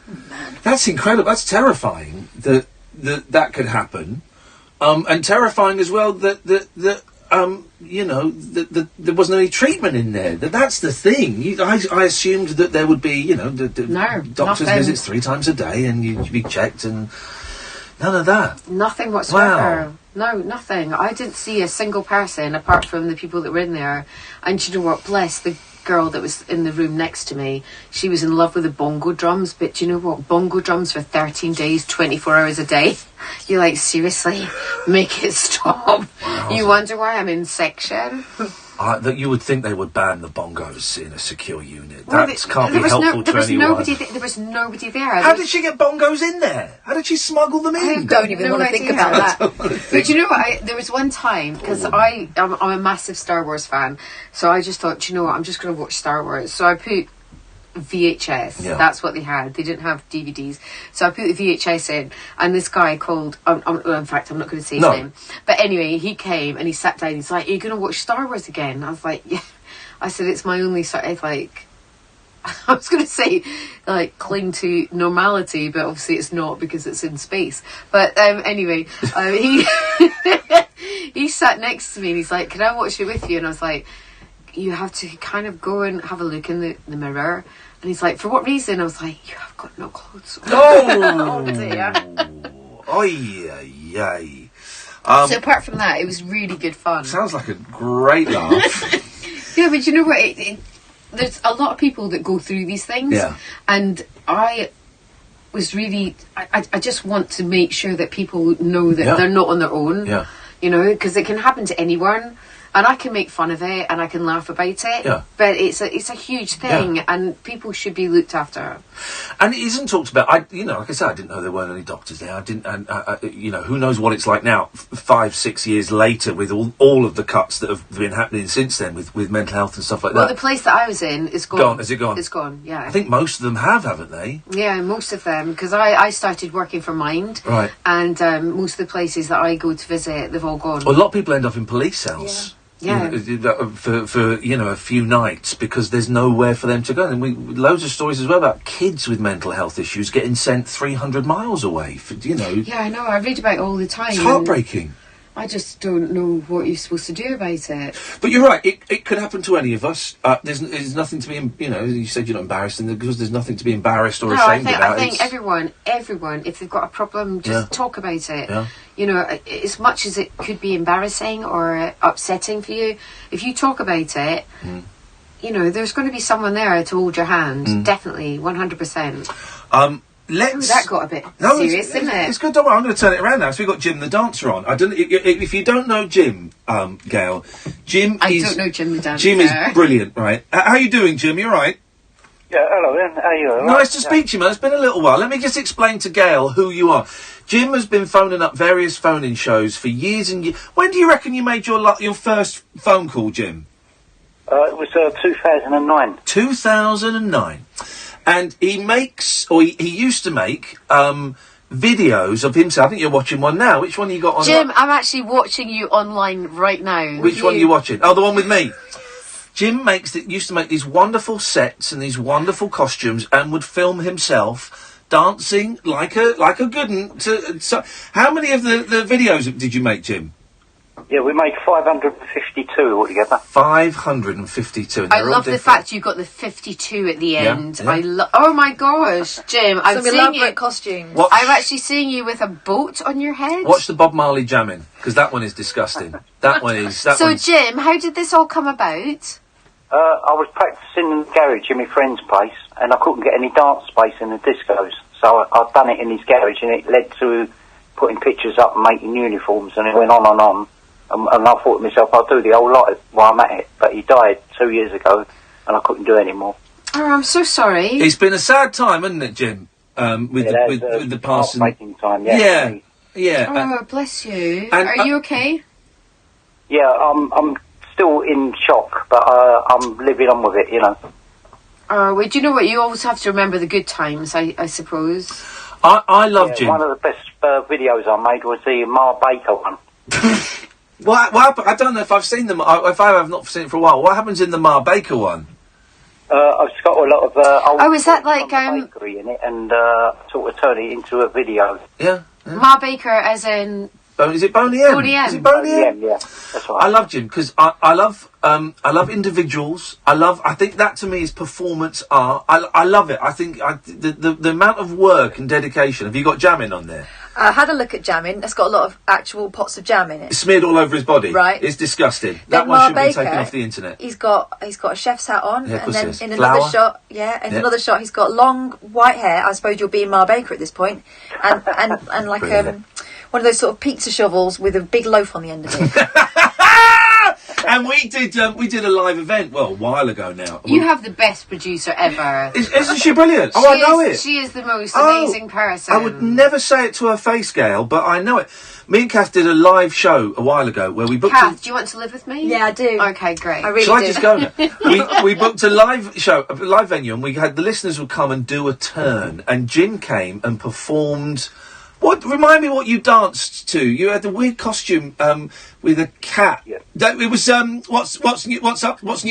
Man. That's incredible. That's terrifying that could happen, and terrifying as well that there wasn't any treatment in there. That's the thing. I assumed that there would be, doctor's visits 3 times a day, and you'd be checked, and none of that. Nothing whatsoever. Wow. No, nothing. I didn't see a single person apart from the people that were in there. And you know what? Bless the girl that was in the room next to me. She was in love with the bongo drums, but do you know what? Bongo drums for 13 days, 24 hours a day. You're like, seriously, make it stop. Wow. You wonder why I'm in section? That you would think they would ban the bongos in a secure unit. That can't be helpful to anyone. There was nobody there. How did she get bongos in there? How did she smuggle them in? I don't even want to think about that. But you know what? There was one time, because I'm a massive Star Wars fan, so I just thought, you know what, I'm just going to watch Star Wars. So I put VHS. Yeah. That's what they had. They didn't have DVDs. So I put the VHS in, and this guy called, in fact, I'm not going to say his name. But anyway, he came and he sat down. He's like, "Are you going to watch Star Wars again?" I was like, "Yeah." I said, "It's my only sort of like," I was going to say, like, cling to normality, but obviously it's not because it's in space. But anyway, he sat next to me and he's like, "Can I watch it with you?" And I was like, "You have to kind of go and have a look in the mirror." And he's like, "For what reason?" I was like, "You have got no clothes on." Oh, dear. So apart from that, it was really good fun. Sounds like a great laugh. Yeah, but you know what? There's a lot of people that go through these things. Yeah. And I was really... I just want to make sure that people know that they're not on their own. Yeah. You know, because it can happen to anyone. And I can make fun of it and I can laugh about it. Yeah. But it's a huge thing and people should be looked after. And it isn't talked about. Like I said, I didn't know there weren't any doctors there. I didn't, and who knows what it's like now, 5-6 years later, with all of the cuts that have been happening since then with mental health and stuff like that. Well, the place that I was in is gone. Is it gone? It's gone, yeah. I think most of them haven't they? Yeah, most of them, because I started working for Mind. Right. And most of the places that I go to visit, they've all gone. Well, a lot of people end up in police cells. Yeah. For a few nights because there's nowhere for them to go. And loads of stories as well about kids with mental health issues getting sent 300 miles away. Yeah, I know. I read about it all the time. It's heartbreaking. I just don't know what you're supposed to do about it. But you're right. It could happen to any of us. There's nothing to be. You said you're not embarrassed, and because there's nothing to be embarrassed or ashamed about. I think everyone, if they've got a problem, just talk about it. Yeah. You know, as much as it could be embarrassing or upsetting for you, if you talk about it, you know, there's going to be someone there to hold your hand. Definitely, 100%. That got a bit serious, didn't it? It's good. Don't worry, I'm going to turn it around now. So we've got Jim the Dancer on. I don't. If you don't know Jim, Gail, I don't know Jim the Dancer. Jim is brilliant, right? How are you doing, Jim? You all right? Yeah, hello, Ian. How are you? Nice to speak to you, man. It's been a little while. Let me just explain to Gail who you are. Jim has been phoning up various phone-in shows for years and years. When do you reckon you made your first phone call, Jim? It was 2009. 2009. And he used to make videos of himself. I think you're watching one now. Which one you got on? Jim, I'm actually watching you online right now. Which one are you watching? Oh, the one with me. Jim used to make these wonderful sets and these wonderful costumes and would film himself dancing like a good one. So how many of the videos did you make, Jim? Yeah, we made 552 altogether. 552. I love the fact you got the 52 at the end. Yeah. Oh my gosh, Jim! I'm seeing elaborate costumes. I'm actually seeing you with a boat on your head. Watch the Bob Marley jamming, because that one is disgusting. Jim, how did this all come about? I was practising in the garage in my friend's place, and I couldn't get any dance space in the discos, so I'd done it in his garage, and it led to putting pictures up and making uniforms, and it went on and on. And I thought to myself, I'll do the whole lot while I'm at it. But he died 2 years ago, and I couldn't do it anymore. Oh, I'm so sorry. It's been a sad time, hasn't it, Jim? With the passing. Making time, yeah. Oh, bless you. Are you okay? Yeah, I'm still in shock, but I'm living on with it, you know. Well, do you know what? You always have to remember the good times, I suppose. I love Jim. One of the best videos I made was the Ma Baker one. What happened? I don't know if I've seen them. If I have not seen it for a while, what happens in the Ma Baker one? I've got a lot of old is that like bakery in it, and sort of turn it into a video. Yeah. Ma Baker, as in. Is it Boney M? Boney M. Is it Boney M? Yeah, that's right. I love Jim because I love individuals. I think that to me is performance art. I love it. I think the amount of work and dedication. Have you got jamming on there? I had a look at jamming. It's got a lot of actual pots of jam in it. It's smeared all over his body. Right. It's disgusting. Then That one should Baker, be taken off the internet. He's got a chef's hat on, Yeah, and then in Flower. another shot, another shot, he's got long white hair. I suppose you'll be Ma Baker at this point, and like one of those sort of pizza shovels with a big loaf on the end of it. And we did a live event, well, a while ago now. You have the best producer ever. Isn't she brilliant? Oh, I know it. She is the most amazing person. I would never say it to her face, Gail, but I know it. Me and Kath did a live show a while ago where we booked... Kath, do you want to live with me? Yeah, I do. Okay, great. I really Shall do. I just go now? we booked a live show, a live venue, and we had the listeners would come and do a turn, and Jim came and performed... Remind me what you danced to. You had the weird costume with a cat. Yeah. It was what's new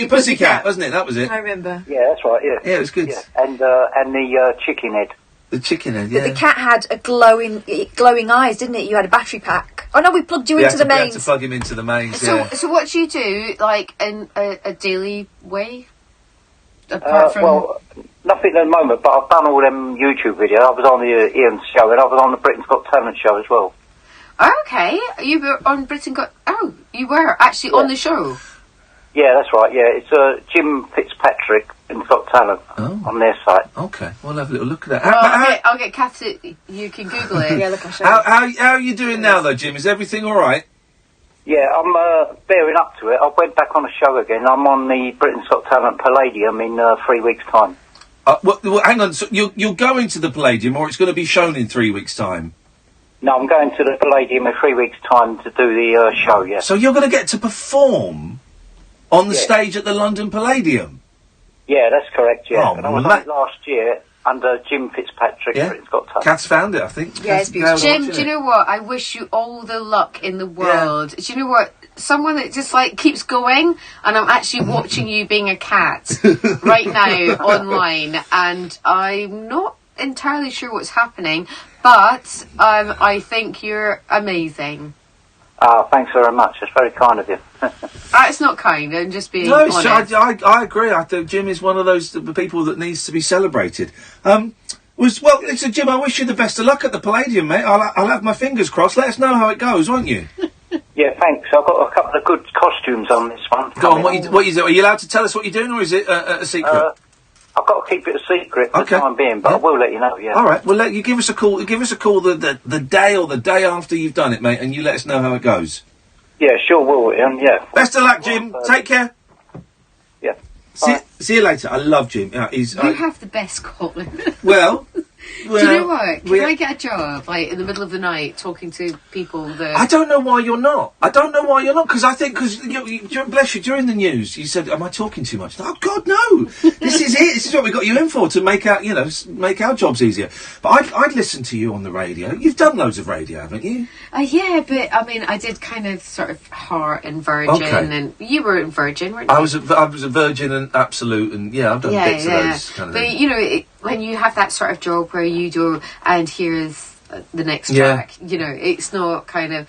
Pussycat, wasn't it? That was it. I remember. Yeah, that's right. Yeah. Yeah, it was good. Yeah. And the chicken head. The chicken head. Yeah. But the cat had a glowing eyes, didn't it? You had a battery pack. Oh no, we plugged you into the mains. We had to plug him into the mains. So what do you do, like in a daily way? Apart from well, nothing at the moment, but I've done all them YouTube videos. I was on the Ian show, and I was on the Britain's Got Talent show as well. Okay, you were on Britain Got... Oh, you were actually on the show? Yeah, that's right, yeah. It's Jim Fitzpatrick and Got Talent on their site. Okay, we'll have a little look at that. Well, I'll get Kath to... You can Google it. Yeah, look, I'll show you. How are you doing now, though, Jim? Is everything all right? Yeah, I'm bearing up to it. I went back on the show again. I'm on the Britain's Got Talent Palladium in 3 weeks' time. Well, hang on. So you're going to the Palladium, or it's going to be shown in 3 weeks' time? No, I'm going to the Palladium in 3 weeks' time to do the show, yeah. So you're going to get to perform on the stage at the London Palladium? Yeah, that's correct, yeah. Oh, and I was on it last year under Jim Fitzpatrick. Yeah. Britain's Got Talent. Kath's found it, I think. Yeah, it's beautiful. Jim, do you know what? I wish you all the luck in the world. Do you know what? Someone that just, like, keeps going, and I'm actually watching you being a cat right now online, and I'm not entirely sure what's happening, but I think you're amazing. Thanks very much. That's very kind of you. It's not kind, I'm just being No, honest. I agree. I think Jim is one of those people that needs to be celebrated. Listen, Jim, I wish you the best of luck at the Palladium, mate. I'll have my fingers crossed. Let us know how it goes, won't you? Yeah, thanks. I've got a couple of good costumes on this one. Go on, what you do? Are you allowed to tell us what you're doing, or is it a secret? I've got to keep it a secret for the time being, but I will let you know, yeah. All right, well, you give us a call. Give us a call the day or the day after you've done it, mate, and you let us know how it goes. Yeah, sure will, Ian, yeah. Best of luck, Jim. Take care. Yeah. See you later. I love Jim. You have the best calling. Well, do you know what? Can I get a job, like, in the middle of the night, talking to people that... I don't know why you're not. Because bless you, during the news, you said, am I talking too much? Oh, God, no. This is it. This is what we got you in for, to make our jobs easier. But I'd listen to you on the radio. You've done loads of radio, haven't you? Yeah, but, I mean, I did kind of sort of Heart and Virgin, and you were in Virgin, weren't you? I was a Virgin and Absolute, and, I've done bits of those kind of things. But, you know, when you have that sort of job where you do, and here's the next track, you know, it's not kind of,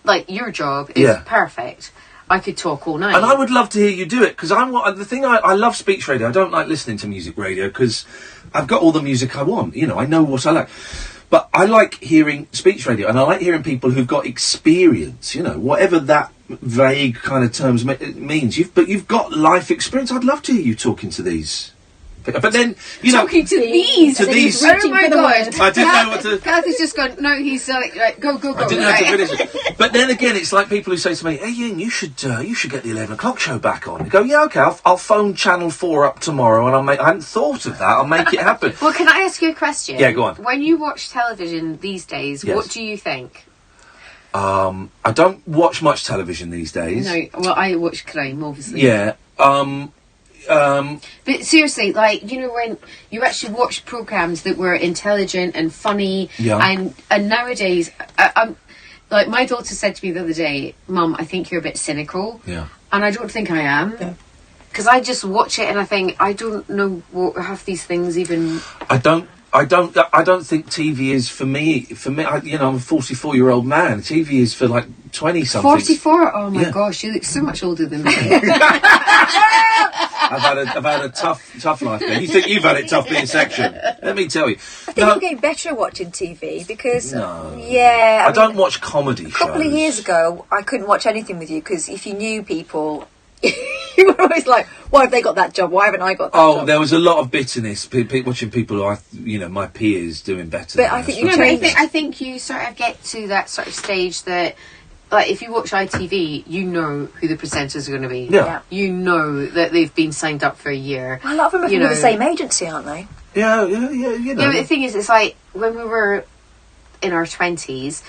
like, your job is perfect. I could talk all night. And I would love to hear you do it, because I love speech radio. I don't like listening to music radio, because I've got all the music I want. You know, I know what I like. But I like hearing speech radio, and I like hearing people who've got experience, you know, whatever that vague kind of terms means. You've got life experience. I'd love to hear you talking to these. But then, you know... Talking to these! Oh my God! I didn't know what to... Kath has just gone, no, he's like, go. I didn't know how to finish it. But then again, it's like people who say to me, hey, Ian, you should get the 11 o'clock show back on. I go, yeah, OK, I'll phone Channel 4 up tomorrow, and I hadn't thought of that. I'll make it happen. Well, can I ask you a question? Yeah, go on. When you watch television these days, what do you think? I don't watch much television these days. No, well, I watch crime, obviously. Yeah, but seriously, like, you know, when you actually watch programmes that were intelligent and funny, and nowadays, like, my daughter said to me the other day, Mum, I think you're a bit cynical. Yeah. And I don't think I am. Yeah. Because I just watch it and I think, I don't know what half these things even... I don't think TV is for me. I'm a 44-year-old man. TV is for, like, 20-somethings. 44? Oh my gosh, you look so much older than me. I've had a tough life there. You think you've had it tough being section? Let me tell you. I think I'm getting better at watching TV because I don't watch comedy shows. A couple of years ago, I couldn't watch anything with you because if you knew people, you were always like, why have they got that job? Why haven't I got that job? Oh, there was a lot of bitterness watching people who my peers doing better. But I think I think you sort of get to that sort of stage that like, if you watch ITV, you know who the presenters are going to be. Yeah. You know that they've been signed up for a year. Well, a lot of them are with the same agency, aren't they? Yeah, you know. Yeah, but the thing is, it's like, when we were in our 20s,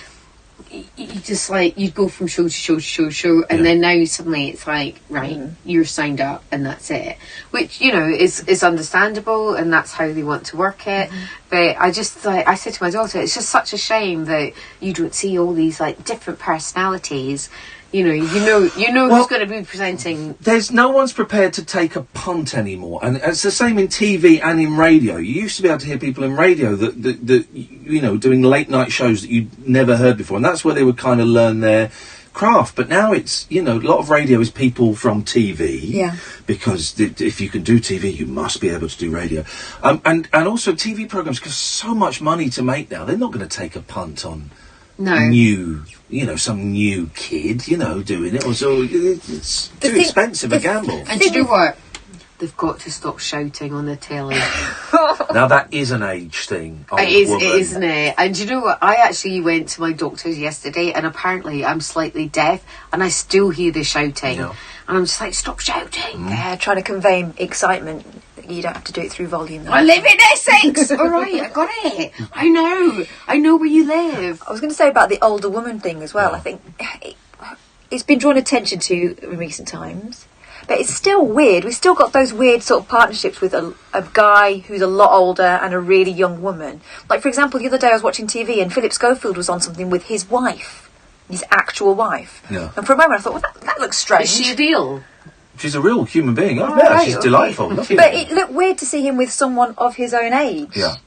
you just, like, you'd go from show to show to show to show, and then now suddenly it's like, right, you're signed up, and that's it. Which, you know, is understandable, and that's how they want to work it. But I just, like, I said to my daughter, it's just such a shame that you don't see all these, like, different personalities. You know who's going to be presenting. There's no one's prepared to take a punt anymore, and it's the same in TV and in radio. You used to be able to hear people in radio that you know, doing late night shows that you'd never heard before, and that's where they would kind of learn their craft. But now it's, you know, a lot of radio is people from TV, because if you can do TV, you must be able to do radio, and also TV programs cost so much money to make now. They're not going to take a punt on. New, you know, some new kid, you know, doing it. Also, it's too expensive a gamble. And do you know what? They've got to stop shouting on the telly. Now that is an age thing. It is, isn't it? And do you know what? I actually went to my doctor's yesterday, and apparently I'm slightly deaf, and I still hear the shouting. And I'm just like, stop shouting. Yeah, trying to convey excitement. You don't have to do it through volume, though. I live in Essex! All right, I got it. I know where you live. I was going to say about the older woman thing as well. I think it's been drawn attention to in recent times. But it's still weird. We've still got those weird sort of partnerships with a guy who's a lot older and a really young woman. Like, for example, the other day I was watching TV and Philip Schofield was on something with his wife. His actual wife. Yeah. And for a moment I thought, well, that looks strange. Is she a deal? She's a real human being. Oh, yeah, she's delightful. But it looked weird to see him with someone of his own age. Yeah.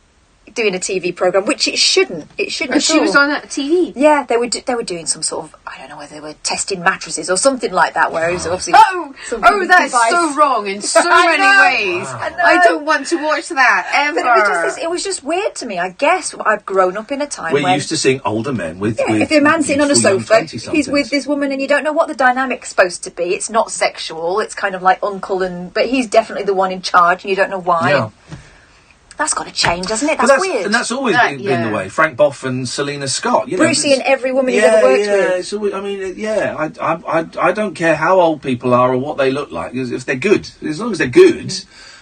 Doing a TV programme, which it shouldn't. It shouldn't. And she was on that TV. Yeah, they were doing some sort of, I don't know whether they were testing mattresses or something like that. Where it was obviously that's so wrong in so many ways. I don't want to watch that ever. But it was just weird to me. I guess I've grown up in a time we're used to seeing older men with if a man's sitting on a sofa, he's with this woman, and you don't know what the dynamic's supposed to be. It's not sexual. It's kind of like uncle, but he's definitely the one in charge, and you don't know why. Yeah. That's got to change, doesn't it? That's weird. And that's always been the way. Frank Boff and Selena Scott. You know, Brucey and every woman he's ever worked with. It's always, I mean, I don't care how old people are or what they look like. If they're good, as long as they're good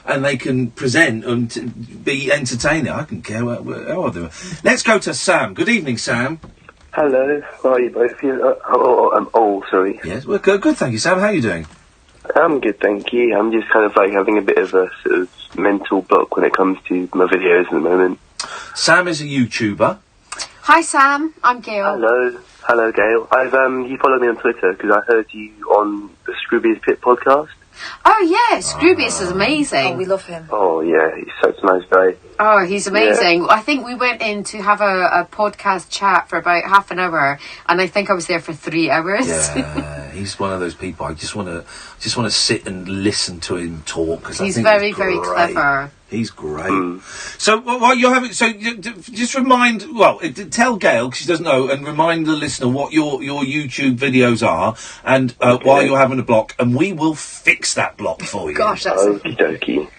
and they can present and be entertaining, I don't care how old they are. Let's go to Sam. Good evening, Sam. Hello. How are you both? Sorry. Yes, well, good, thank you, Sam. How are you doing? I'm good, thank you. I'm just kind of like having a bit of a sort of mental block when it comes to my videos at the moment. Sam is a YouTuber. Hi, Sam. I'm Gail. Hello, Gail. You followed me on Twitter because I heard you on the Scroobius Pit podcast. Oh yeah, Scroobius is amazing. Oh, we love him. Oh yeah, he's such a nice guy. Oh, he's amazing. Yeah. I think we went in to have a podcast chat for about half an hour, and I think I was there for 3 hours. Yeah, he's one of those people. I just want to sit and listen to him talk because he's very clever. He's great. So what you're having? So just remind. Well, tell Gail because she doesn't know, and remind the listener what your YouTube videos are, and why you're having a block, and we will fix that block for you. Gosh, that's okie dokie.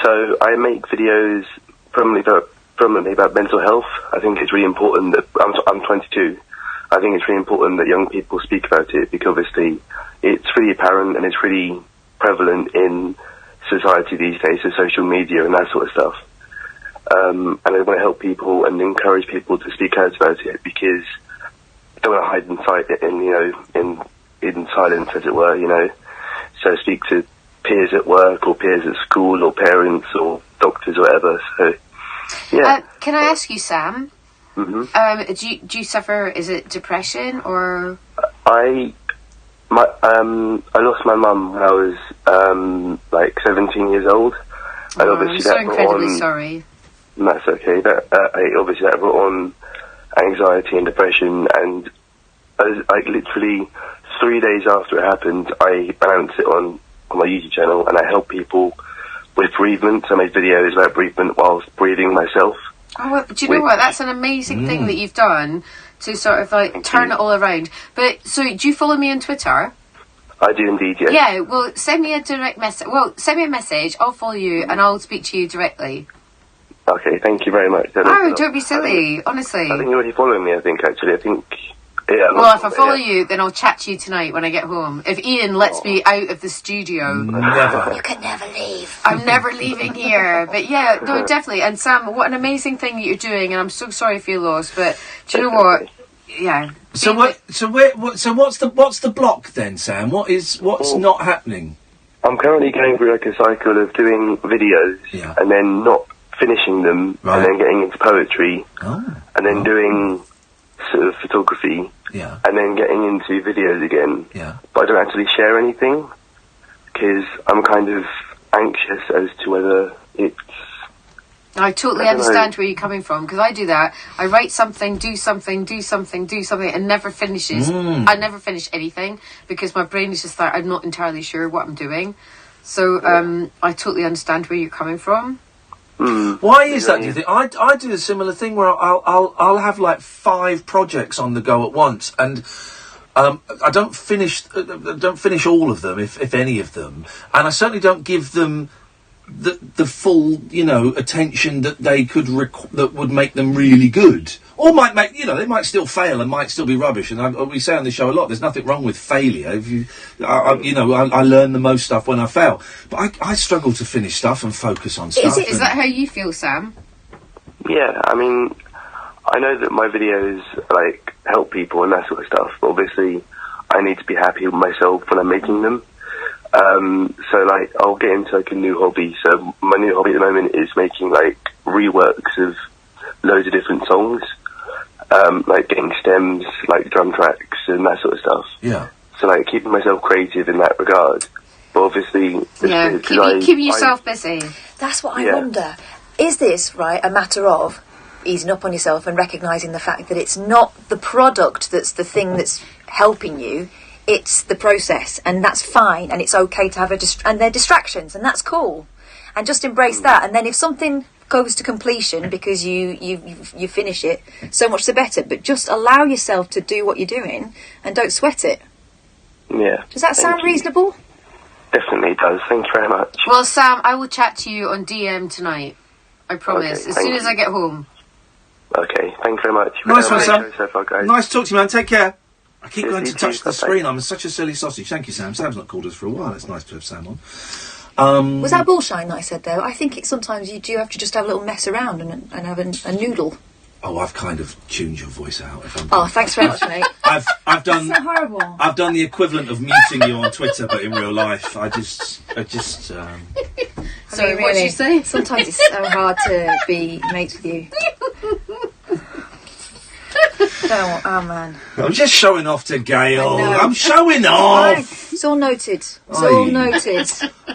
So I make videos predominantly about mental health. I think it's really important that I'm 22. I think it's really important that young people speak about it because obviously it's really apparent and it's really prevalent in society these days, so social media and that sort of stuff. And I want to help people and encourage people to speak out about it because I don't want to hide in silence, as it were, So speak to peers at work or peers at school or parents or doctors or whatever. So, yeah. Can I ask you, Sam? Mm-hmm. Do you suffer? Is it depression or? I lost my mum when I was 17 years old. And obviously I'm so incredibly sorry. That's okay. Obviously that brought on anxiety and depression, and literally 3 days after it happened, I balanced it on my YouTube channel, and I help people with bereavement. I made videos about bereavement whilst breathing myself. Oh, well, do you know what? That's an amazing thing that you've done to sort of turn it all around. But so, do you follow me on Twitter? I do indeed, yes. Yeah, well, send me a direct message. Well, send me a message. I'll follow you, and I'll speak to you directly. Okay, thank you very much. Oh, don't be silly, honestly. I think you're already following me. I think Yeah. Well, if I follow you, then I'll chat to you tonight when I get home. If Iain lets me out of the studio. Never. You can never leave. I'm never leaving here. But yeah, no, definitely. And Sam, what an amazing thing that you're doing, and I'm so sorry for your loss, but do you know what? Yeah. So what's the block then, Sam? What's not happening? I'm currently going through like a cycle of doing videos and then not finishing them and then getting into poetry and then doing sort of photography and then getting into videos again. Yeah. But I don't actually share anything because I'm kind of anxious as to whether it's... I totally understand where you're coming from, because I do that. I write something, do something, and never finishes. I never finish anything because my brain is just like, I'm not entirely sure what I'm doing. So I totally understand where you're coming from. Why is that, do you think? I do a similar thing where I'll have like 5 projects on the go at once, and I don't finish all of them, if any of them, and I certainly don't give them the full, attention that they could that would make them really good, or might make, they might still fail and might still be rubbish. And we say on the show a lot, there's nothing wrong with failure. If I learn the most stuff when I fail, but I struggle to finish stuff and focus on stuff. Is that how you feel, Sam? Yeah, I mean, I know that my videos like help people and that sort of stuff, but obviously I need to be happy with myself when I'm making them. So like I'll get into like a new hobby. So my new hobby at the moment is making like reworks of loads of different songs, like getting stems, like drum tracks and that sort of stuff. Yeah. So like keeping myself creative in that regard. But obviously, keep yourself busy. That's what I wonder. Is this a matter of easing up on yourself and recognising the fact that it's not the product that's the thing that's helping you? It's the process, and that's fine, and it's okay to have and they're distractions, and that's cool, and just embrace that. And then if something goes to completion because you finish it, so much the better. But just allow yourself to do what you're doing, and don't sweat it. Yeah. Does that sound reasonable? Definitely does. Thank you very much. Well, Sam, I will chat to you on DM tonight. I promise. Okay, as soon as I get home. Okay. Thank you very much. Nice one, Sam. So far, guys. Nice to talk to you, man. Take care. I keep going to touch the screen. I'm such a silly sausage. Thank you, Sam. Sam's not called us for a while. It's nice to have Sam on. Was that bullshine that I said, though? I think sometimes you do have to just have a little mess around and have a noodle. Oh, I've kind of tuned your voice out. Thanks very much, mate. I've done. That's so horrible. I've done the equivalent of muting you on Twitter, but in real life, I just. Sorry, what did you say? Sometimes it's so hard to be mates with you. Oh man! I'm just showing off to Gail. I'm showing off. It's all noted. It's all noted.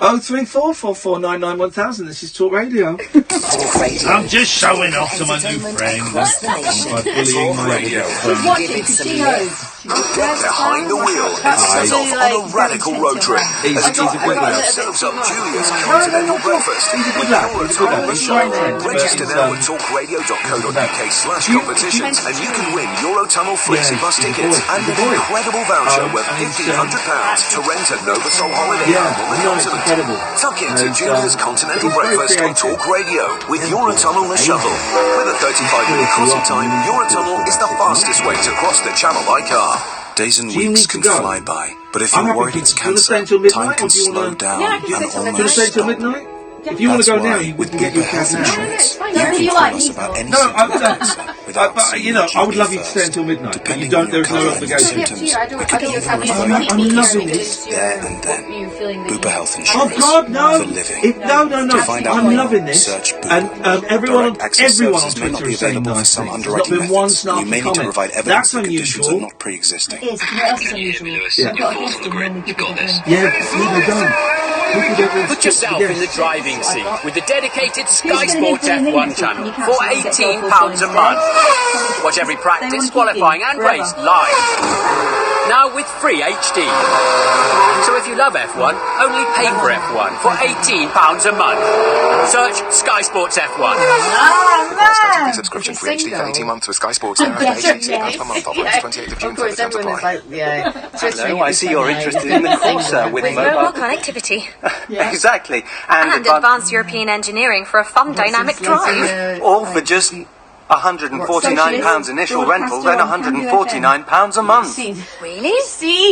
03444991000. This is Talk Radio. Talk Radio. I'm just showing off to my new friend. By bullying my radio. Behind the wheel and set off on a radical road trip. He's a good lad. Serves up Julia's continental breakfast. He's a good lad. Register now at talkradio.co.uk/competitions and you can win Eurotunnel Flexi Bus tickets and an incredible voucher worth £1,500 to rent a Novasol holiday home on the continent. Tuck into Julia's continental breakfast on Talk Radio with Eurotunnel the shuttle. With a 35-minute crossing time, Eurotunnel is the fastest way to cross the channel by car. Days and weeks can fly by, but if you're worried it's cancer, time can slow down and almost stop. Do you want to stay till midnight? If you want to go now, you can get your cab now. You can call us about any symptoms without I would love you to stay until midnight, but you don't. There's no obligation. I'm loving this. There and then. Bupa Health Oh Insurance. God, no! For living. No! To find out I'm more, loving this. search Bupa. And everyone on Direct access Twitter services may not be is saying available for nice some things. underwriting There's not been one methods. You snarky may need to comment. provide evidence That's that conditions are unusual. not pre-existing. It is. That's unusual. Yeah, they don't. Put yourself in the driving seat with the dedicated Sky Sports F1 channel for £18 a month. Watch every practice, qualifying and race live. Now with free HD. So if you love F1, only pay for F1 for £18 a month. Search Sky Sports F1. Subscription free HD for 18 months with Sky Sports. Thereafter, £86 per month. Offers 28th of June. Further terms apply. Hello, I see you're interested in the Corsa with mobile connectivity. Exactly. And advanced European engineering for a fun, dynamic drive. All for just £149 initial rental, then £149 a month. Really?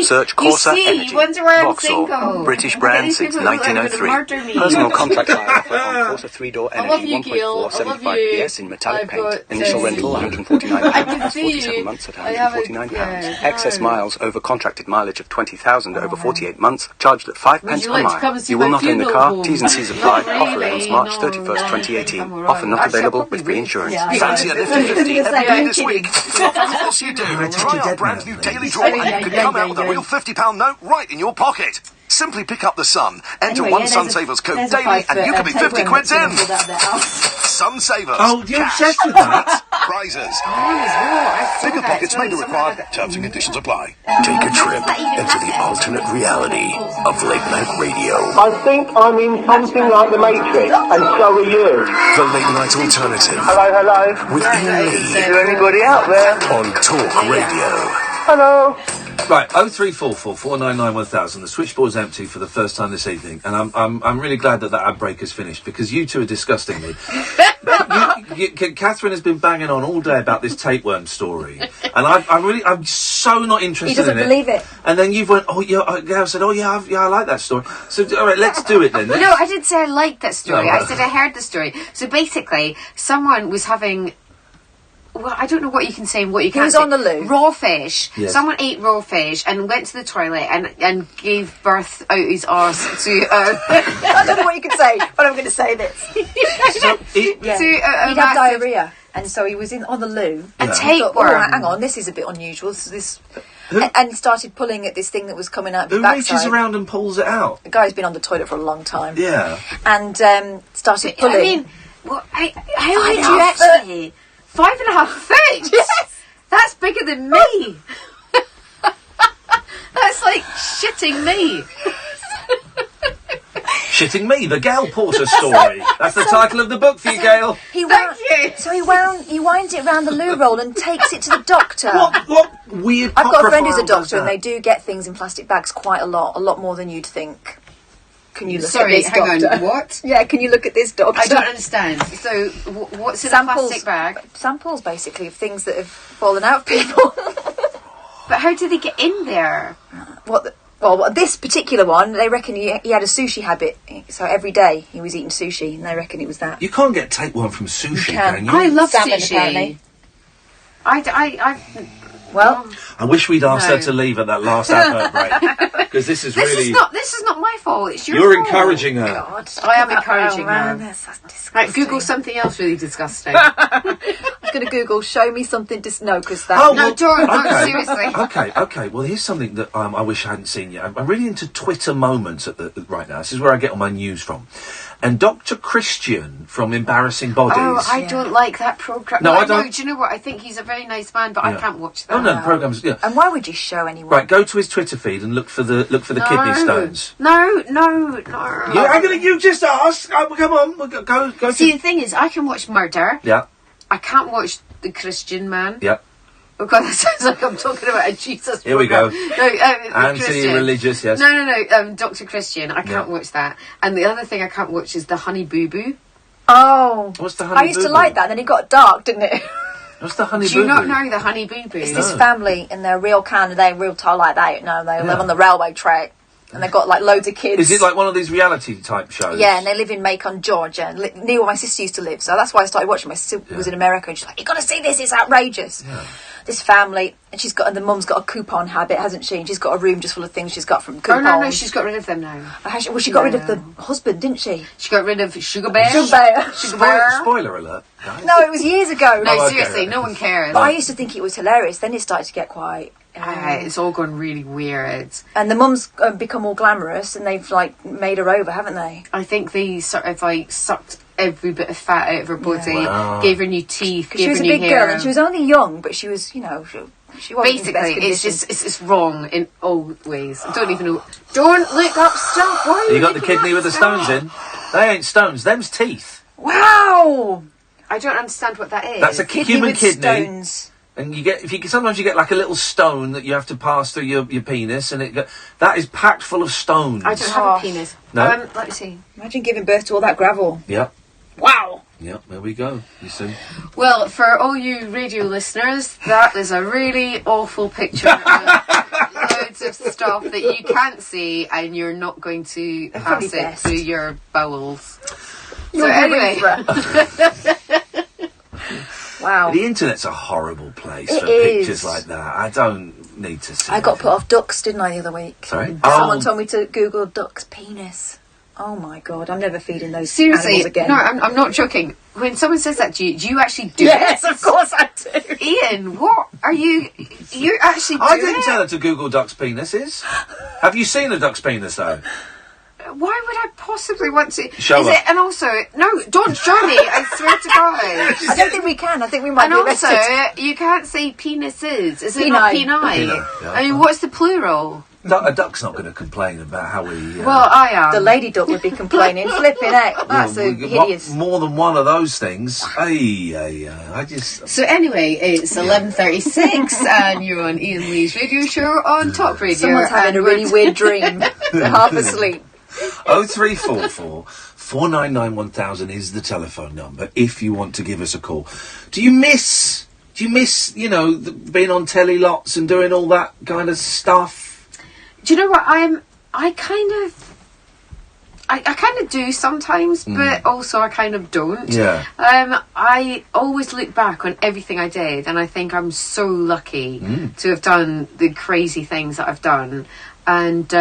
Search Corsa Energy. Vauxhall, British brand since 1903. Personal contract hire offer on Corsa 3-door Energy 1.475 PS in metallic paint. Initial rental £149, 47 months at £149. Excess miles over contracted mileage of 20,000 over 48 months, charged at 5 pence per mile. You will not own the car. T's and C's apply. Offer ends March 31st, 2018. Offer not available with free insurance. Fancy a nifty 50 every day this week? Of course you do. Try our brand new daily draw and you can come out with a real £50 note right in your pocket. Simply pick up the Sun, enter one Sunsavers code daily, and you can be 50 quid's in. Sunsavers. Oh, you're obsessed with that? Prizes. Bigger pockets may be required. Terms and conditions apply. Take a trip into the alternate reality of late night radio. I think I'm in something like the Matrix, and so are you. The Late Night Alternative. Hello. With Iain Lee. Is there anybody out there? On Talk Radio. Hello. Right, 0344 499 1000. The switchboard's empty for the first time this evening, and I'm really glad that ad break has finished, because you two are disgusting me. Catherine has been banging on all day about this tapeworm story, and I'm so not interested in it. He doesn't believe it. And then you've went, Gail said, I like that story. So all right, let's do it then. No, I didn't say I liked that story. No, I said I heard the story. So basically, someone was having. Well, I don't know what you can say and what you can't say. He was on the loo. Raw fish. Yes. Someone ate raw fish and went to the toilet and gave birth out his arse to... I don't know what you can say, but I'm going to say this. He'd had diarrhea, and so he was on the loo. A tapeworm. Hang on, this is a bit unusual. So this... And started pulling at this thing that was coming out of his backside. Who reaches around and pulls it out? The guy's been on the toilet for a long time. Yeah. And started pulling. I mean, how would you actually... 5.5 feet? Yes! That's bigger than me. That's like shitting me. Shitting me, the Gail Porter story. That's the title of the book for you, Gail. Thank you. So he winds it around the loo roll and takes it to the doctor. What weird... I've got a friend who's a doctor, and they do get things in plastic bags quite a lot more than you'd think. Can you look at this doctor? On, what? Yeah, can you look at this doctor? I don't understand. So, what's in a plastic bag? Samples, basically, of things that have fallen out of people. But how do they get in there? Well, this particular one, they reckon he had a sushi habit. So every day he was eating sushi, and they reckon it was that. You can't get tapeworm from sushi, can you? I love salmon, sushi. Apparently. Well, I wish we'd asked her to leave at that last advert break, because this is really... This is not my fault, it's your You're fault. encouraging her. God. I am encouraging her. That's disgusting. Right, Google something else really disgusting. I was going to Google, show me something no, because that... Oh, no, don't, seriously. Okay, well, here's something that I wish I hadn't seen yet. I'm really into Twitter moments right now. This is where I get all my news from. And Dr. Christian from Embarrassing Bodies... Oh, I don't like that programme. No, I don't... No, do you know what? I think he's a very nice man, but I can't watch that. Oh, no, the programme's... Yeah. And why would you show anyone? Right, go to his Twitter feed and look for the kidney stones. No. You just asked. Oh, come on, go. See, the thing is, I can watch murder. Yeah. I can't watch the Christian man. Yeah. Oh God, that sounds like I'm talking about a Jesus. Here we go. No, anti-religious. Yes. No. Dr. Christian. I can't watch that. And the other thing I can't watch is the Honey Boo Boo. Oh. What's the Honey Boo Boo? I used to like that. Then it got dark, didn't it? What's the Honey Boo Boo? Do you not know the Honey Boo Boo? It's this family, and they're real they're real tall like that. No, they live on the railway track, and they've got like loads of kids. Is it like one of these reality type shows? Yeah, and they live in Macon, Georgia, near where my sister used to live. So that's why I started watching. My sister was in America, and she's like, "You got to see this! It's outrageous." Yeah. This family, and the mum's got a coupon habit, hasn't she? And she's got a room just full of things she's got from coupons. Oh no, she's got rid of them now. Well, she got rid of the husband, didn't she? She got rid of Sugar Bear. Spoiler alert. Guys. No, it was years ago. No, seriously, no one cares. But I used to think it was hilarious. Then it started to get quite... it's all gone really weird. And the mum's become all glamorous, and they've like made her over, haven't they? I think they sort of like sucked every bit of fat out of her body, gave her new teeth, gave her new hair. She was a big girl, and she was only young, but she was, she wasn't basically, it's wrong in all ways. I don't even know. Don't look up stuff. Why you got the kidney with the stones in? They ain't stones. Them's teeth. Wow. I don't understand what that is. That's a human kidney. Stones. And sometimes you get like a little stone that you have to pass through your penis, and that is packed full of stones. I don't have a penis. No. Let me see. Imagine giving birth to all that gravel. Yeah. Wow. Yep, there we go. You see. Well, for all you radio listeners, that is a really awful picture of loads of stuff that you can't see, and you're not going to pass it through your bowels. So anyway. Wow. The internet's a horrible place for pictures like that. I don't need to see I got put off ducks, didn't I, the other week? Sorry? Someone told me to Google duck's penis. Oh my God, I'm never feeding those animals again. No, I'm not joking. When someone says that to you, do you actually do it? Yes, of course I do. Ian, what are you... You actually do I didn't tell her to Google ducks' penises. Have you seen a duck's penis, though? Why would I possibly want to... Show her. And also... No, don't show me, I swear to God. I don't think we can. I think we might be arrested. And also, you can't say penises. Is it not peni? Yeah. I mean, what's the plural? A duck's not going to complain about how we... Well, I am. The lady duck would be complaining. Flipping out. That's hideous. More than one of those things. I just... So anyway, it's 11:36 and you're on Iain Lee's radio show on talkRADIO. Someone's having a really weird dream. They're half asleep. 0344 499 1000 is the telephone number if you want to give us a call. Do you miss, being on telly lots and doing all that kind of stuff? Do you know what? I kind of do sometimes, but also I kind of don't. Yeah. I always look back on everything I did, and I think I'm so lucky to have done the crazy things that I've done. And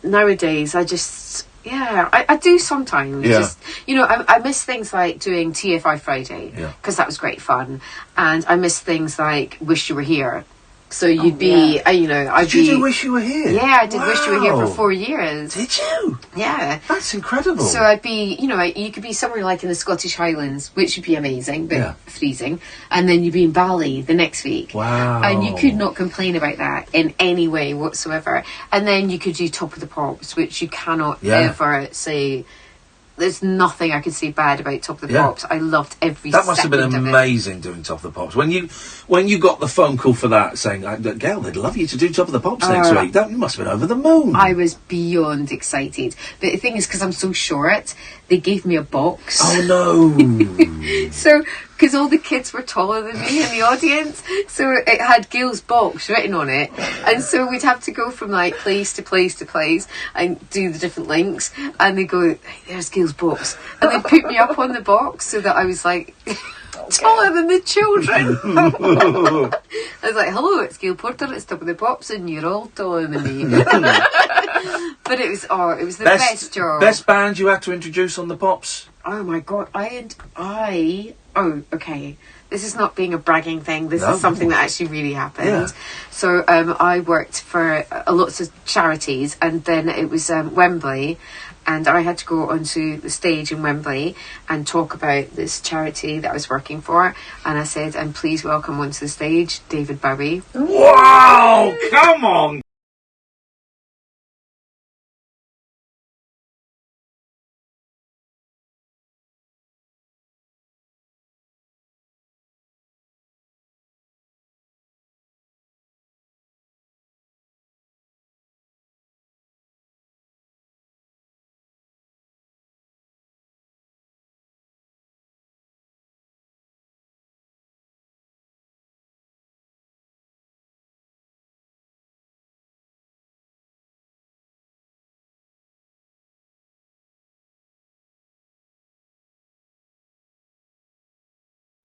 nowadays, I just... Yeah, I do sometimes. Yeah. Just, I miss things like doing TFI Friday, because that was great fun. And I miss things like Wish You Were Here. So you'd be, Did you do Wish You Were Here? Yeah, I did Wish You Were Here for 4 years. Did you? Yeah. That's incredible. So I'd be, you could be somewhere like in the Scottish Highlands, which would be amazing, but freezing. And then you'd be in Bali the next week. Wow. And you could not complain about that in any way whatsoever. And then you could do Top of the Pops, which you cannot ever say... There's nothing I could say bad about Top of the Pops. I loved every second of it. That must have been amazing doing Top of the Pops. When you got the phone call for that saying, Gail, they'd love you to do Top of the Pops next week. You must have been over the moon. I was beyond excited. But the thing is, because I'm so short, they gave me a box. Oh, no. So, because all the kids were taller than me in the audience, so it had Gail's box written on it. And so we'd have to go from, like, place to place to place and do the different links. And they go, there's Gail's box. And they put me up on the box so that I was, like... taller than the children. I was like, hello, it's Gail Porter, it's Top of the Pops, and you're all taller than me. But it was the best job. Best band you had to introduce on the Pops? Oh my God, okay. This is not being a bragging thing. This is something that actually really happened. Yeah. So I worked for lots of charities, and then it was Wembley. And I had to go onto the stage in Wembley and talk about this charity that I was working for. And I said, and please welcome onto the stage, David Bowie. Wow! Come on!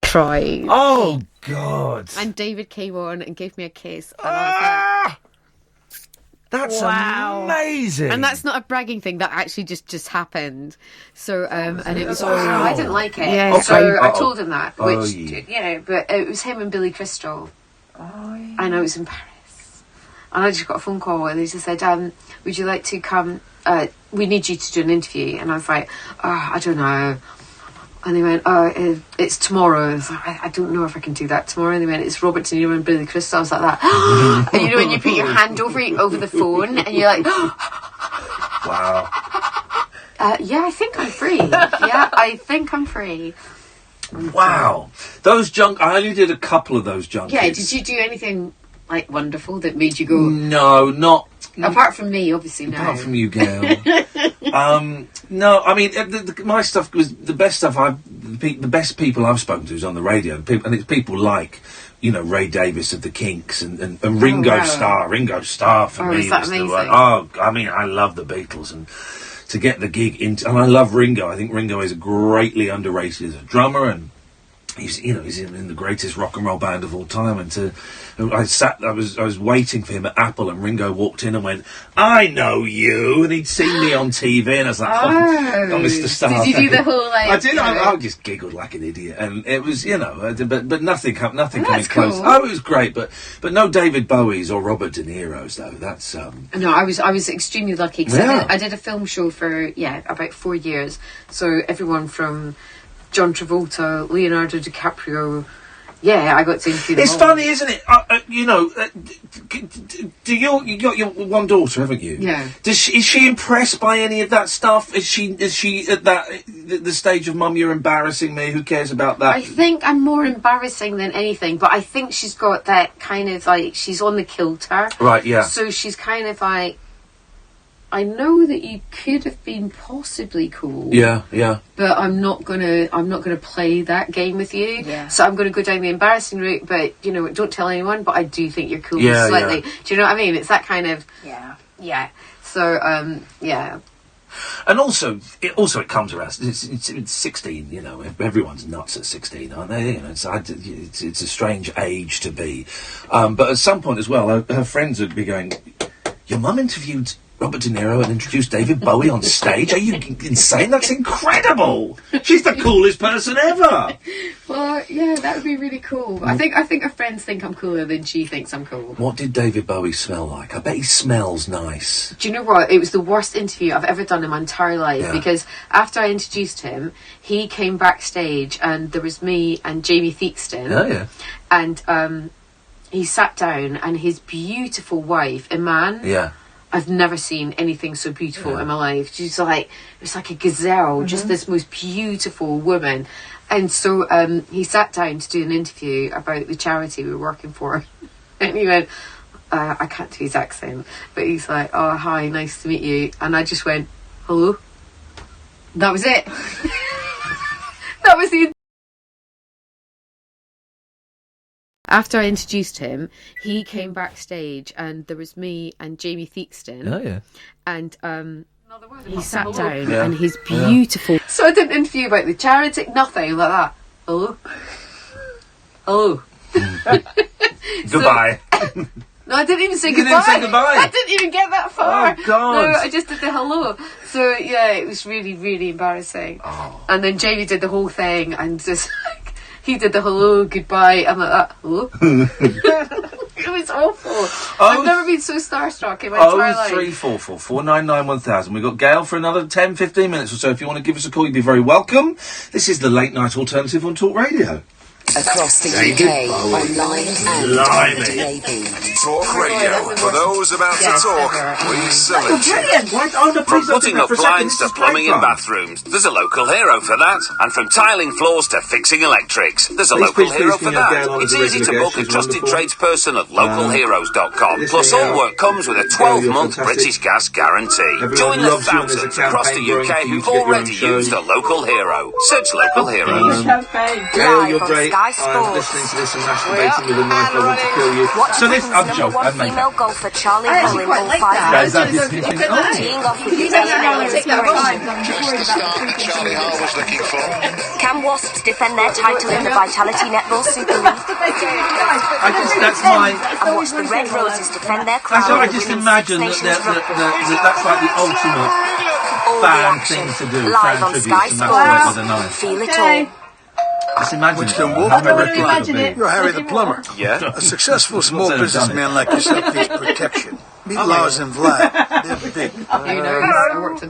Tried. Oh God! And David came on and gave me a kiss, and I was like, "That's amazing!" And that's not a bragging thing. That actually just happened. So and it was. I didn't like it. Yeah. Okay. So I told him that, which but it was him and Billy Crystal. And I was in Paris, and I just got a phone call, and they just said, "Would you like to come? We need you to do an interview." And I was like, "I don't know." And they went, it's tomorrow. I was like, I don't know if I can do that tomorrow. And they went, it's Robert De Niro and Billy Crystal. I was like that. And when you put your hand over the phone and you're like, wow. Yeah, I think I'm free. Yeah, I think I'm free. Wow. Those I only did a couple of those junkets. Yeah, did you do anything like wonderful that made you go? No, not Apart from me, obviously, no. Apart from you, Gail. No, I mean, my stuff was the best stuff the best people I've spoken to is on the radio, and it's people like, you know, Ray Davies of the Kinks and Ringo Starr. Ringo Starr for me was the one. I mean, I love the Beatles, and to get the gig and I love Ringo. I think Ringo is greatly underrated as a drummer, and he's in the greatest rock and roll band of all time. And I was waiting for him at Apple, and Ringo walked in and went, "I know you," and he'd seen me on TV, and I was like, "Oh, Mr. Starr." Did you do the whole like? I did. I just giggled like an idiot, and it was, you know, but nothing coming close. Cool. Oh, it was great, but no David Bowie's or Robert De Niro's though. That's No, I was extremely lucky because I did a film show for about 4 years. So everyone from John Travolta, Leonardo DiCaprio. Yeah, I got to interview them. It's funny, isn't it? You know, you got your one daughter, haven't you? Yeah. Is she impressed by any of that stuff? Is she at the stage of Mum, you're embarrassing me? Who cares about that? I think I'm more embarrassing than anything, but I think she's got that kind of like she's on the kilter. Right. Yeah. So she's kind of like, I know that you could have been possibly cool. Yeah, yeah. But I'm not gonna play that game with you. Yeah. So I'm gonna go down the embarrassing route, but you know, don't tell anyone. But I do think you're cool slightly. Yeah. Do you know what I mean? It's that kind of yeah. So yeah. And also it comes around. It's 16. You know, everyone's nuts at 16, aren't they? You know, it's a strange age to be. But at some point as well, her friends would be going, "Your mum interviewed Robert De Niro and introduced David Bowie on stage? Are you insane? That's incredible! She's the coolest person ever!" Well, yeah, that would be really cool. I think her friends think I'm cooler than she thinks I'm cool. What did David Bowie smell like? I bet he smells nice. Do you know what? It was the worst interview I've ever done in my entire life because after I introduced him, he came backstage and there was me and Jamie Theakston. Oh, yeah. And he sat down and his beautiful wife, Iman. Yeah. I've never seen anything so beautiful in my life. She's like, it was like a gazelle, just this most beautiful woman. And so he sat down to do an interview about the charity we were working for. And he went, I can't do his accent, but he's like, "Oh, hi, nice to meet you." And I just went, "Hello." That was it. That was the... After I introduced him, he came backstage and there was me and Jamie Theakston. Oh, yeah. And he sat down and his beautiful... Yeah. So I didn't interview about the charity, nothing like that. Hello? Hello? Goodbye. No, I didn't even say goodbye. You didn't say goodbye? I didn't even get that far. Oh, God. No, I just did the hello. So, yeah, it was really, really embarrassing. Oh. And then Jamie did the whole thing and just... He did the hello, goodbye. I'm like that. Hello? It was awful. I've never been so starstruck in my entire life. 0344 499 1000. We've got Gail for another 10-15 minutes or so. If you want to give us a call, you'd be very welcome. This is the Late Night Alternative on Talk Radio. Across the UK, online and on the DAB. Talk Radio, for those about to talk, please select. From putting up blinds to plumbing in bathrooms, there's a local hero for that. And from tiling floors to fixing electrics, there's a local hero for that. It's easy to book a trusted tradesperson at localheroes.com. Plus, all work comes with a 12-month British Gas guarantee. Join the thousands across the UK who've already used a local hero. Search Local Heroes. Gail, you're great. I'm listening to this and masturbating with a knife. I want to kill you. So this, I'm joking. I made that. Golfer Charlie Guys, that is teeing off with his Charlie Hall was looking for. Can Wasps defend their title in the Vitality Netball Super League? That's my... And watch the Red Roses defend their crown. I just imagine that's like the ultimate fan thing to do. Live on Sky Sports. Feel it all. Just imagine it. You're Harry the Plumber. Yeah. A successful small businessman like yourself needs protection. Meet Lars and Vlad. They're big.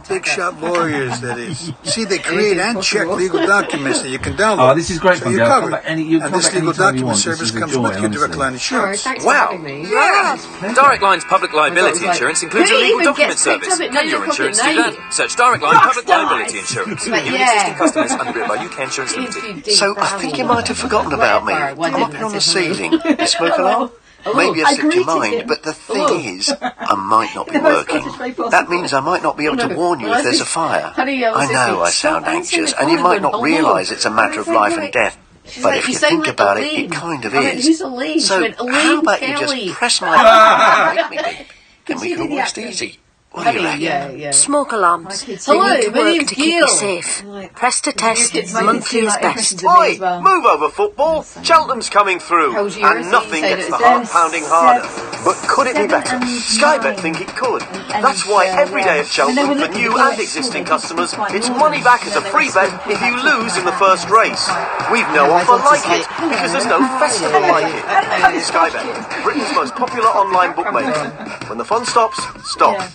Big shot lawyers, that is. See, they create and check legal documents that you can download. Oh, this is great. So you're covered. And this legal document service comes with your direct line insurance. Wow. Direct Line's public liability insurance includes a legal document service. Can your insurance do that? Search Direct Line Public Liability Insurance. New existing customers underwritten by UK Insurance Limited. So, I think you might have forgotten about me. I'm up here on the ceiling. You smoke alarm? Maybe I slipped your mind, but the thing is, I might not be working. That means I might not be able to warn you if there's a fire. I know I sound anxious, and you might not realise it's a matter of life and death. But if you think about it, it kind of is. So how about you just press my button and make me beep? Then we can rest easy. What do you reckon? Smoke alarms. They need to work to keep you safe. Press to test. Monthly is best. Oi, move over, football. Cheltenham's coming through, and nothing gets the heart pounding harder. But could it be better? Sky Bet think it could. That's why every day at Cheltenham, for new and existing customers, it's money back as a free bet if you lose in the first race. We've no offer like it, because there's no festival like it. Sky Bet, Britain's most popular online bookmaker. When the fun stops, stop.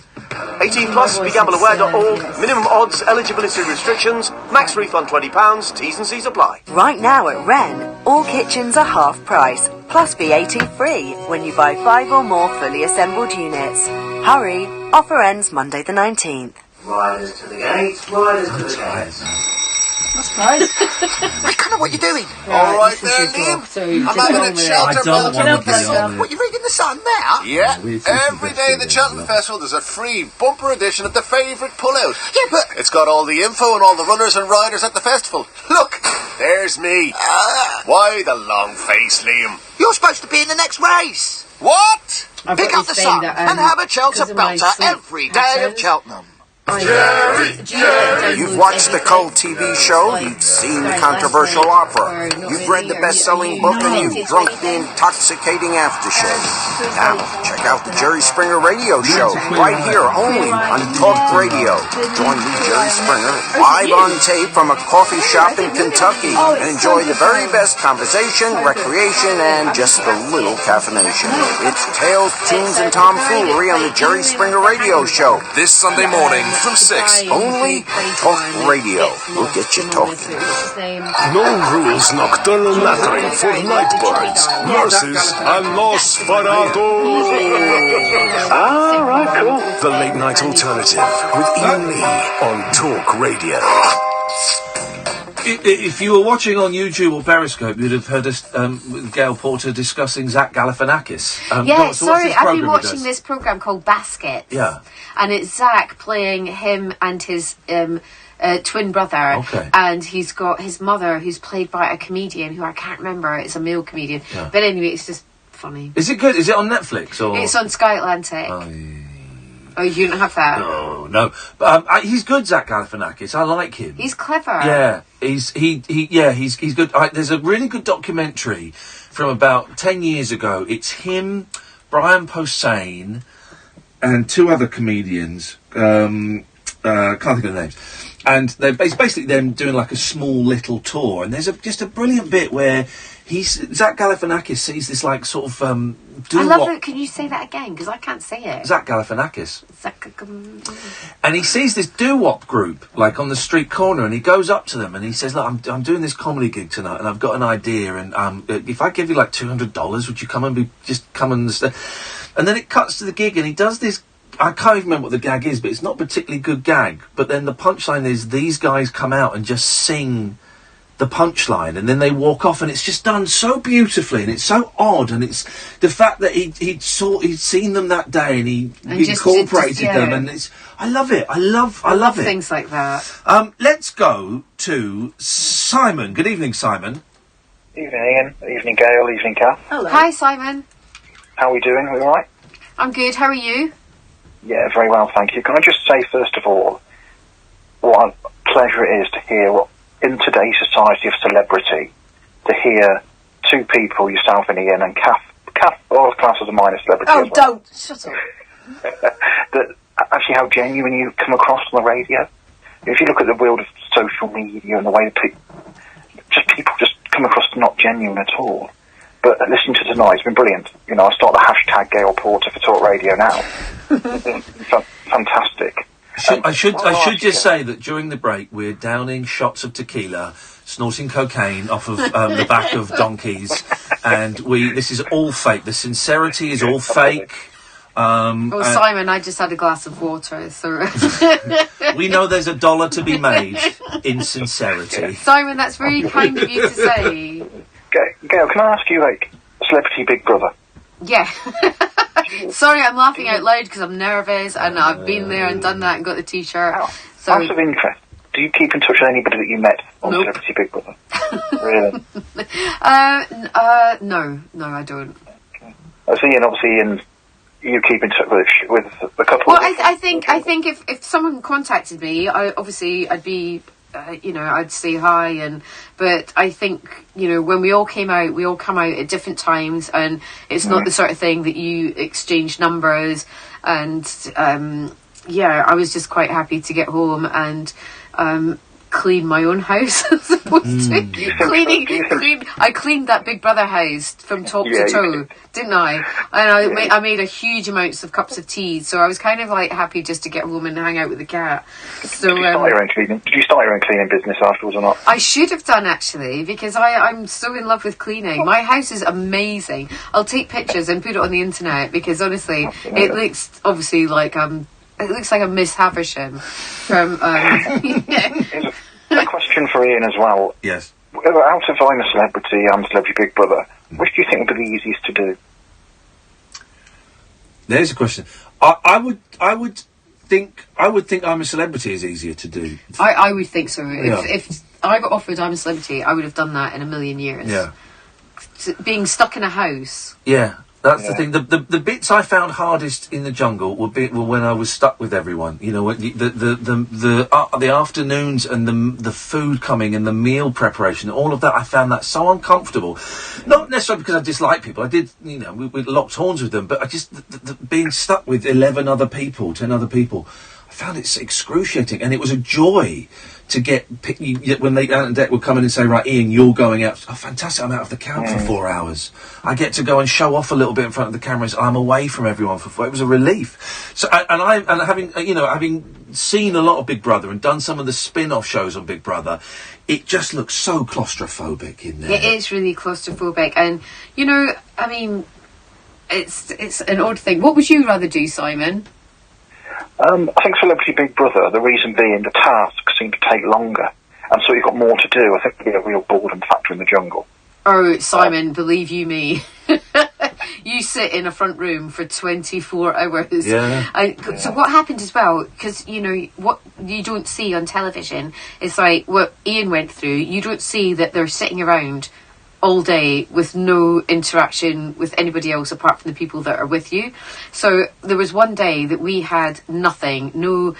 18 plus, begambleaware.org, minimum odds, eligibility restrictions, max refund £20, T's and C's apply. Right now at Wren, all kitchens are half price, plus VAT free when you buy 5 or more fully assembled units. Hurry, offer ends Monday the 19th. Riders to the gate, riders to the gate. That's right. I don't know what you're doing. All right there, Liam. I'm having a shelter. What, you're reading the Sun now? Yeah. Every day at the Cheltenham Festival, there's a free bumper edition of the favourite pullout. Yeah, but... It's got all the info and all the runners and riders at the festival. Look, there's me. Why the long face, Liam? You're supposed to be in the next race. What? Pick up the Sun and have a Cheltenham belter every day at Cheltenham. You've watched the cult TV show, you've seen the controversial opera, you've read the best-selling book, and you've drunk the intoxicating aftershave. Now, check out the Jerry Springer Radio Show, right here, only on Talk Radio. Join me, Jerry Springer, live on tape from a coffee shop in Kentucky, and enjoy the very best conversation, recreation, and just a little caffeination. It's tales, tunes, and tomfoolery on the Jerry Springer Radio Show. This Sunday morning, from 6. Only Talk Radio will get you talking. No rules nocturnal nattering for night birds, nurses, and los farados. Right, cool. The Late Night Alternative with Iain Lee on Talk Radio. If you were watching on YouTube or Periscope, you'd have heard us with Gail Porter discussing Zach Galifianakis. Sorry, I've been watching this programme called Basket. Yeah. And it's Zach playing him and his twin brother. Okay. And he's got his mother, who's played by a comedian who I can't remember. It's a male comedian. Yeah. But anyway, it's just funny. Is it good? Is it on Netflix? Or? It's on Sky Atlantic. Oh, you don't have that? No. But he's good, Zach Galifianakis. I like him. He's clever. Yeah, he's good. There's a really good documentary from about 10 years ago. It's him, Brian Posehn, and 2 other comedians. Can't think of the names. And it's basically them doing like a small little tour. And there's just a brilliant bit where Zach Galifianakis sees this like sort of I love it. Can you say that again? Because I can't say it. Zach Galifianakis. And he sees this doo-wop group like on the street corner, and he goes up to them and he says, "Look, I'm doing this comedy gig tonight, and I've got an idea. And if I give you like $200, would you come and come and?" And then it cuts to the gig, and he does this. I can't even remember what the gag is, but it's not a particularly good gag. But then the punchline is these guys come out and just sing the punchline, and then they walk off, and it's just done so beautifully, and it's so odd, and it's the fact that he'd seen them that day, and he incorporated them, and it's I love it. I love it. Things like that. Let's go to Simon. Good evening, Simon. Evening, Ian. Evening, Gail. Evening, Kath. Hello. Hi, Simon. How are we doing? Are we all right? I'm good. How are you? Yeah, very well, thank you. Can I just say, first of all, what a pleasure it is to hear what, in today's society of celebrity, to hear 2 people, yourself and Ian, and Kath, all class as a minor celebrity. Oh, don't. Shut up. That actually how genuine you come across on the radio. If you look at the world of social media and the way that people just come across not genuine at all. But listening to tonight, it's been brilliant. You know, I start the hashtag Gail Porter for Talk Radio now. Fantastic. I should just say that during the break we're downing shots of tequila, snorting cocaine off of the back of donkeys, and this is all fake. The sincerity is all fake. Simon, I just had a glass of water. So we know there's $1 to be made in sincerity. Simon, that's really kind of you to say. Gail, can I ask you, like, Celebrity Big Brother? Yeah. Sorry, I'm laughing out loud because I'm nervous, and I've been there and done that and got the T-shirt. So, out of interest, do you keep in touch with anybody that you met on Celebrity Big Brother? Really? No, I don't. Okay. Obviously, you keep in touch with the couple. Well, I think if someone contacted me, I'd be. I'd say hi, but I think, when we all come out at different times, and it's not the sort of thing that you exchange numbers, and I was just quite happy to get home and clean my own house as opposed to cleaning. I cleaned that Big Brother house from top to toe, didn't I? And I made a huge amounts of cups of tea, so I was kind of like happy just to get home and hang out with the cat. So Did you start your own cleaning business afterwards or not? I should have done, actually, because I'm so in love with cleaning. My house is amazing. I'll take pictures and put it on the internet, because honestly, it looks obviously like it looks like a Miss Havisham from. A question for Ian as well. Yes. Out of I'm a Celebrity and Celebrity Big Brother, which do you think would be the easiest to do? There's a question. I would think I'm a Celebrity is easier to do. I would think so. If I got offered I'm a Celebrity, I would have done that in a million years. Yeah. Being stuck in a house. Yeah. That's the thing. The bits I found hardest in the jungle were when I was stuck with everyone. The afternoons and the food coming and the meal preparation, all of that. I found that so uncomfortable. Not necessarily because I dislike people. I did, we locked horns with them, but I just being stuck with 10 other people. I found it excruciating, and it was a joy to get when they Ant and Dec would come in and say, right, Ian, you're going out. Oh, fantastic! I'm out of the camp for 4 hours. I get to go and show off a little bit in front of the cameras. I'm away from everyone for 4. It was a relief. So, having seen a lot of Big Brother and done some of the spin-off shows on Big Brother, it just looks so claustrophobic in there. It is really claustrophobic, and it's an odd thing. What would you rather do, Simon? I think Celebrity Big Brother, the reason being the tasks seem to take longer, and so you've got more to do. I think there'll be a real boredom factor in the jungle. Oh, Simon, believe you me. You sit in a front room for 24 hours. Yeah. So what happened as well, because, what you don't see on television is like what Ian went through. You don't see that they're sitting around all day with no interaction with anybody else apart from the people that are with you. So there was one day that we had nothing, no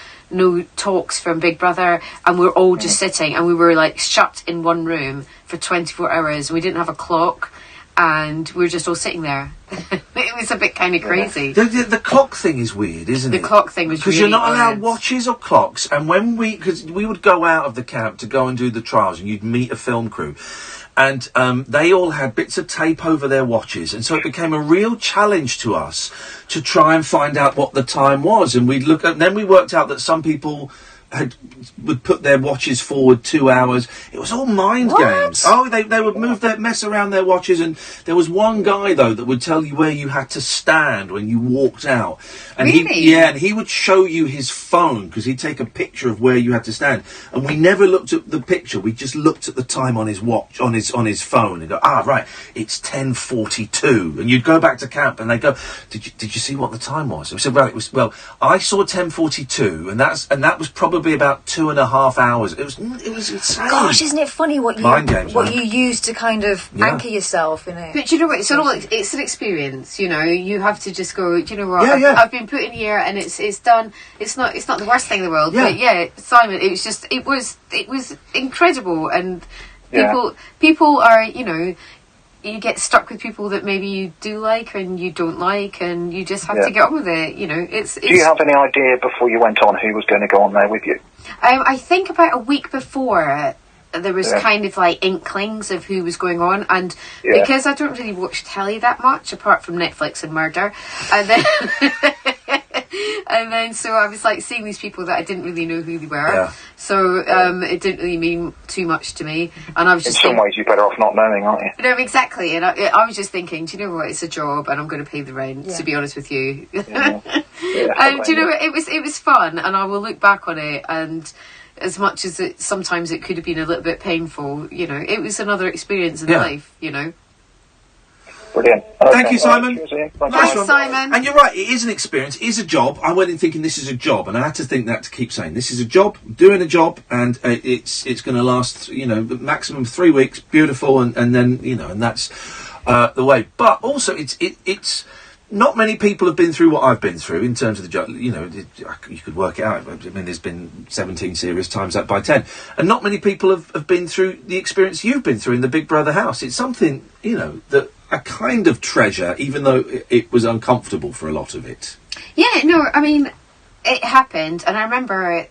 talks from Big Brother, and we were all just sitting, and we were like shut in one room for 24 hours. We didn't have a clock, and we were just all sitting there. It was a bit kind of crazy. The clock thing is weird, isn't it? The clock thing was because really you're not allowed weird. watches or clocks, and because we would go out of the camp to go and do the trials, and you'd meet a film crew. And they all had bits of tape over their watches, and so it became a real challenge to us to try and find out what the time was. And then we worked out that some people would put their watches forward 2 hours. It was all mind games. Oh, they would mess around their watches, and there was one guy though that would tell you where you had to stand when you walked out. And he would show you his phone, because he'd take a picture of where you had to stand. And we never looked at the picture. We just looked at the time on his watch, on his phone, and go, right, it's 10:42. And you'd go back to camp, and they go, did you see what the time was? We said, I saw 10:42, and that was probably about 2.5 hours. It was insane. Gosh, isn't it funny what you use to kind of anchor yourself in it? But you know what? It's an experience. You have to just go. Do you know what? I've been put in here, and it's done. It's not the worst thing in the world. Yeah. But Simon, it was incredible, and people are you get stuck with people that maybe you do like and you don't like, and you just have to get on with it. Do you have any idea before you went on who was going to go on there with you? I think about a week before there was kind of like inklings of who was going on, and because I don't really watch telly that much apart from Netflix and murder, and then and then so I was like seeing these people that I didn't really know who they were, so it didn't really mean too much to me, and I was just in some ways you're better off not knowing, aren't you? No, exactly, and I was just thinking, do you know what, it's a job and I'm going to pay the rent, to be honest with you. And do you know what? It was fun, and I will look back on it, and as much as sometimes it could have been a little bit painful, it was another experience in life, Brilliant. Thank you, Simon. Nice, Simon. And you're right, it is an experience, it is a job. I went in thinking this is a job, and I had to think that to keep saying this is a job, doing a job, and it's going to last, maximum 3 weeks, beautiful, and then, and that's the way. But also, it's not many people have been through what I've been through in terms of the job. You could work it out. I mean, there's been 17 series times that by 10, and not many people have been through the experience you've been through in the Big Brother house. It's something, that I kind of treasure, even though it was uncomfortable for a lot of it. Yeah, no, I mean, it happened, and I remember I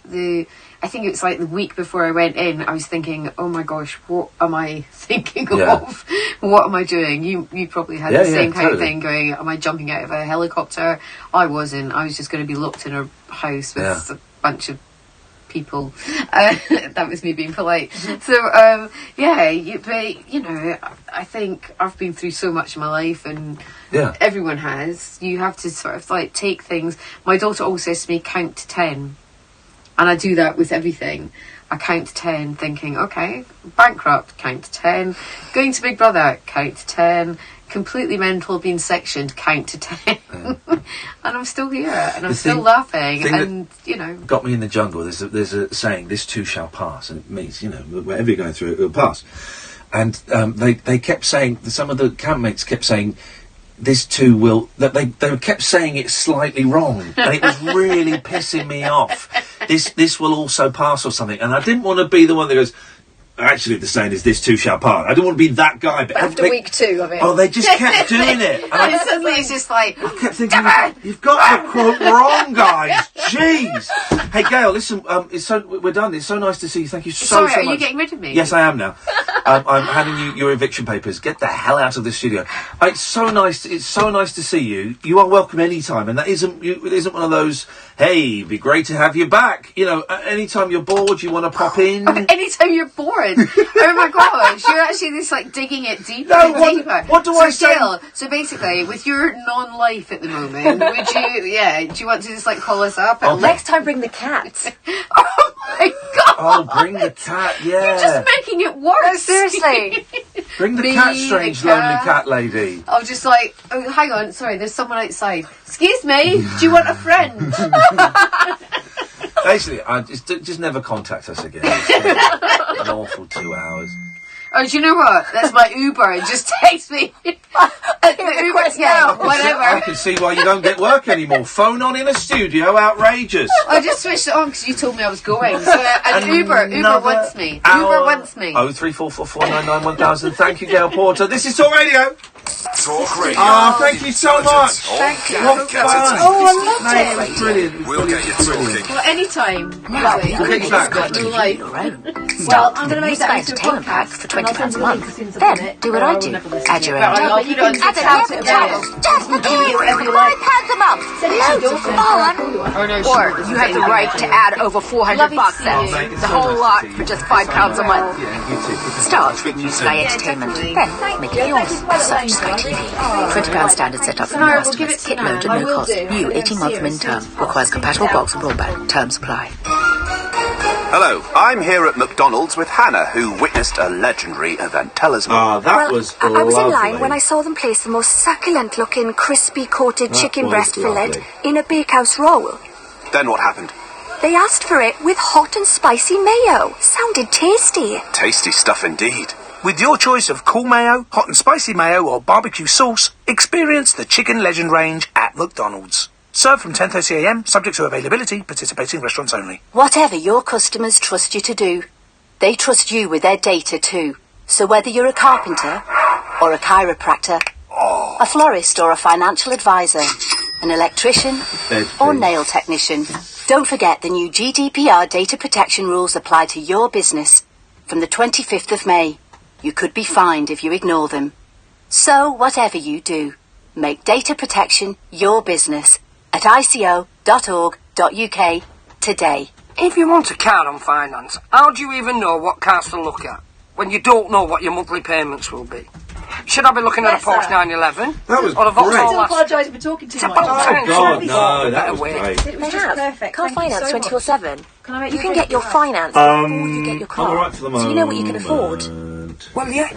think it was like the week before I went in, I was thinking, oh my gosh, what am I thinking of? What am I doing? You probably had the same kind of thing going, am I jumping out of a helicopter? I wasn't. I was just going to be locked in a house with a bunch of people. That was me being polite. So, I think I've been through so much in my life, and everyone has. You have to sort of like take things. My daughter always says to me, count to 10. And I do that with everything. I count to 10 thinking, okay, bankrupt, count to 10. Going to Big Brother, count to 10. Completely mental, being sectioned, count to 10. And I'm still here, and I'm still laughing, and, got me in the jungle, there's a saying, this too shall pass, and it means, whatever you're going through, it'll pass. And they kept saying, some of the campmates kept saying, this too will, that they kept saying it slightly wrong, and it was really pissing me off. This will also pass or something, and I didn't want to be the one that goes, actually the saying is this too shall pass. I didn't want to be that guy, but after week 2 of it, they just kept doing it, and suddenly it's just like, I kept thinking, you've got the quote wrong, guys. Jeez. Hey Gail, listen, we're done. It's so nice to see you. Thank you so much. Sorry, are you getting rid of me? Yes, I am now. I'm handing you your eviction papers. Get the hell out of the studio. It's so nice. It's so nice to see you. You are welcome anytime, and it isn't one of those. Hey, it'd be great to have you back. Anytime you're bored, you want to pop in. Anytime you're bored. Oh my gosh, you're actually just like digging it deeper and deeper. What do I say? Gail, so basically, with your non-life at the moment, would you? Yeah, do you want to just like call us up? Next time, bring the cat. Oh my god! Oh, bring the cat. Yeah. You're just making it worse. Seriously. Bring the cat, strange lonely cat lady. I'm just like, oh, hang on, sorry, there's someone outside. Excuse me, do you want a friend? Basically, I just never contact us again. It's an awful 2 hours. Oh, do you know what? That's my Uber. Just text me. Uber, whatever. I can see why you don't get work anymore. Phone on in a studio, outrageous. I just switched it on because you told me I was going. So, and Uber wants me. Uber wants me. 03444991000. Thank you, Gail Porter. This is talkRADIO. talkRADIO. Oh, thank you so much. Thank you. What fun. Oh, I loved it. It was brilliant. We'll get you talking. Well, anytime. We'll get you back. Well, I'm going to make that into a entertainment pack for £20 a month. Then do what I do. Add your own. Add it Just £5 a month. Loads of fun. Or you have the right to add over $400 then. The whole lot for just £5 a month. Start with Sky Entertainment. Then make it yours. Search Sky TV. £20 standard setup for new customers. Hit load at no cost. New 18-month min-term. Requires compatible box and broadband. Terms apply. Hello, I'm here at McDonald's with Hannah, who witnessed a legendary event. Tell us more. Ah, that was lovely. I was in line when I saw them place the most succulent-looking, crispy-coated chicken breast fillet in a bakehouse roll. Then what happened? They asked for it with hot and spicy mayo. Sounded tasty. Tasty stuff indeed. With your choice of cool mayo, hot and spicy mayo, or barbecue sauce, experience the Chicken Legend range at McDonald's. Served from 10:30 a.m, subject to availability, participating restaurants only. Whatever your customers trust you to do, they trust you with their data too. So whether you're a carpenter, or a chiropractor, a florist or a financial advisor, an electrician or nail technician, don't forget the new GDPR data protection rules apply to your business from the 25th of May. You could be fined if you ignore them. So whatever you do, make data protection your business at ico.org.uk today. If you want a car on finance, how do you even know what cars to look at when you don't know what your monthly payments will be? Should I be looking at a Porsche 911? That was or a great. I still apologise for talking too much. Oh, God, no, that was great. It was just perfect. Car finance 24/7. Can I make you can get your finance before you get your car. I'm all right for the moment. So you know what you can afford. Well, yeah,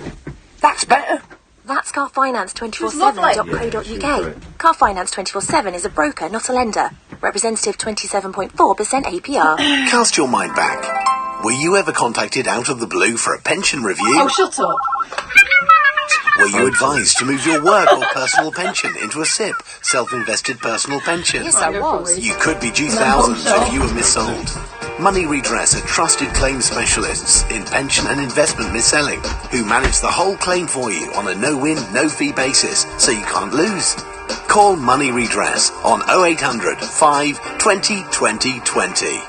that's better. That's carfinance247.co.uk. Carfinance247 is a broker, not a lender. Representative 27.4% APR. Cast your mind back. Were you ever contacted out of the blue for a pension review? Oh, shut up. Were you advised to move your work or personal pension into a SIP, self-invested personal pension? Yes, I was. You could be due thousands if you were missold. Money Redress are trusted claim specialists in pension and investment mis-selling who manage the whole claim for you on a no-win, no-fee basis, so you can't lose. Call Money Redress on 0800 520 2020.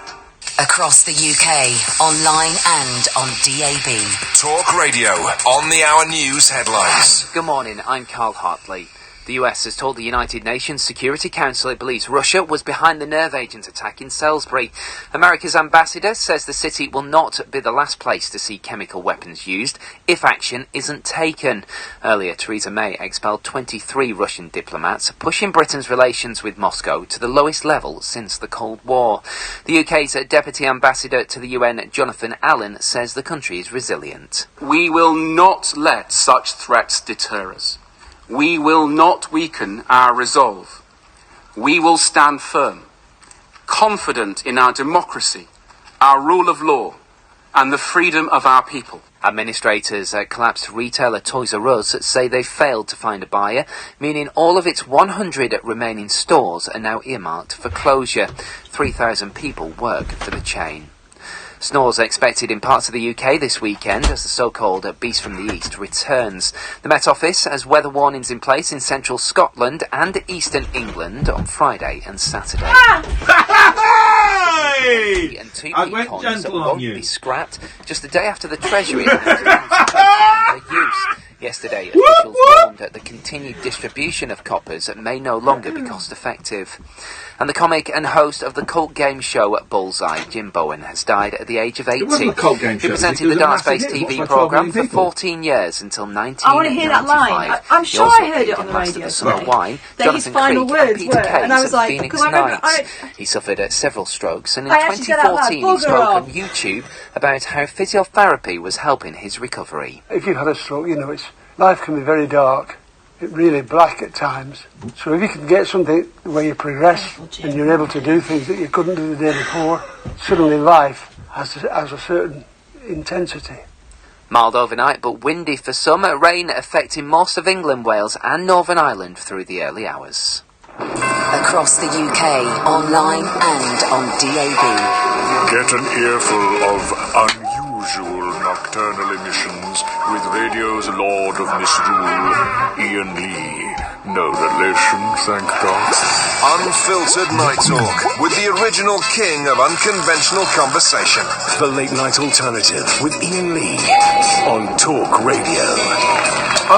Across the UK, online and on DAB. Talk Radio, on the hour news headlines. Good morning, I'm Carl Hartley. The US has told the United Nations Security Council it believes Russia was behind the nerve agent attack in Salisbury. America's ambassador says the city will not be the last place to see chemical weapons used if action isn't taken. Earlier, Theresa May expelled 23 Russian diplomats, pushing Britain's relations with Moscow to the lowest level since the Cold War. The UK's Deputy Ambassador to the UN, Jonathan Allen, says the country is resilient. We will not let such threats deter us. We will not weaken our resolve. We will stand firm, confident in our democracy, our rule of law, and the freedom of our people. Administrators at collapsed retailer Toys R Us say they failed to find a buyer, meaning all of its 100 remaining stores are now earmarked for closure. 3,000 people work for the chain. Snows are expected in parts of the UK this weekend as the so-called Beast from the East returns. The Met Office has weather warnings in place in central Scotland and eastern England on Friday and Saturday. And 2p coins won't be scrapped just the day after the Treasury announced their use. Yesterday, officials warned that the continued distribution of coppers may no longer be cost-effective. And the comic and host of the cult game show Bullseye, Jim Bowen, has died at the age of 80. It wasn't a cult game show. He presented the darts-based TV programme for 14 years until 1995. I want to hear that line. I'm sure I heard it on the radio today. Wine, that his final words were, and I was like, Phoenix Nights. He suffered several strokes, and in 2014 he spoke on YouTube about how physiotherapy was helping his recovery. If you've had a stroke, you know, life can be very dark. It really black at times. So if you can get something where you progress and you're able to do things that you couldn't do the day before, suddenly life has a certain intensity. Mild overnight but windy for some, rain affecting most of England, Wales and Northern Ireland through the early hours. Across the UK, online and on DAB. Get an earful of unusual nocturnal emissions with radio's Lord of Misrule, Iain Lee. No relation, thank God. Unfiltered Night Talk with the original king of unconventional conversation. The Late Night Alternative with Iain Lee on Talk Radio.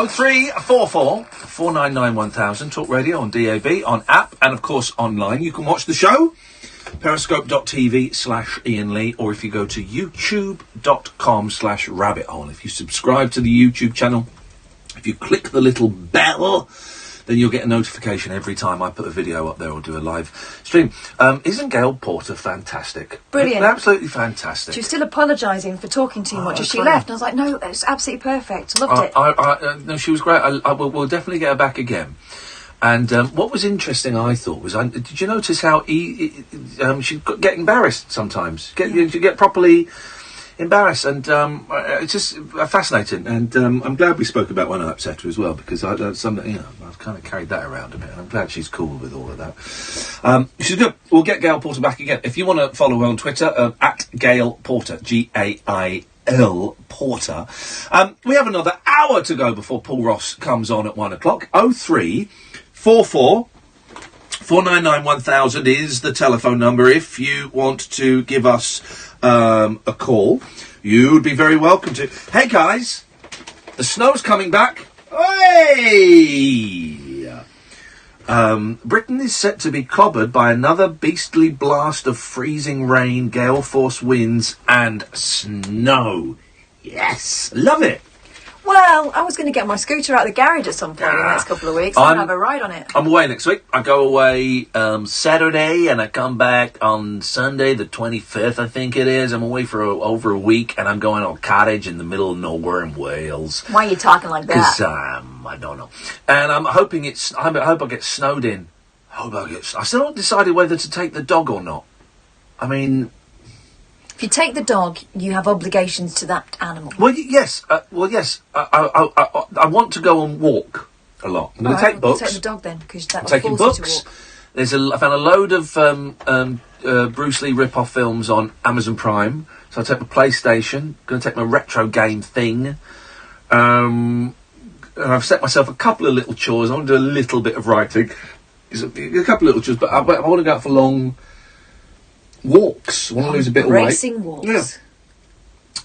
0344 499 1000, Talk Radio on DAB, on app, and of course online. You can watch the show, periscope.tv/Iain Lee, or if you go to youtube.com/rabbit hole. If you subscribe to the YouTube channel, if you click the little bell, then you'll get a notification every time I put a video up there or do a live stream. Isn't Gail Porter fantastic? Brilliant. Absolutely fantastic. She was still apologising for talking too much as she left. And I was like, no, it's absolutely perfect. Loved it. No, she was great. We'll definitely get her back again. And what was interesting, I thought, was did you notice how she get embarrassed sometimes? She get properly embarrassed, and it's just fascinating. And I'm glad we spoke about when I upset her as well, because I've kind of carried that around a bit. I'm glad she's cool with all of that. She's good. We'll get Gail Porter back again. If you want to follow her on Twitter, at Gail Porter, GAIL Porter. We have another hour to go before Paul Ross comes on at 1 o'clock. 0344 499 1000 is the telephone number if you want to give us a call. You'd be very welcome to. Hey guys, the snow's coming back. Hey! Britain is set to be clobbered by another beastly blast of freezing rain, gale force winds and snow. Yes, love it. Well, I was going to get my scooter out of the garage at some point in the next couple of weeks and have a ride on it. I'm away next week. I go away Saturday and I come back on Sunday, the 25th, I think it is. I'm away for over a week and I'm going on a cottage in the middle of nowhere in Wales. Why are you talking like that? Because, I don't know. And I'm hoping I hope I get snowed in. I still haven't decided whether to take the dog or not. I mean... If you take the dog, you have obligations to that animal. Well, yes. I want to go and walk a lot. I'm going to take books. Take the dog then, because that I'm will taking force books. you to walk. I found a load of Bruce Lee rip-off films on Amazon Prime. So I'll take my PlayStation. Going to take my retro game thing. And I've set myself a couple of little chores. I want to do a little bit of writing. A couple of little chores, but I want to go out for long walks. I want to lose a bit of weight. Racing walks. Yeah.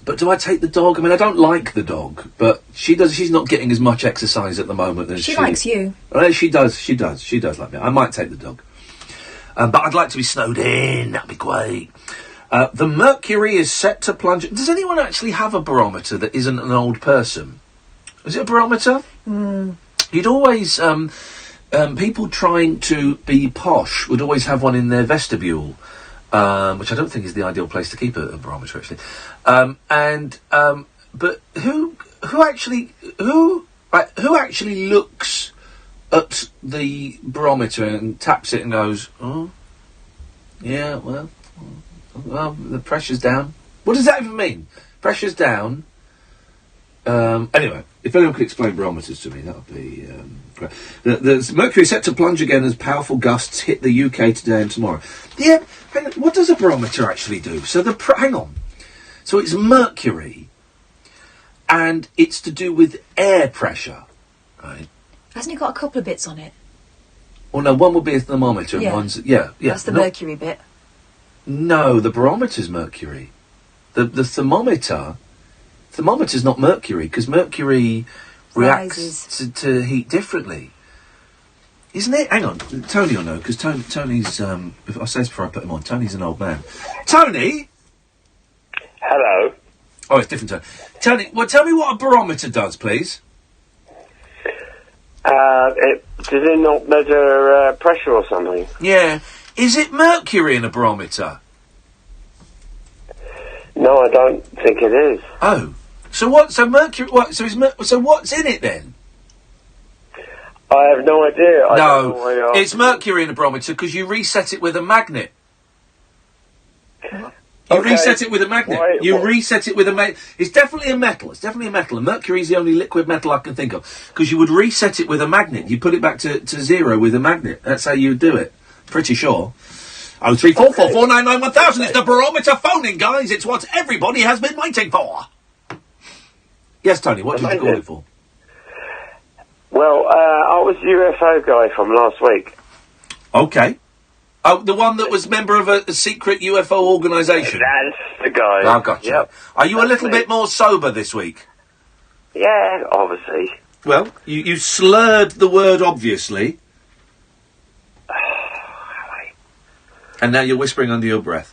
But do I take the dog? I mean, I don't like the dog, but she's not getting as much exercise at the moment as she likes you. She does like me. I might take the dog. But I'd like to be snowed in. That'd be great. The mercury is set to plunge. Does anyone actually have a barometer that isn't an old person? Is it a barometer? You'd always... people trying to be posh would always have one in their vestibule. Which I don't think is the ideal place to keep a barometer, actually. But who actually looks at the barometer and taps it and goes, oh, yeah, well, the pressure's down. What does that even mean? Pressure's down. Anyway, if anyone could explain barometers to me, that would be great. The mercury is set to plunge again as powerful gusts hit the UK today and tomorrow. Yeah, hang on, what does a barometer actually do? So hang on. So it's mercury, and it's to do with air pressure, right? Hasn't it got a couple of bits on it? Well, no, one would be a thermometer, Yeah. and one's That's the mercury bit. No, the barometer's mercury. The thermometer's not mercury, because mercury reacts to heat differently. Isn't it? Hang on, Tony will know, because Tony's, if I say this before I put him on, Tony's an old man. Tony? Hello. Oh, it's different, Tony. Well, tell me what a barometer does, please. Does it not measure pressure or something? Yeah. Is it mercury in a barometer? No, I don't think it is. Oh. So what? So mercury? What? So what's in it then? I have no idea. I don't know why you're it's mercury in a barometer because you reset it with a magnet. You reset it with a magnet. Reset it with a magnet. It's definitely a metal. And mercury is the only liquid metal I can think of. Because you would reset it with a magnet. You put it back to zero with a magnet. That's how you would do it. Pretty sure. 03444991000. It's the barometer phoning, guys. It's what everybody has been waiting for. Yes, Tony, what did you call it for? Well, I was the UFO guy from last week. Okay. Oh, the one that was member of a secret UFO organisation? That's the guy. I got you. Yep. Are you a little bit more sober this week? Yeah, obviously. Well, you slurred the word obviously. And now you're whispering under your breath.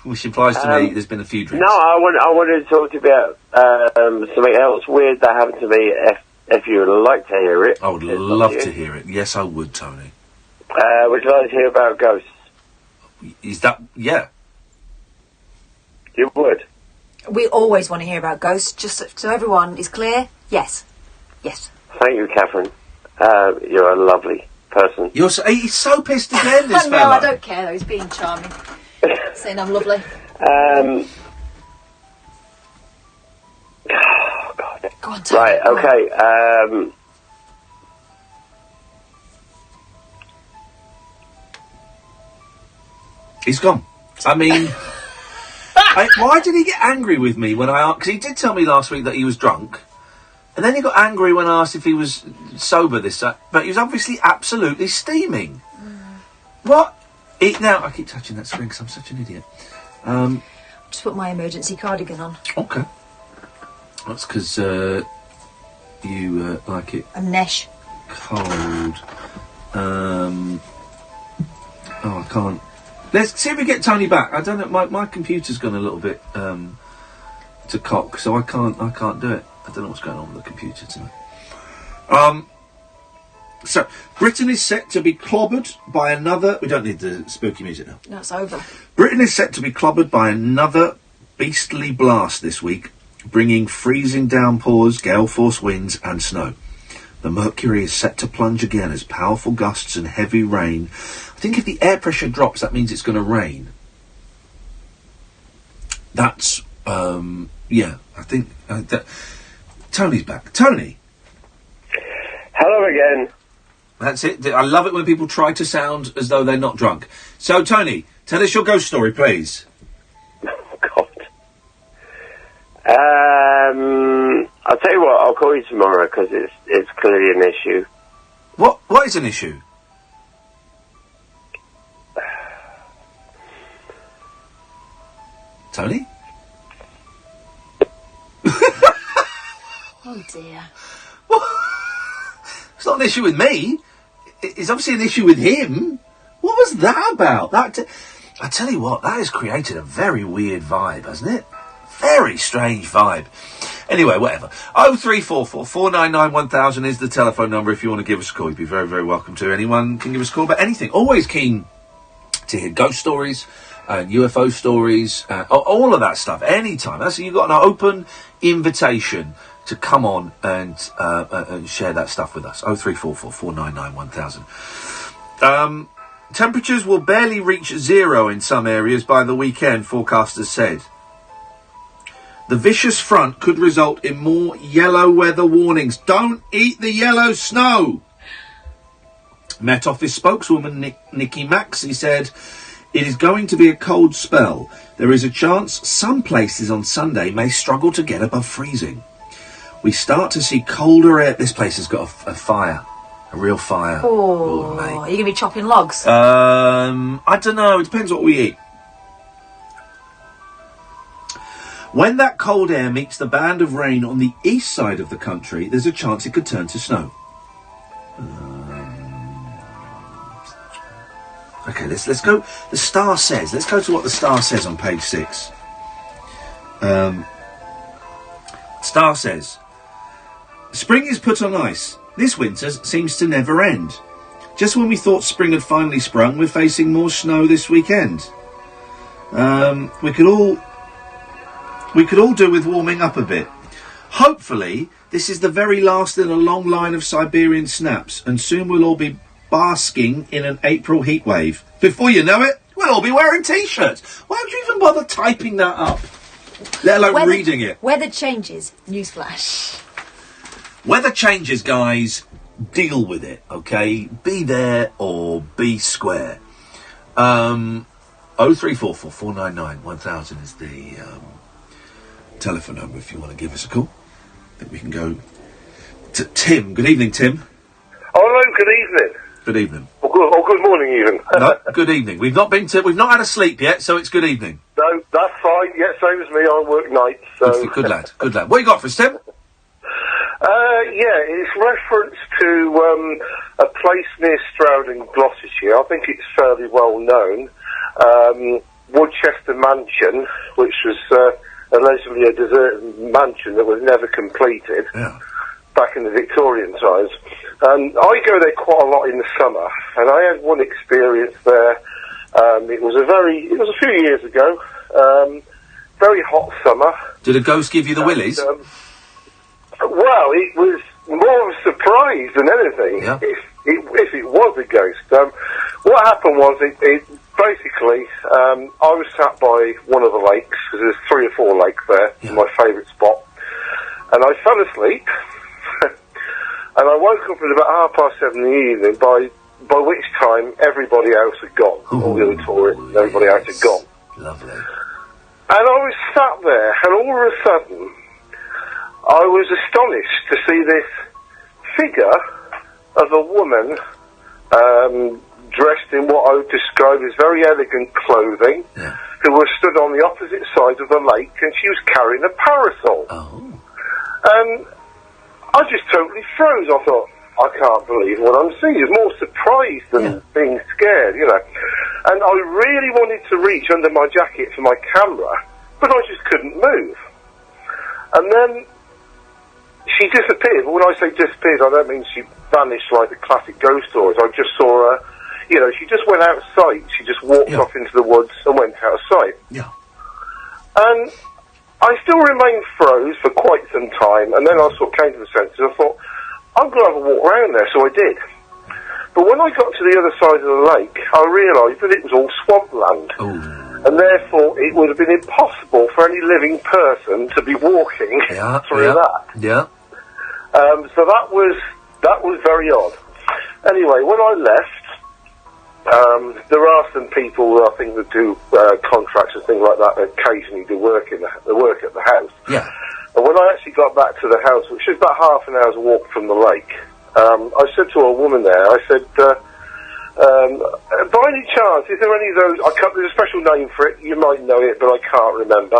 Which implies to me there's been a few drinks. No, I wanted to talk to you about something else weird that happened to me, if you would like to hear it. I would love to hear it. Yes, I would, Tony. Would you like to hear about ghosts? Is that... Yeah. You would? We always want to hear about ghosts, just so everyone is clear. Yes. Yes. Thank you, Catherine. You're a lovely person. He's so pissed again, this No, fella. I don't care though, he's being charming. Saying I'm lovely. Oh, God. Go on, Tony. Right, okay. He's gone. I mean... why did he get angry with me when I asked... Because he did tell me last week that he was drunk. And then he got angry when I asked if he was sober but he was obviously absolutely steaming. What? Now, I keep touching that screen because I'm such an idiot. Just put my emergency cardigan on. Okay. That's because you like it... A nesh. Cold. I can't... Let's see if we get Tony back. I don't know, my computer's gone a little bit to cock, so I can't do it. I don't know what's going on with the computer tonight. So, Britain is set to be clobbered by another... We don't need the spooky music now. No, it's over. Britain is set to be clobbered by another beastly blast this week, bringing freezing downpours, gale force winds and snow. The mercury is set to plunge again as powerful gusts and heavy rain. I think if the air pressure drops, that means it's going to rain. That's, yeah, I think... that Tony's back. Tony! Hello again. That's it. I love it when people try to sound as though they're not drunk. So, Tony, tell us your ghost story, please. I'll tell you what, I'll call you tomorrow because it's clearly an issue. What is an issue? Tony? Oh dear. It's not an issue with me. It's obviously an issue with him. What was that about? I tell you what, that has created a very weird vibe, hasn't it? Very strange vibe. Anyway, whatever. 0344 499 1000 is the telephone number if you want to give us a call. You'd be very, very welcome to. Anyone can give us a call about anything. Always keen to hear ghost stories, UFO stories, all of that stuff. Anytime. You've got an open invitation to come on and share that stuff with us. 0344 499 1000. Temperatures will barely reach 0 in some areas by the weekend, forecasters said. The vicious front could result in more yellow weather warnings. Don't eat the yellow snow. Met Office spokeswoman Nikki Maxey said, it is going to be a cold spell. There is a chance some places on Sunday may struggle to get above freezing. We start to see colder air. This place has got a fire. A real fire. Oh, mate. Are you going to be chopping logs? I don't know. It depends what we eat. When that cold air meets the band of rain on the east side of the country, there's a chance it could turn to snow. Okay, let's go. The Star says. Let's go to what the Star says on page 6. Star says, spring is put on ice. This winter seems to never end. Just when we thought spring had finally sprung, we're facing more snow this weekend. We could all do with warming up a bit. Hopefully, this is the very last in a long line of Siberian snaps, and soon we'll all be basking in an April heatwave. Before you know it, we'll all be wearing T-shirts. Why would you even bother typing that up? Let alone reading it. Weather changes. Newsflash. Weather changes, guys. Deal with it, okay? Be there or be square. 0344 499 1000 is the telephone number if you want to give us a call. I think we can go to Tim. Good evening, Tim. Oh, hello, good evening. Good evening. Or good morning, even. No, good evening. We've not had a sleep yet, so it's good evening. No, that's fine. Yeah, same as me. I work nights, so... Good lad, good lad. What you got for us, Tim? Yeah, it's reference to a place near Stroud in Gloucestershire. I think it's fairly well known. Woodchester Mansion, which was allegedly a deserted mansion that was never completed back in the Victorian times. And I go there quite a lot in the summer, and I had one experience there. It was a few years ago. Very hot summer. Did a ghost give you the willies? Well, it was more of a surprise than anything, if it was a ghost. What happened was, it basically, I was sat by one of the lakes, because there's 3 or 4 lakes there, my favourite spot, and I fell asleep, and I woke up at about 7:30 in the evening, by which time everybody else had gone. All the other tourists, everybody else had gone. Lovely. And I was sat there, and all of a sudden, I was astonished to see this figure of a woman dressed in what I would describe as very elegant clothing, who was stood on the opposite side of the lake, and she was carrying a parasol. And I just totally froze. I thought, I can't believe what I'm seeing. I was more surprised than being scared, you know. And I really wanted to reach under my jacket for my camera, but I just couldn't move. And then she disappeared. But when I say disappeared, I don't mean she vanished like the classic ghost stories. I just saw her, you know, she just went out of sight. She just walked off into the woods and went out of sight. Yeah. And I still remained froze for quite some time, and then I sort of came to the senses. I thought, I'm going to have a walk around there, so I did. But when I got to the other side of the lake, I realised that it was all swampland. And therefore, it would have been impossible for any living person to be walking through that. Yeah. So that was very odd. Anyway, when I left, there are some people, I think, that do contracts and things like that occasionally do work at the house. Yeah. And when I actually got back to the house, which was about half an hour's walk from the lake, I said to a woman there, I said, by any chance, is there any of those, there's a special name for it, you might know it, but I can't remember.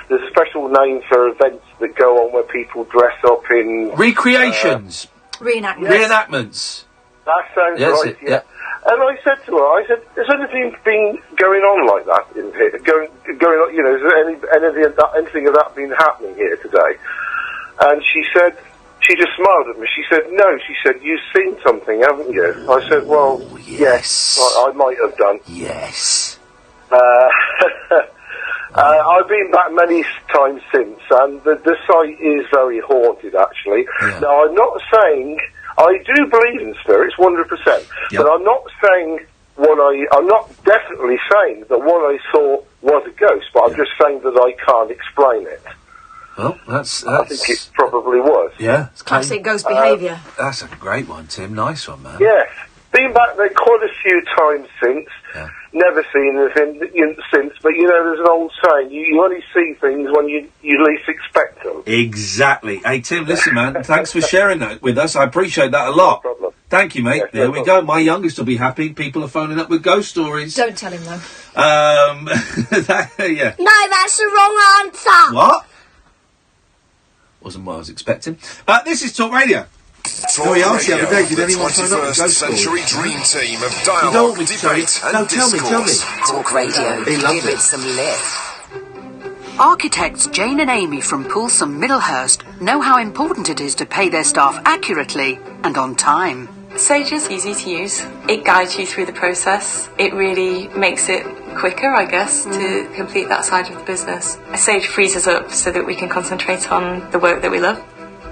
There's a special name for events that go on where people dress up in... Recreations. Reenactments. That sounds right, yeah. And I said to her, has anything been going on like that in here? Going on, you know, is there anything of that been happening here today? And she said, she just smiled at me. She said, no. She said, you've seen something, haven't you? I said, well, yes, I might have done. Yes. I've been back many times since, and the site is very haunted, actually. Yeah. Now, I'm not saying... I do believe in spirits, 100%, but I'm not saying I'm not definitely saying that what I saw was a ghost, but I'm just saying that I can't explain it. Well, that's... I think it probably was. Yeah. It's classic ghost behaviour. That's a great one, Tim. Nice one, man. Yes. Been back there quite a few times since. Yeah. Never seen anything since, but you know, there's an old saying, you only see things when you least expect them. Exactly. Hey, Tim, listen, man, thanks for sharing that with us. I appreciate that a lot. No problem. Thank you, mate. Yes, there no we go. My youngest will be happy. People are phoning up with ghost stories. Don't tell him, though. Yeah. No, that's the wrong answer. What? Wasn't what I was expecting. This is Talk Radio. Talk Radio, the 21st century dream team of dialogue, debate and discourse. Talk Radio. Give it some lift. Architects Jane and Amy from Poolsome, Middlehurst know how important it is to pay their staff accurately and on time. Sage is easy to use. It guides you through the process. It really makes it quicker, I guess, to complete that side of the business. Sage frees us up so that we can concentrate on the work that we love.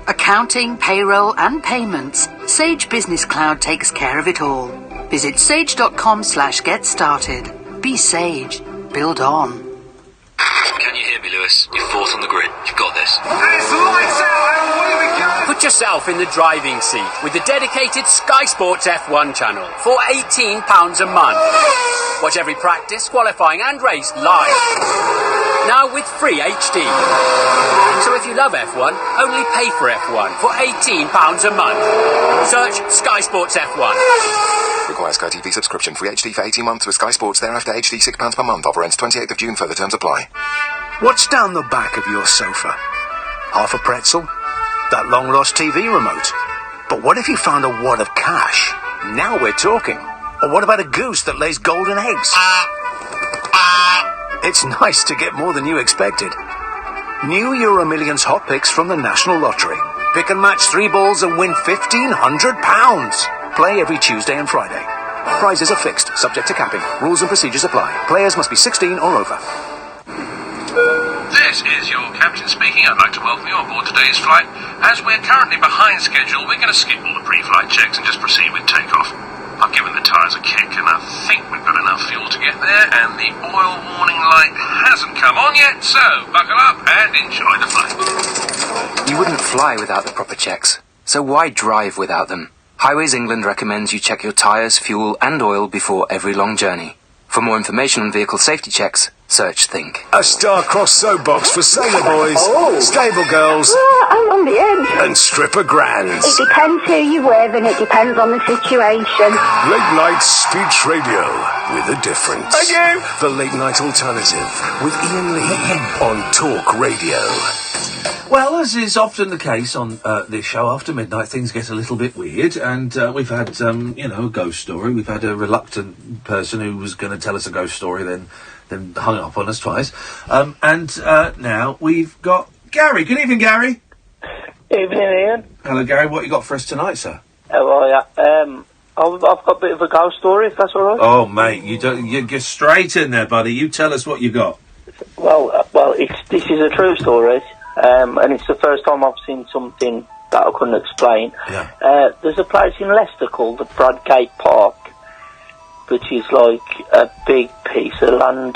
Accounting, payroll and payments. Sage Business Cloud takes care of it all. Visit sage.com/get started. Be Sage. Build on. Can you hear me, Lewis? You're fourth on the grid. You've got this. It's lights out and away we go! Put yourself in the driving seat with the dedicated Sky Sports F1 channel for £18 a month. Watch every practice, qualifying and race live. Now with free HD. So if you love F1, only pay for F1 for £18 a month. Search Sky Sports F1. Requires Sky TV subscription. Free HD for 18 months with Sky Sports. Thereafter HD £6 per month. Offer ends 28th of June. Further terms apply. What's down the back of your sofa? Half a pretzel? That long-lost TV remote? But what if you found a wad of cash? Now we're talking. Or what about a goose that lays golden eggs? It's nice to get more than you expected. New Euro Millions Hot Picks from the National Lottery. Pick and match 3 balls and win £1,500. Play every Tuesday and Friday. Prizes are fixed, subject to capping. Rules and procedures apply. Players must be 16 or over. This is your captain speaking. I'd like to welcome you on board today's flight. As we're currently behind schedule, we're going to skip all the pre-flight checks and just proceed with takeoff. I've given the tyres a kick and I think we've got enough fuel to get there, and the oil warning light hasn't come on yet, so buckle up and enjoy the flight. You wouldn't fly without the proper checks, so why drive without them? Highways England recommends you check your tyres, fuel and oil before every long journey. For more information on vehicle safety checks, search Think. A star-crossed soapbox for sailor boys, stable girls, I'm on the edge. and stripper grands. It depends who you're with and it depends on the situation. Late night speech radio with a difference. Thank you. The late night alternative with Iain Lee on Talk Radio. Well, as is often the case on this show, after midnight things get a little bit weird, and we've had, a ghost story. We've had a reluctant person who was going to tell us a ghost story, then hung up on us twice. And now we've got Gary. Good evening, Gary. Evening, Ian. Hello, Gary. What you got for us tonight, sir? How are you? I've got a bit of a ghost story, if that's all right. Oh, mate, you're straight in there, buddy. You tell us what you got. Well, this is a true story, and it's the first time I've seen something that I couldn't explain. Yeah. There's a place in Leicester called the Bradgate Park, which is like a big piece of land,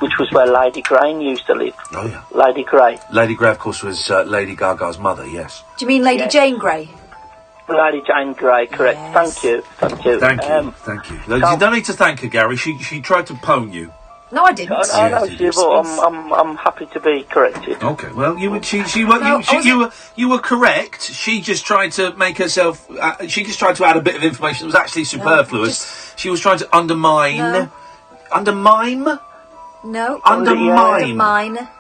which was where Lady Grey used to live. Oh, yeah. Lady Grey. Lady Grey, of course, was Lady Gaga's mother, yes. Do you mean Lady Jane Grey? Lady Jane Grey, correct. Yes. Thank you. Thank you. You don't need to thank her, Gary. She tried to pwn you. No, I didn't. I know she did, but I'm happy to be corrected. Okay, well, you were correct. She just tried to make herself. She just tried to add a bit of information that was actually superfluous. She was trying to undermine. No. Undermine.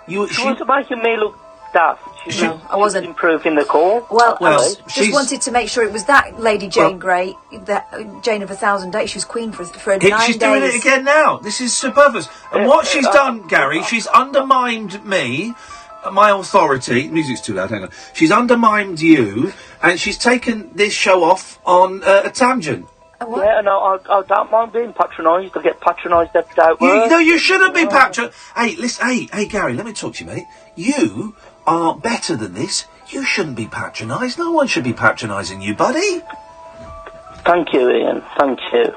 She was making me look daft. I wasn't improving the call. Well, I just wanted to make sure it was that Lady Jane Grey, that Jane of 1,000 Days. She was queen for 9 days. She's doing it again now. This is superfluous. And what she's done, Gary, she's undermined me, my authority. Music's too loud. Hang on. She's undermined you, and she's taken this show off on a tangent. Yeah, no, I don't mind being patronised. I get patronised every day at work. No, you shouldn't be patronised. Hey, listen, hey, Gary, let me talk to you, mate. You are better than this. You shouldn't be patronised. No one should be patronising you, buddy. Thank you, Ian. Thank you.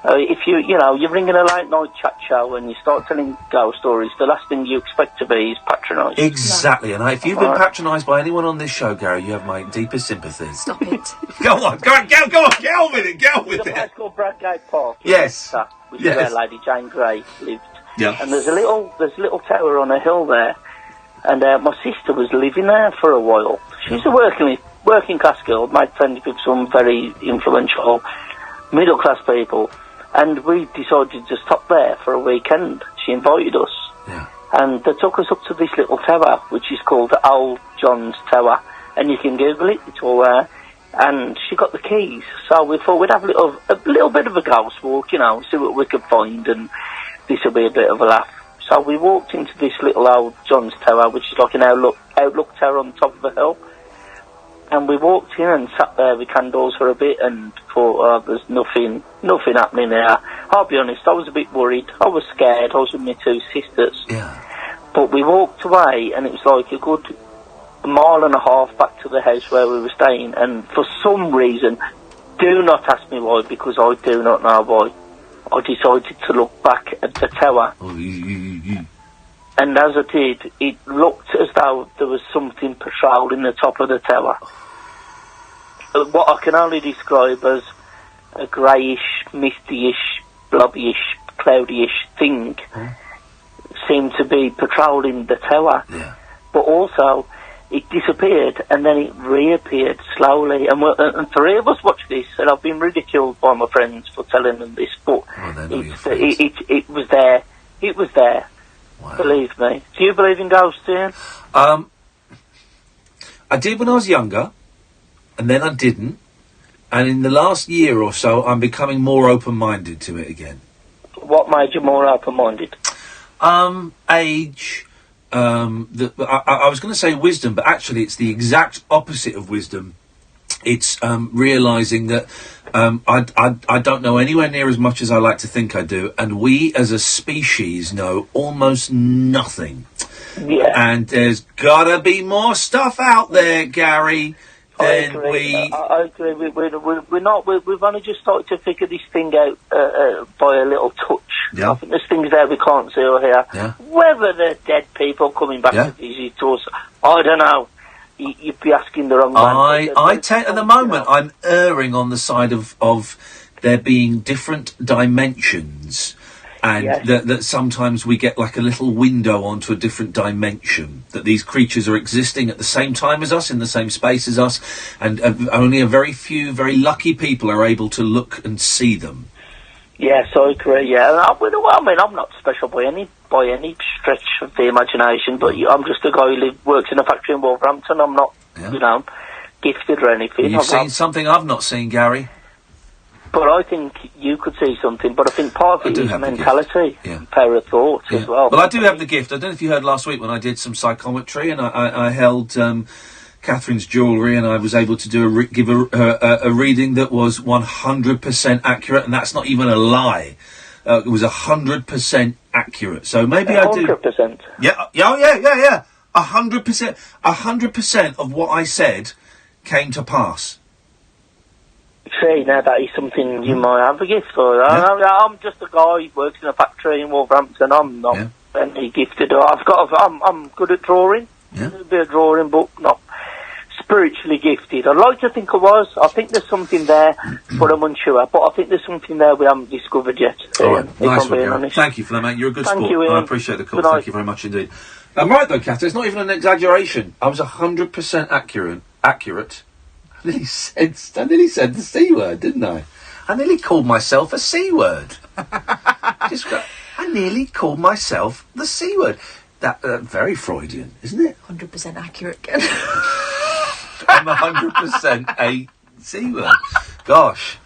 If you're ringing a late night chat show and you start telling ghost stories, the last thing you expect to be is patronised. Exactly, and if you've been patronised by anyone on this show, Gary, you have my deepest sympathy. Stop it. Go on, get on with it, There's a place called Bradgate Park. Yes. Which is where Lady Jane Grey lived. Yeah. And there's a little tower on a hill there, and my sister was living there for a while. She's a working class girl, made friends with some very influential middle class people. And we decided to stop there for a weekend. She invited us. Yeah. And they took us up to this little tower, which is called the Old John's Tower. And you can Google it, it's all there. And she got the keys. So we thought we'd have a little bit of a ghost walk, see what we could find, and this will be a bit of a laugh. So we walked into this little Old John's Tower, which is like an outlook tower on top of a hill. And we walked in and sat there with candles for a bit and thought, there's nothing happening there. I'll be honest, I was a bit worried. I was scared. I was with my two sisters. Yeah. But we walked away and it was like a good mile and a half back to the house where we were staying. And for some reason, do not ask me why, because I do not know why, I decided to look back at the tower. And as I did, it looked as though there was something patrolling the top of the tower. What I can only describe as a greyish, mistyish, blobbyish, cloudyish thing seemed to be patrolling the tower. Yeah. But also, it disappeared and then it reappeared slowly. And three of us watched this, and I've been ridiculed by my friends for telling them this, but it was there. It was there. Wow. Believe me. Do you believe in ghosts, Ian? I did when I was younger, and then I didn't. And in the last year or so, I'm becoming more open-minded to it again. What made you more open-minded? Age. I was going to say wisdom, but actually it's the exact opposite of wisdom. It's realising that I don't know anywhere near as much as I like to think I do, and we as a species know almost nothing. Yeah. And there's gotta be more stuff out there, Gary. I agree. We've only just started to figure this thing out by a little touch. Yeah. I think there's things there we can't see or hear. Yeah. Whether they're dead people coming back to visit us, I don't know. You'd be asking the wrong man. At the moment, I'm erring on the side of there being different dimensions, and that sometimes we get like a little window onto a different dimension, that these creatures are existing at the same time as us, in the same space as us, and only a very few, very lucky people are able to look and see them. Yes, I agree, I mean, I'm not special by any stretch of the imagination, but I'm just a guy who works in a factory in Wolverhampton. I'm not, gifted or anything. You've seen something I've not seen, Gary. But I think you could see something, but I think part of it is mentality, power of thought as well. Well, I do have the gift. I don't know if you heard last week when I did some psychometry, and I held Catherine's jewellery, and I was able to give a reading that was 100% accurate, and that's not even a lie. It was 100% accurate. So maybe I do... 100%? Yeah. 100%. 100% of what I said came to pass. See, now that is something you might have a gift for. I'm just a guy who works in a factory in Wolverhampton. I'm not any gifted. I'm good at drawing. A bit of drawing, but not spiritually gifted. I'd like to think I was. I think there's something there, but I'm unsure. But I think there's something there we haven't discovered yet. All right, nice one, Gary. Thank you for that, mate. You're a good sport. You, I appreciate the call. Thank you very much indeed. I'm right though, Kath. It's not even an exaggeration. I was 100% accurate. I nearly said the C word, didn't I? I nearly called myself a C word. I nearly called myself the C word. That very Freudian, isn't it? 100% accurate. I'm 100% a C word. Gosh,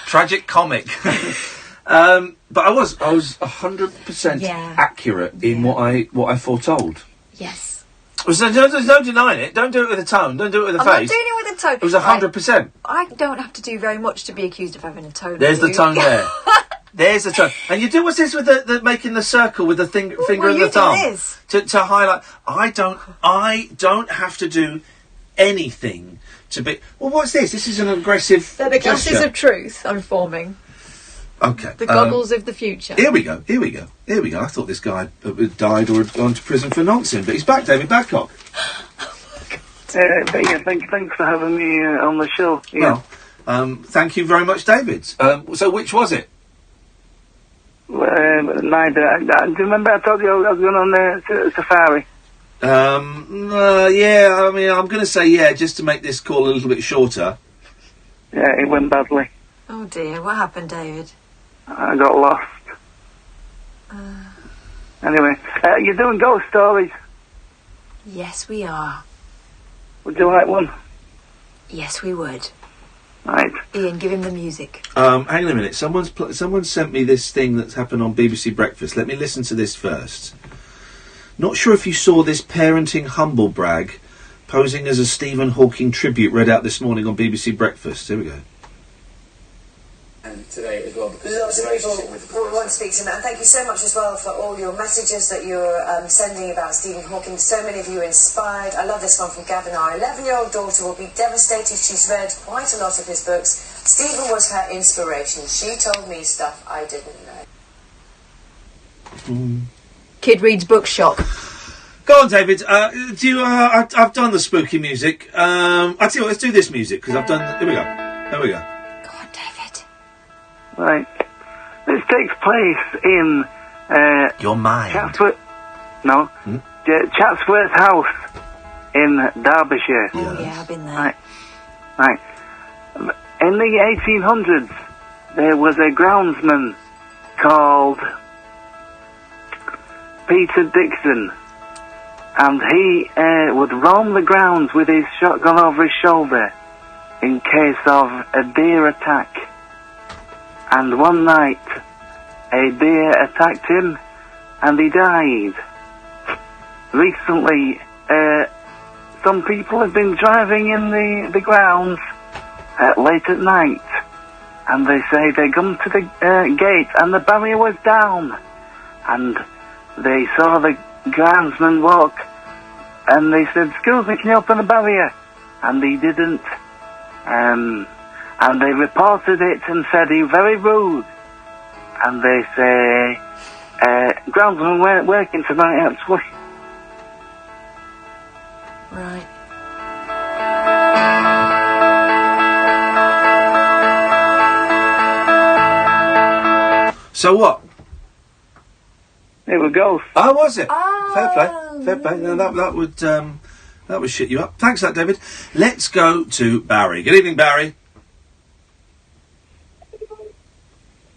tragic comic. But I was 100% accurate in what I foretold. Yes. Don't deny it. Don't do it with a tone. Don't do it with a face. I'm not doing it with a tone. It was 100%. I don't have to do very much to be accused of having a tone. There's the tone there. There's the tone. And you do what's this with the making the circle with the finger and the thumb to highlight. I don't have to do anything to be. Well, what's this? This is an aggressive. They're the glasses of truth I'm forming. Okay. The goggles of the future. Here we go. I thought this guy had died or had gone to prison for nonsense, but he's back, David Babcock. Thanks for having me on the show. Yeah. Well, thank you very much, David. So which was it? Neither. Do you remember I told you I was going on safari? Yeah, I mean, I'm going to say just to make this call a little bit shorter. Yeah, it went badly. Oh dear, what happened, David? I got lost. Anyway, you're doing ghost stories? Yes, we are. Would you like one? Yes, we would. Right. Ian, give him the music. Hang on a minute. Someone sent me this thing that's happened on BBC Breakfast. Let me listen to this first. Not sure if you saw this parenting humble brag posing as a Stephen Hawking tribute read out this morning on BBC Breakfast. Here we go. And today as well, because lots of people want to speak to him, and thank you so much as well for all your messages that you're sending about Stephen Hawking. So many of you are inspired. I love this one from Gavin. Our 11-year-old daughter will be devastated. She's read quite a lot of his books. Stephen was her inspiration. She told me stuff I didn't know. Kid reads bookshop. Go on, David. Do you? I've done the spooky music. I tell you what, let's do this music because I've done. Here we go. Right. This takes place in your mind. Chatsworth House in Derbyshire. Oh yeah, I've been there. Right. In the 1800s, there was a groundsman called Peter Dixon, and he would roam the grounds with his shotgun over his shoulder in case of a deer attack. And one night, a deer attacked him, and he died. Recently, some people have been driving in the grounds late at night, and they say they come to the gate, and the barrier was down, and they saw the groundsman walk, and they said, "Excuse me, can you open the barrier?" And he didn't. And they reported it and said he was very rude. And they say, groundsman weren't working tonight at Swish. Right. So what? It was ghost. Oh, was it? Oh. Fair play. No, that would shit you up. Thanks for that, David. Let's go to Barry. Good evening, Barry.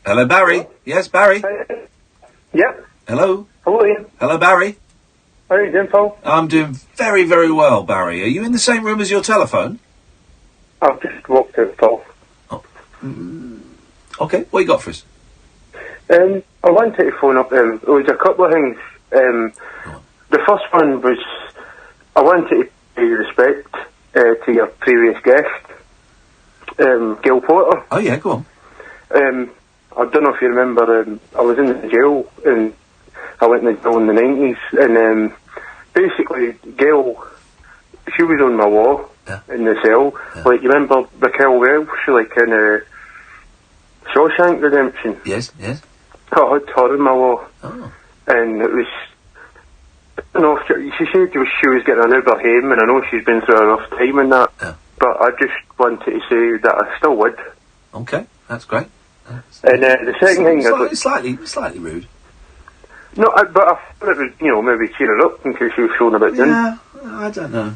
Hello, Barry. Hello? Yes, Barry. Yep. Hello. Hello, Ian. Hello, Barry. How are you doing, Paul? I'm doing very, very well, Barry. Are you in the same room as your telephone? I've just walked out, Paul. Oh. Okay, what you got for us? I wanted to phone up. There was a couple of things. The first one was I wanted to pay respect to your previous guest, Gail Porter. Oh yeah, go on. I don't know if you remember. I was in the jail, and I went in the jail in the 90s, and basically Gail, she was on my wall in the cell. Like, you remember Raquel Welch, like in Shawshank Redemption? Yes. I had her on my wall. Oh. And it was, I don't know, she said she was getting an Uber home, and I know she's been through a rough time and that, but I just wanted to say that I still would. Okay, that's great. And the second thing... Slightly rude. No, but I thought it was, maybe cheer her up in case she was feeling a bit down. Yeah, I don't know.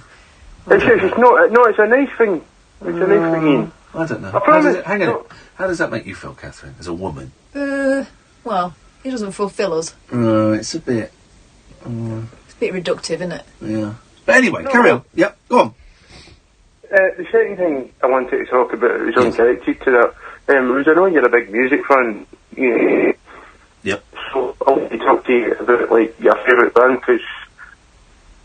It's not, no, it's a nice thing. It's a nice thing, Ian. I don't know. I promise. Hang on. How does that make you feel, Catherine, as a woman? Well, it doesn't fulfil us. It's a bit... It's a bit reductive, isn't it? Yeah. But anyway, carry on. Yep, go on. The second thing I wanted to talk about was unconnected to that. Was I know you're a big music fan. Yep. So I want to talk to you about, like, your favourite band, because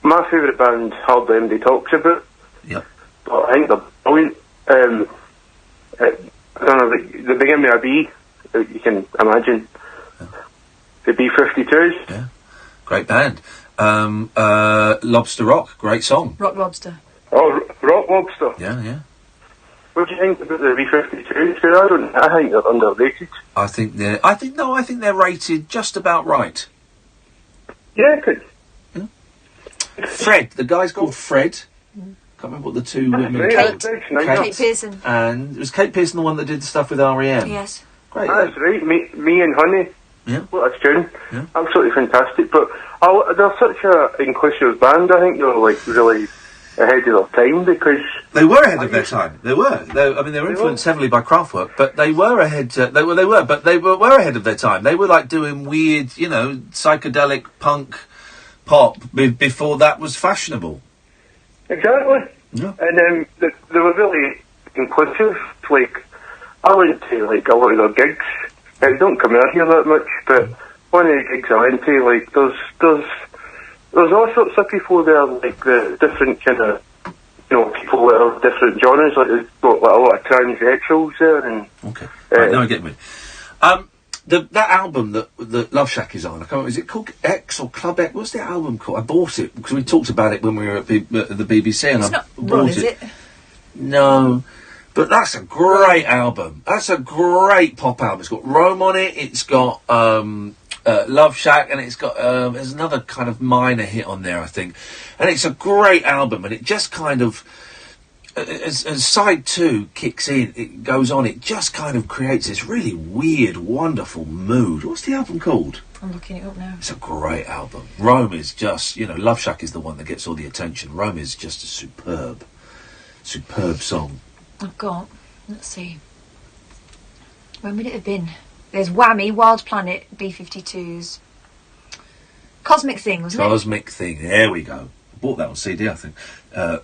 my favourite band hardly anybody talks about. Yep. But I think they're brilliant. I don't know, they begin with a B, you can imagine. The B-52s. Yeah. Great band. Lobster Rock, great song. Rock Lobster. Oh, Rock Lobster. Yeah. What do you think about the B-52s? I think they're underrated. I think they're rated just about right. Yeah, good. Yeah. Fred, the guy's called Fred. Can't remember what the two women were called. Kate Pearson. And was Kate Pearson the one that did the stuff with R.E.M.? Yes. Great. That's right. Me and Honey. Yeah. What a tune. Yeah. Absolutely fantastic. But they're such an inclusive band. I think they're like really ahead of their time, because they were ahead of their time. They were. They were influenced heavily by Kraftwerk, but they were ahead. They were ahead of their time. They were like doing weird, psychedelic punk pop before that was fashionable. Exactly. Yeah. And they were really inclusive. Like, I went to like a lot of their gigs. They don't come out here that much, but one of the gigs I went to, like, there's all sorts of people there, like the different kind of, people that are different genres. Like, there's got like a lot of transsexuals there, and okay. Right, now I get me. That album that Love Shack is on, I can't remember, is it called X or Club X? What's the album called? I bought it because we talked about it when we were at the BBC, and it's I not bought Ron, it. Is it? No, but that's a great album. That's a great pop album. It's got Rome on it. It's got Love Shack, and it's got there's another kind of minor hit on there, I think. And it's a great album, and it just kind of, as side 2 kicks in, it goes on, it just kind of creates this really weird, wonderful mood. What's the album called? I'm looking it up now. It's a great album. Rome is just, Love Shack is the one that gets all the attention. Rome is just a superb song. I've got, let's see. When would it have been? There's Whammy, Wild Planet, B-52s. Cosmic Thing, wasn't it? Cosmic Thing, there we go. I bought that on CD, I think, a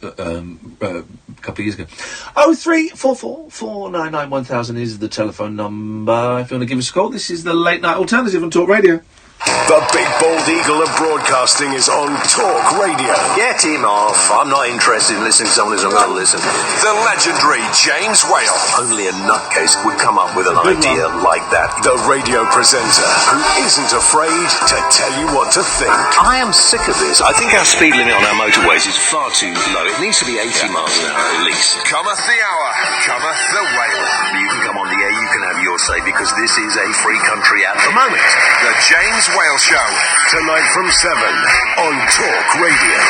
couple of years ago. 0344 499 1000 is the telephone number. If you want to give us a call, this is the Late Night Alternative on Talk Radio. The big bald eagle of broadcasting is on Talk Radio. Get him off. I'm not interested in listening to someone who's not going to listen. The legendary James Whale. Only a nutcase would come up with an idea like that. The radio presenter who isn't afraid to tell you what to think. I am sick of this. I think our speed limit on our motorways is far too low. It needs to be 80 miles an hour at least. Cometh the hour. Cometh the Whale. You can come on the air. You can have your say, because this is a free country at the moment. The James Whale Show, tonight from 7 on Talk Radio.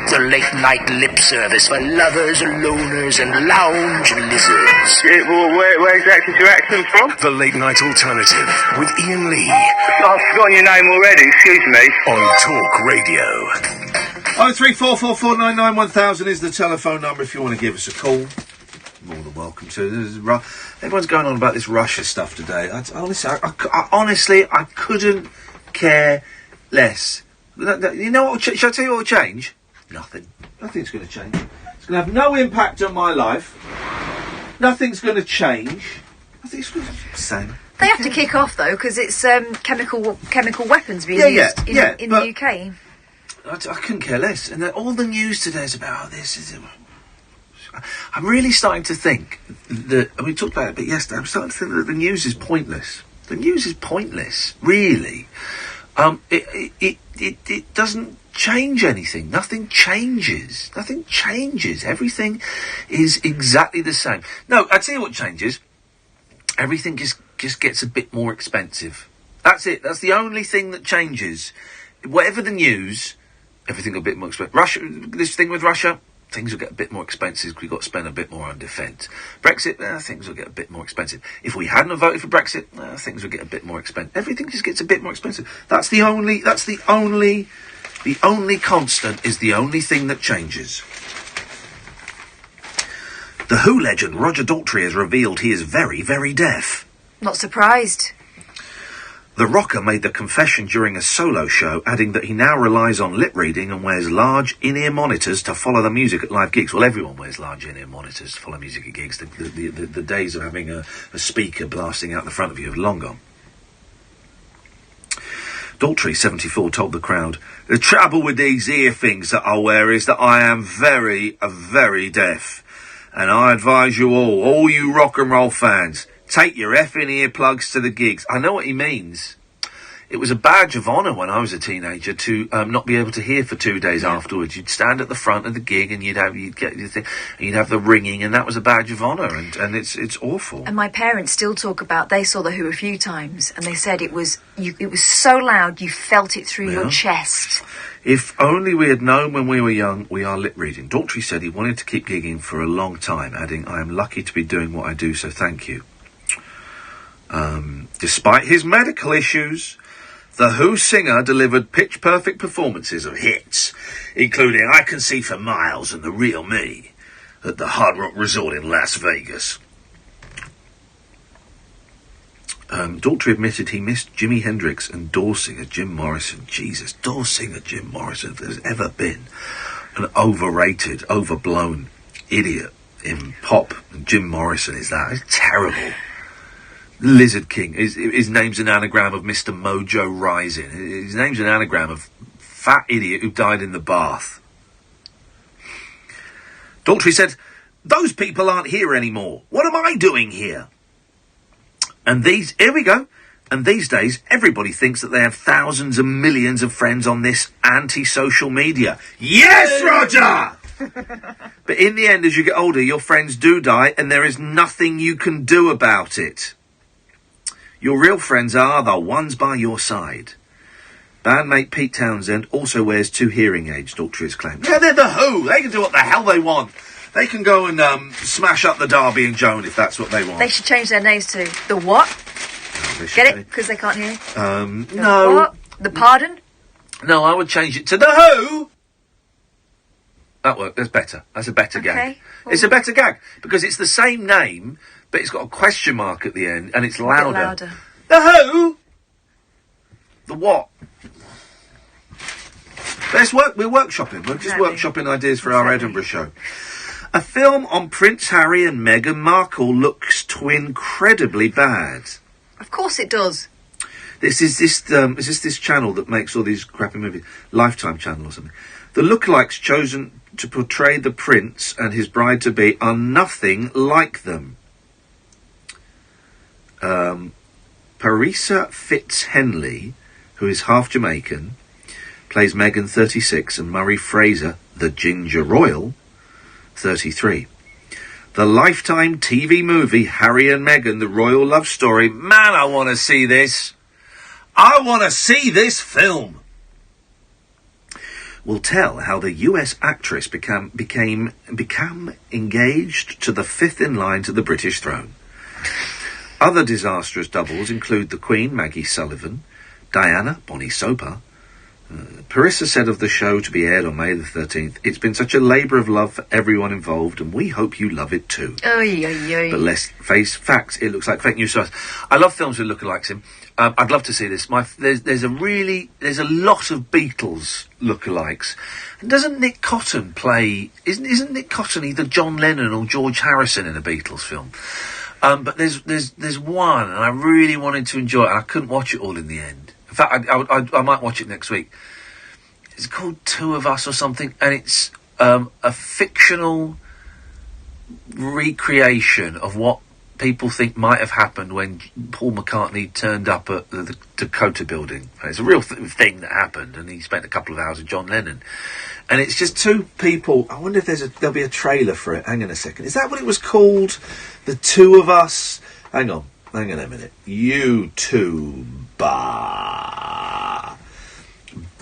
The late night lip service for lovers, loners, and lounge lizards. Yeah, well, where exactly is your accent from? The Late Night Alternative with Iain Lee. I've forgotten your name already, excuse me. On Talk Radio. 0344 499 1000 is the telephone number if you want to give us a call. More than welcome to. Everyone's going on about this Russia stuff today. Honestly, I couldn't care less. You know what? Shall I tell you what will change? Nothing. Nothing's going to change. It's going to have no impact on my life. Nothing's going to change. I think it's the same. They have to kick off though because it's chemical weapons being used in the UK. I couldn't care less. And all the news today is about this. I'm really starting to think that, and we talked about it a bit yesterday, I'm starting to think that the news is pointless. The news is pointless, really. It doesn't change anything. Nothing changes. Nothing changes. Everything is exactly the same. No, I tell you what changes. Everything just gets a bit more expensive. That's it. That's the only thing that changes. Whatever the news, everything will be a bit more expensive. Russia, this thing with Russia, things will get a bit more expensive because we've got to spend a bit more on defence. Brexit, things will get a bit more expensive. If we hadn't voted for Brexit, things will get a bit more expensive. Everything just gets a bit more expensive. That's the only constant, is the only thing that changes. The Who legend Roger Daltrey has revealed he is very, very deaf. Not surprised. The rocker made the confession during a solo show, adding that he now relies on lip reading and wears large in-ear monitors to follow the music at live gigs. Well, everyone wears large in-ear monitors to follow music at gigs. The days of having a speaker blasting out the front of you have long gone. Daltrey, 74, told the crowd, "The trouble with these ear things that I wear is that I am very, very deaf. And I advise you all you rock and roll fans, take your effing earplugs to the gigs." I know what he means. It was a badge of honour when I was a teenager to not be able to hear for 2 days afterwards. You'd stand at the front of the gig and you'd get your thing, and you'd have the ringing, and that was a badge of honour, and it's awful. And my parents still talk about, they saw the Who a few times, and they said it was so loud you felt it through your chest. If only we had known when we were young, we are lip reading. Daltrey said he wanted to keep gigging for a long time, adding, "I am lucky to be doing what I do, so thank you." Despite his medical issues, the Who singer delivered pitch-perfect performances of hits, including I Can See for Miles and The Real Me, at the Hard Rock Resort in Las Vegas. Daltrey admitted he missed Jimi Hendrix and door singer Jim Morrison. Jesus, door singer Jim Morrison, if there's ever been an overrated, overblown idiot in pop, Jim Morrison is that. It's terrible. Lizard King, his name's an anagram of Mr. Mojo Rising. His name's an anagram of fat idiot who died in the bath. Daltrey said, "Those people aren't here anymore. What am I doing here?" And here we go. And these days, everybody thinks that they have thousands and millions of friends on this anti-social media. Yes, Roger! But in the end, as you get older, your friends do die, and there is nothing you can do about it. Your real friends are the ones by your side. Bandmate Pete Townsend also wears 2 hearing aids, Daltrey has claimed. Yeah, they're the Who. They can do what the hell they want. They can go and smash up the Derby and Joan if that's what they want. They should change their names to the what? Get it? Because they can't hear. No. What? The Pardon? No, I would change it to the Who. That works. That's better. That's a better gag. Well, it's a better gag because it's the same name, but it's got a question mark at the end and it's louder. The Who. The what? We're workshopping. We're just workshopping ideas for our Edinburgh show. A film on Prince Harry and Meghan Markle looks incredibly bad. Of course it does. Is this channel that makes all these crappy movies? Lifetime channel or something. The lookalikes chosen to portray the prince and his bride-to-be are nothing like them. Parisa Fitzhenley, who is half Jamaican, plays Meghan, 36, and Murray Fraser, the Ginger Royal, 33. The Lifetime TV movie Harry and Meghan, the Royal Love Story. Man, I want to see this. I want to see this film. Will tell how the US actress became engaged to the 5th in line to the British throne. Other disastrous doubles include the Queen, Maggie Sullivan, Diana, Bonnie Soper. Parissa said of the show to be aired on May the 13th, "It's been such a labour of love for everyone involved, and we hope you love it too." But let's face facts, it looks like fake news to us. I love films with lookalikes in. I'd love to see this. There's a lot of Beatles lookalikes. And doesn't Nick Cotton play? Isn't Nick Cotton either John Lennon or George Harrison in a Beatles film? But there's one, and I really wanted to enjoy it, and I couldn't watch it all in the end. In fact, I might watch it next week. It's called Two of Us or something, and it's a fictional recreation of what people think might have happened when Paul McCartney turned up at the Dakota building. It's a real thing that happened, and he spent a couple of hours with John Lennon. And it's just two people. I wonder if there'll be a trailer for it. Hang on a second. Is that what it was called? The Two of Us? Hang on a minute. YouTube.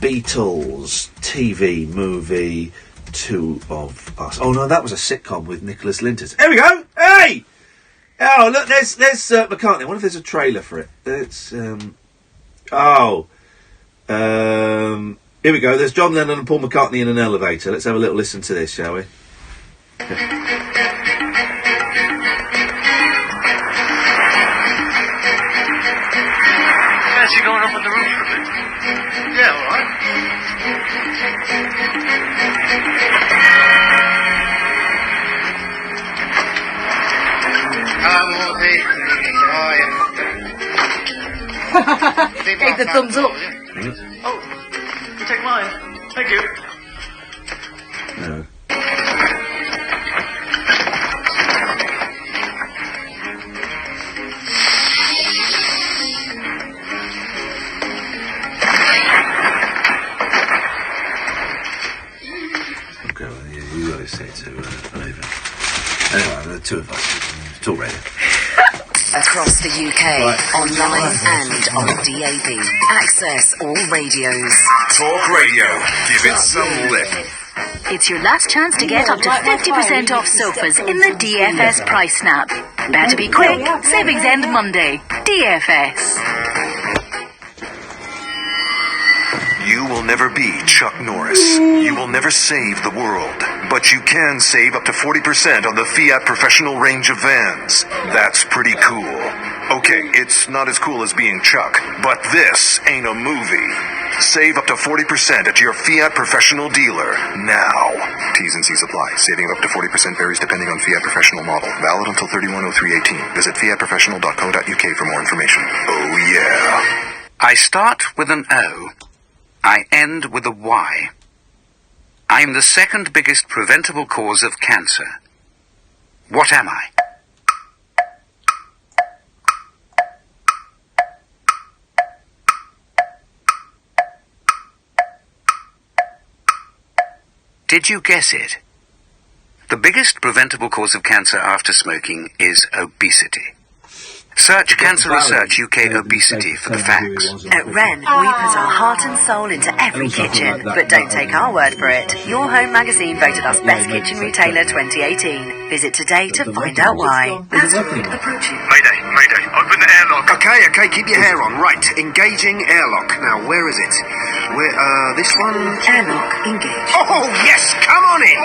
Beatles TV movie Two of Us. Oh no, that was a sitcom with Nicholas Linters. Here we go. Hey! Oh look, there's McCartney. I wonder if there's a trailer for it. Here we go. There's John Lennon and Paul McCartney in an elevator. Let's have a little listen to this, shall we? Fancy going up on the roof for a bit? Yeah, all right. Gave the thumbs up. Oh, you take mine. Thank you. No. Okay, well, you got to say to Raven. Anyway, the Two of Us. talkRADIO. Across the UK, online and on DAB. Access all radios. talkRADIO. Give it some lip. It's your last chance to get up to 50% off sofas in the DFS price snap. Better be quick. Savings end Monday. DFS. You will never be Chuck Norris. You will never save the world. But you can save up to 40% on the Fiat Professional range of vans. That's pretty cool. Okay, it's not as cool as being Chuck, but this ain't a movie. Save up to 40% at your Fiat Professional dealer now. T's and C's apply. Saving up to 40% varies depending on Fiat Professional model. Valid until 31/03/18. Visit fiatprofessional.co.uk for more information. Oh yeah. I start with an O. I end with a Y. I'm the second biggest preventable cause of cancer. What am I? Did you guess it? The biggest preventable cause of cancer after smoking is obesity. Search Cancer Research UK Obesity for the facts. At Wren, we put our heart and soul into every kitchen. But don't take our word for it. Your Home magazine voted us Best Kitchen Retailer 2018. Visit today to find out why. Mayday, mayday. Open the airlock. Okay, keep your hair on. Right, engaging airlock. Now, where is it? This one? Airlock, engage. Oh, yes, come on in.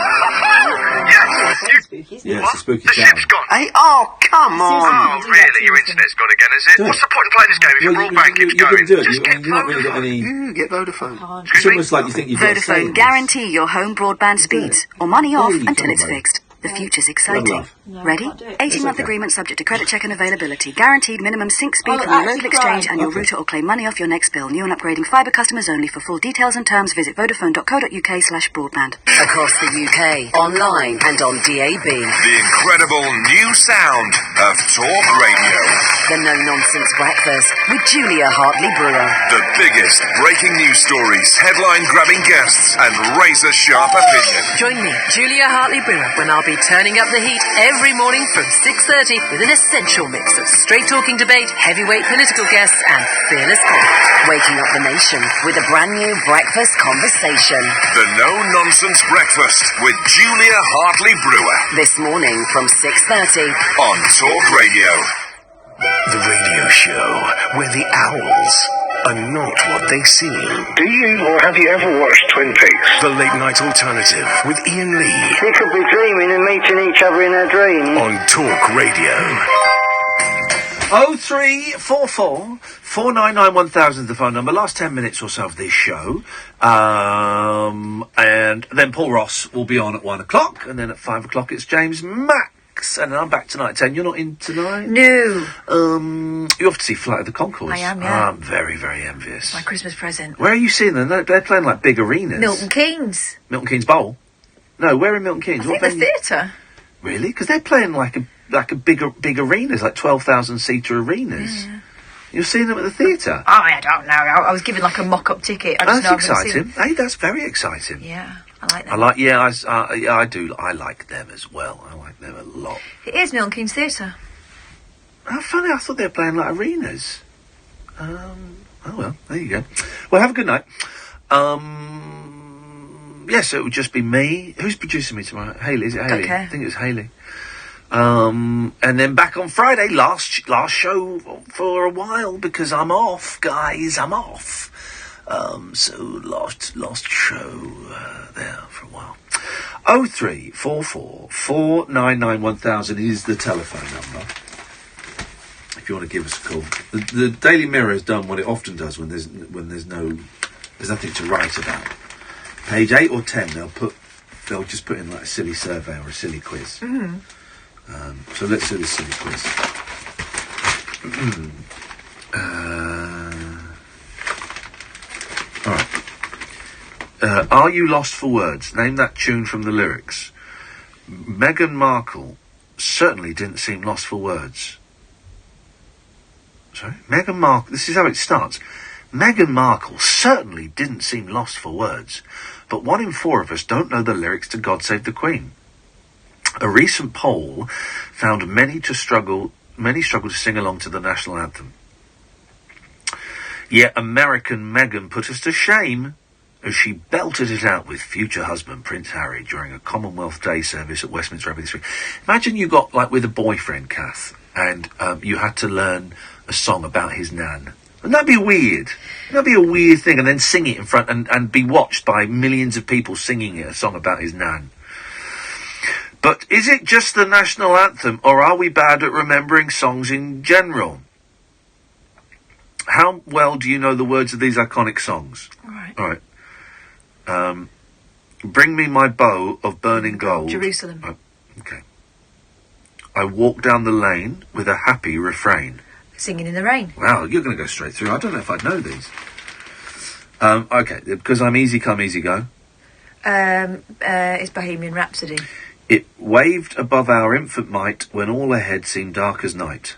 Yeah, it's a spooky The ship's gone. Hey, oh, come on. Oh, really? Your internet's gone again, is it? What's the point in playing this game if your broadband keeps You're going? going to do it. Just get You've not really got any... Get Vodafone. It's almost like you think you've got Vodafone savings. guarantee your home broadband speeds or money off Hey, until come it's on, mate. fixed. The future's exciting. No, Ready? 18-month agreement subject to credit check and availability. Guaranteed minimum sync speed from your local exchange and your router or claim money off your next bill. New and upgrading fibre customers only. For full details and terms, visit vodafone.co.uk/broadband. Across the UK, online and on DAB. The incredible new sound of talkRADIO. The No Nonsense Breakfast with Julia Hartley-Brewer. The biggest breaking news stories, headline-grabbing guests, and razor-sharp opinion. Join me, Julia Hartley-Brewer, when I'll be turning up the heat every morning from 6:30 with an essential mix of straight-talking debate, heavyweight political guests, and fearless comments. Waking up the nation with a brand new breakfast conversation. The no-nonsense breakfast with Julia Hartley-Brewer. This morning from 6:30 on talkRADIO. The radio show where the owls are not what they seem. Do you or have you ever watched Twin Peaks? The late night alternative with Iain Lee. We could be dreaming and meeting each other in our dreams. On talkRADIO. 0344 499 1000 is the phone number. Last 10 minutes or so of this show. And then Paul Ross will be on at 1 o'clock. And then at 5 o'clock it's James Mack. 6, and I'm back tonight at 10. You're not in tonight? No. You're off to see Flight of the Conchords. I am, yeah. I'm very, very envious. My Christmas present. Where are you seeing them? They're playing like big arenas. Milton Keynes. Milton Keynes Bowl? No, where in Milton Keynes? I think the theatre. Really? Because they're playing like a big arenas, like 12,000-seater arenas. Yeah. You're seeing them at the theatre? Oh, I don't know. I was given like a mock-up ticket. That's exciting. Hey, that's very exciting. Yeah, I like them. I do. I like them as well. I like them a lot. It is Milton Keynes Theatre. How funny! I thought they were playing like arenas. Oh well, there you go. Well, have a good night. Yes, it would just be me. Who's producing me tomorrow? Haley. Is it Haley? Okay. I think it was Haley. And then back on Friday, last show for a while because I'm off, guys. I'm off. So last show there for a while. 0344 499 1000 is the telephone number. If you want to give us a call. The Daily Mirror has done what it often does when there's nothing to write about. Page 8 or 10, they'll just put in like a silly survey or a silly quiz. Mm. So let's do the silly quiz. All right. Are you lost for words? Name that tune from the lyrics. Meghan Markle certainly didn't seem lost for words. Sorry? Meghan Markle, this is how it starts. Meghan Markle certainly didn't seem lost for words, but 1 in 4 of us don't know the lyrics to God Save the Queen. A recent poll found many struggle to sing along to the national anthem. Yet American Meghan put us to shame as she belted it out with future husband Prince Harry during a Commonwealth Day service at Westminster Abbey this week. Imagine you got like with a boyfriend, Kath, and you had to learn a song about his nan. Wouldn't that be weird? That'd be a weird thing, and then sing it in front and be watched by millions of people singing it, a song about his nan. But is it just the national anthem, or are we bad at remembering songs in general? How well do you know the words of these iconic songs? All right. Bring me my bow of burning gold. Jerusalem. Oh, okay. I walk down the lane with a happy refrain. Singing in the Rain. Wow, you're going to go straight through. I don't know if I'd know these. Okay, because I'm easy come, easy go. It's Bohemian Rhapsody. It waved above our infant might when all ahead seemed dark as night.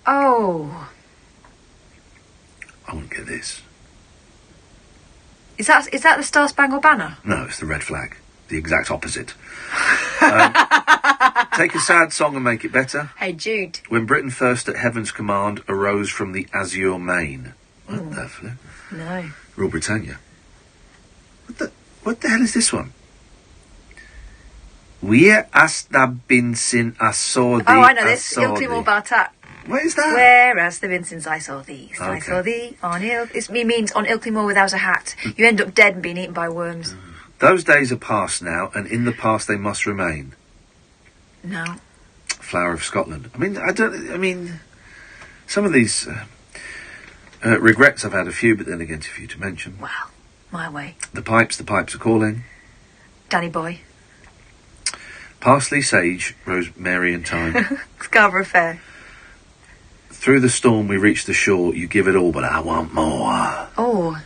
Oh. I wouldn't get this. Is that the Star Spangled Banner? No, it's the Red Flag. The exact opposite. Take a sad song and make it better. Hey Jude. When Britain first at heaven's command arose from the azure main. What the flip? No. Rule Britannia. What the hell is this one? Where hast thou been since I saw thee? Oh, I know this. Ilklimo Bartat. What is that? Where hast thou been since I saw thee? Since I Okay. saw thee on it means on Ilklimo without a hat. You end up dead and being eaten by worms. Those days are past now, and in the past they must remain. No. Flower of Scotland. I mean, some of these regrets I've had a few, but then again too few to mention. Wow. My way. The pipes are calling. Danny Boy. Parsley, sage, rosemary and thyme. Scarborough Fair. Through the storm we reach the shore, you give it all, but I want more. Oh.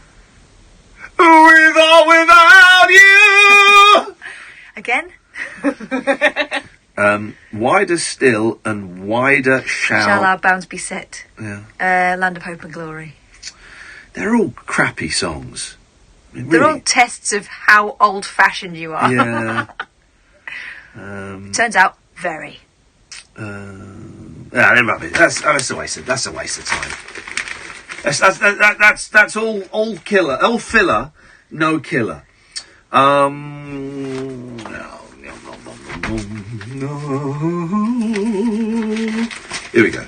With or without you! Again? Wider still and wider Shall our bounds be set? Yeah. Land of Hope and Glory. They're all crappy songs. I mean, They're really. all tests of how old-fashioned you are. Yeah. Turns out, very. Yeah, that's a waste of time. That's all killer, all filler, no killer. Here we go.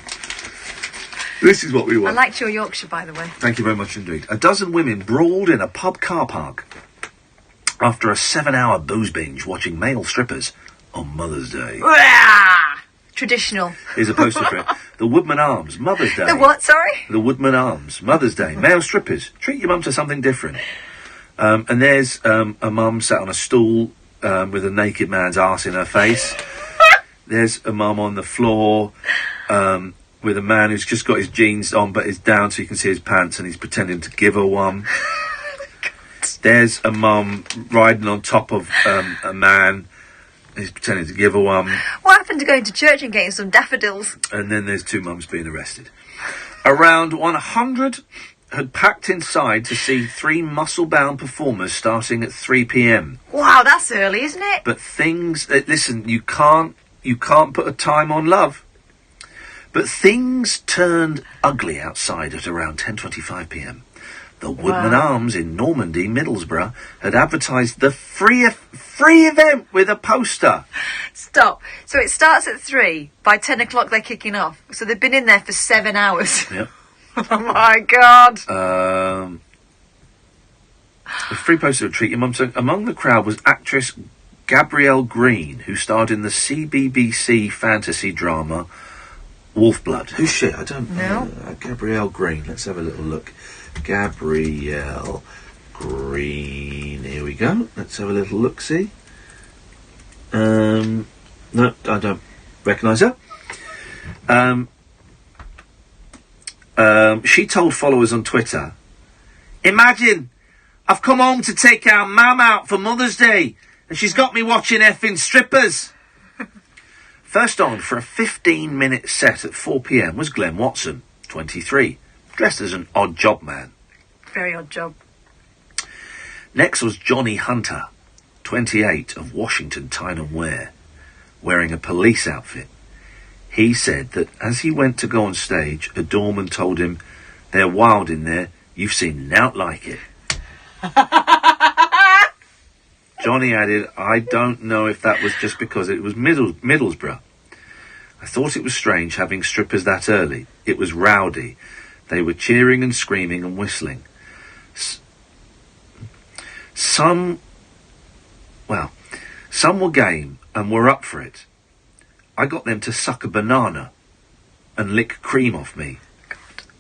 This is what we I want. liked your Yorkshire, by the way. Thank you very much indeed. A dozen women brawled in a pub car park after a 7-hour booze binge watching male strippers on Mother's Day. Traditional. Here's a poster for it. The Woodman Arms, Mother's Day. The what, sorry? The Woodman Arms, Mother's Day. Male strippers. Treat your mum to something different. And there's a mum sat on a stool with a naked man's arse in her face. There's a mum on the floor with a man who's just got his jeans on but is down so you can see his pants, and he's pretending to give her one. There's a mum riding on top of a man. He's pretending to give her one. What happened to going to church and getting some daffodils? And then there's 2 mums being arrested. Around 100 had packed inside to see 3 muscle-bound performers starting at 3 p.m. Wow, that's early, isn't it? But things... listen, you can't put a time on love. But things turned ugly outside at around 10:25 p.m. The Woodman Arms in Normandy, Middlesbrough, had advertised the free event with a poster. Stop. So it starts at 3. By 10 o'clock they're kicking off. So they've been in there for 7 hours. Yep. Oh my God. A free poster to treat your mum. So among the crowd was actress Gabrielle Green, who starred in the CBBC fantasy drama Wolfblood. Who's she? I don't know. Gabrielle Green. Let's have a little look. Gabrielle Green. Here we go. Let's have a little look-see. No, I don't recognise her. She told followers on Twitter, "Imagine, I've come home to take our mum out for Mother's Day, and she's got me watching effing strippers." First on for a 15-minute set at 4 p.m. was Glenn Watson, 23, dressed as an odd job man. Very odd job. Next was Johnny Hunter, 28, of Washington Tyne & Wear, wearing a police outfit. He said that as he went to go on stage, a doorman told him, "They're wild in there, you've seen nowt like it." Johnny added, "I don't know if that was just because it was Middlesbrough. I thought it was strange having strippers that early. It was rowdy. They were cheering and screaming and whistling. Some were game and were up for it. I got them to suck a banana and lick cream off me.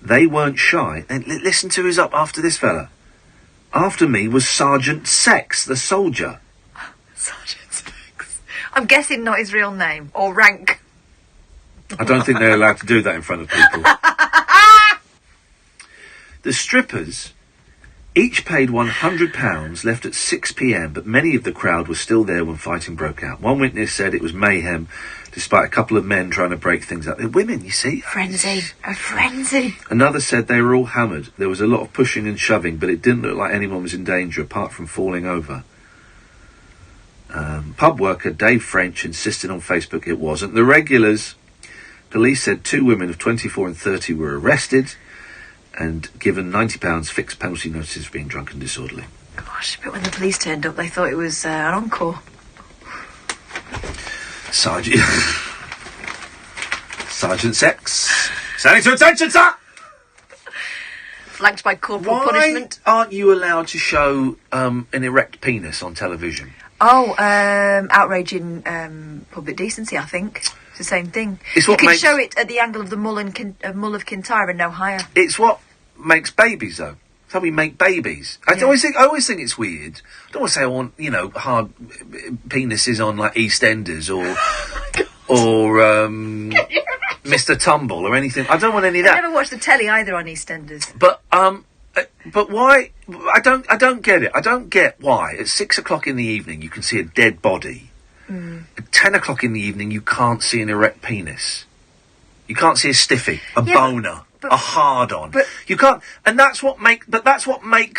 They weren't shy." And listen to who's up after this fella. "After me was Sergeant Sex, the soldier." Sergeant Sex. I'm guessing not his real name or rank. I don't think they're allowed to do that in front of people. The strippers each paid £100, left at 6 p.m, but many of the crowd were still there when fighting broke out. One witness said it was mayhem, despite a couple of men trying to break things up. They're women, you see. Frenzy. A frenzy. Another said they were all hammered. There was a lot of pushing and shoving, but it didn't look like anyone was in danger apart from falling over. Pub worker Dave French insisted on Facebook it wasn't. The regulars, police said 2 women of 24 and 30 were arrested and given £90 fixed penalty notices for being drunk and disorderly. Gosh, but when the police turned up, they thought it was an encore. Sergeant Sex. Standing to attention, sir! Flanked by corporal punishment. Why aren't you allowed to show an erect penis on television? Oh, outraging public decency, I think. It's the same thing. It's you what can makes... show it at the angle of the mull of Kintyre and no higher. It's what makes babies, though. It's how we make babies. I always think it's weird. I don't want to say I want, hard penises on like EastEnders or Mr. Tumble or anything. I don't want any of that. I never watched the telly either on EastEnders. But why? I don't get it. I don't get why at 6 o'clock in the evening you can see a dead body. At 10 o'clock in the evening you can't see an erect penis. You can't see a stiffy, a boner. A hard-on. You can't, and that's what makes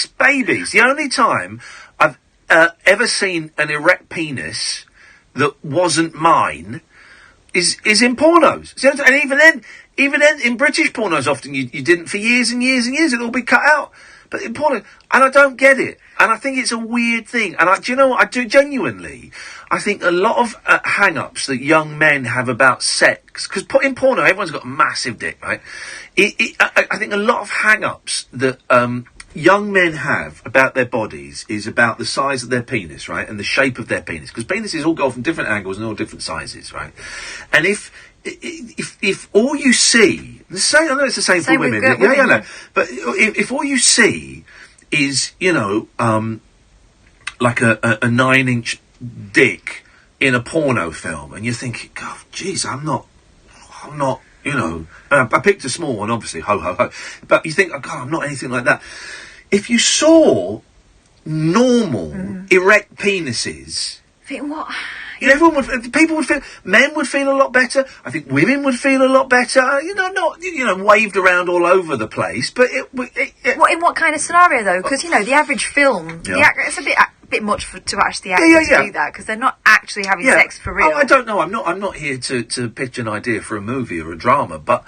babies. The only time I've ever seen an erect penis that wasn't mine is in pornos. And even then, in British pornos, often you didn't for years and years and years. It'll all be cut out. But in porno, and I don't get it. And I think it's a weird thing. And do you know what? I do genuinely. I think a lot of hang-ups that young men have about sex, because in porno, everyone's got a massive dick, right? I think a lot of hang-ups that young men have about their bodies is about the size of their penis, right? And the shape of their penis. Because penises all go from different angles and all different sizes, right? And if all you see, I know it's the same for women. Yeah. But if all you see is, like a 9-inch dick in a porno film, and you're thinking, God, geez, I'm not, you know, I picked a small one, obviously, ho, ho, ho, but you think, oh, God, I'm not anything like that. If you saw normal, erect penises... Think what? You know, men would feel a lot better. I think women would feel a lot better. You know, not, you know, waved around all over the place, but What, in what kind of scenario, though? Because, you know, the average film, it's a bit much to ask the actor to do that, because they're not actually having sex for real. Oh, I don't know. I'm not here to pitch an idea for a movie or a drama, but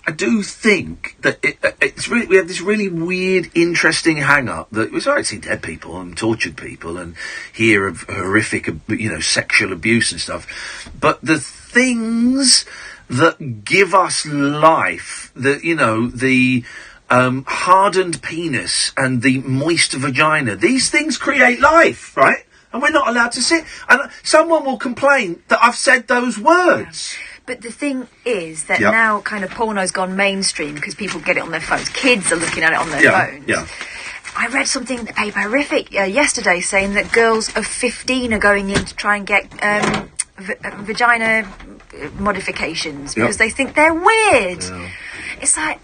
I do think that it's really, we have this really weird, interesting hang-up that we've already seen dead people and tortured people and hear of horrific, you know, sexual abuse and stuff. But the things that give us life, you know, the hardened penis and the moist vagina, these things create life, right? And we're not allowed to sit. And someone will complain that I've said those words. Yeah. But the thing is that now kind of porno's gone mainstream because people get it on their phones. Kids are looking at it on their phones. Yeah. I read something in the paper horrific yesterday saying that girls of 15 are going in to try and get vagina modifications because they think they're weird. Yeah. It's like...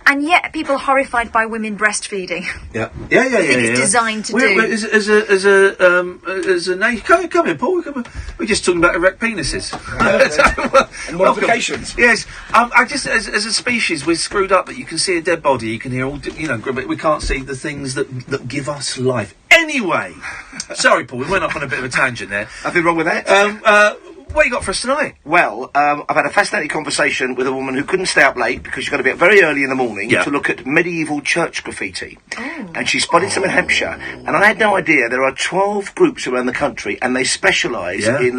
And yet, people are horrified by women breastfeeding. Yeah. It's designed to do. As a nation, come here, Paul. We're just talking about erect penises and modifications. Yes, I just as a species, we're screwed up. That you can see a dead body, you can hear all, you know, but we can't see the things that give us life. Anyway, sorry, Paul. We went off on a bit of a tangent there. Nothing wrong with that. What you got for us tonight? Well, I've had a fascinating conversation with a woman who couldn't stay up late because she's got to be up very early in the morning to look at medieval church graffiti. Oh. And she spotted some in Hampshire. And I had no idea there are 12 groups around the country and they specialise in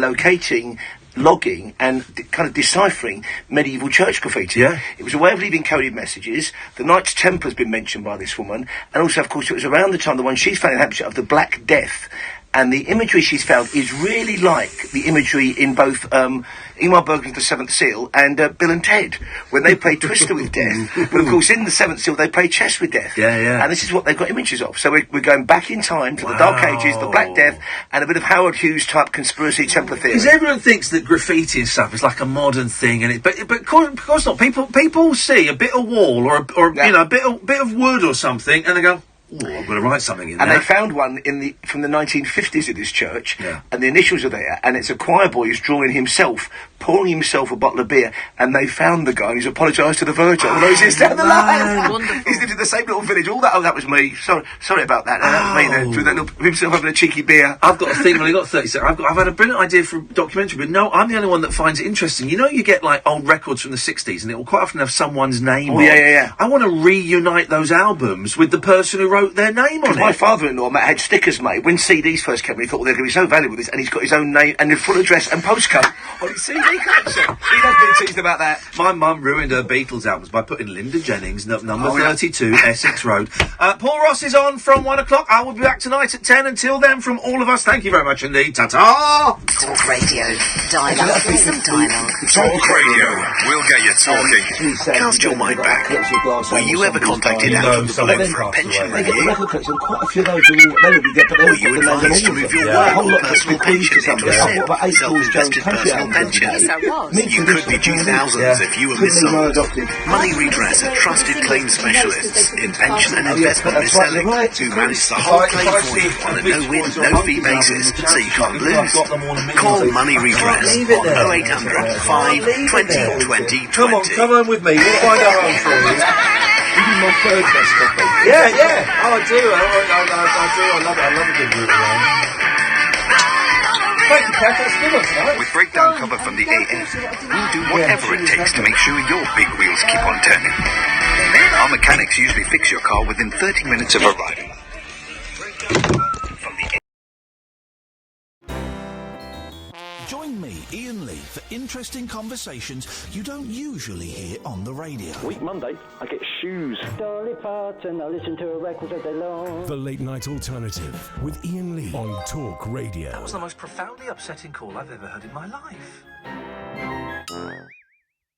logging and kind of deciphering medieval church graffiti. Yeah. It was a way of leaving coded messages. The Knights Templar's been mentioned by this woman. And also, of course, it was around the time, the one she's found in Hampshire, of the Black Death. And the imagery she's found is really like the imagery in both Ingmar Bergman's The Seventh Seal and Bill and Ted, when they play Twister with death. But of course, in The Seventh Seal, they play chess with death. Yeah. And this is what they've got images of. So we're going back in time to the Dark Ages, the Black Death, and a bit of Howard Hughes type conspiracy Templar theory. Because everyone thinks that graffiti and stuff is like a modern thing, but of course not. People see a bit of wall or you know, a bit of wood or something, and they go, "Oh, I'm going to write something in there." And they found one from the 1950s in this church, and the initials are there, and it's a choir boy who's drawing himself, pouring himself a bottle of beer, and they found the guy and he's apologised to the Virgin all those years down the line. Wonderful. He's lived in the same little village, all that. Oh, that was me. Sorry about that. That was me there, with that little, himself having a cheeky beer. I've got a thing, when I got 30 seconds, I've had a brilliant idea for a documentary, but no, I'm the only one that finds it interesting. You know, you get like old records from the 60s, and it will quite often have someone's name on. Yeah. I want to reunite those albums with the person who wrote their name on it. My father-in-law, Matt, had stickers made. When CDs first came in, he thought, well, they're going to be so valuable, this, and he's got his own name and his full address and postcode on his CD collection. He has been teased about that. My mum ruined her Beatles albums by putting Linda Jennings, number 32, Essex Road. Paul Ross is on from 1 o'clock. I will be back tonight at 10. Until then, from all of us, thank you very much indeed. Ta-ta! Talk Radio. Dialogue. Some dialogue. Talk Radio. We'll get you talking. Cast your mind back. Were you ever contacted out of the blue for a pension review? Were you advised to move your work or personal pension into a SIP, self-invested personal pension? You could be due thousands if you were missold. Money Redress are trusted claims specialists in pension and investment mis-selling who manage the whole claim for you on a no-win, no-fee basis, so you can't lose. Call Money Redress on 0800 5 20 20 20. Come on with me. We'll find our own for you. Even my third best copy. Yeah. Oh, I do. I love it. I love a good root around. Thank you, Kath. That's good one tonight. With breakdown cover from the AF, we'll do whatever it takes to make sure your big wheels keep on turning. Our mechanics usually fix your car within 30 minutes of arriving. Join me, Iain Lee, for interesting conversations you don't usually hear on the radio. Week Monday, I get shoes. Dolly Parton, I listen to a record all day long. The Late Night Alternative with Iain Lee on Talk Radio. That was the most profoundly upsetting call I've ever heard in my life.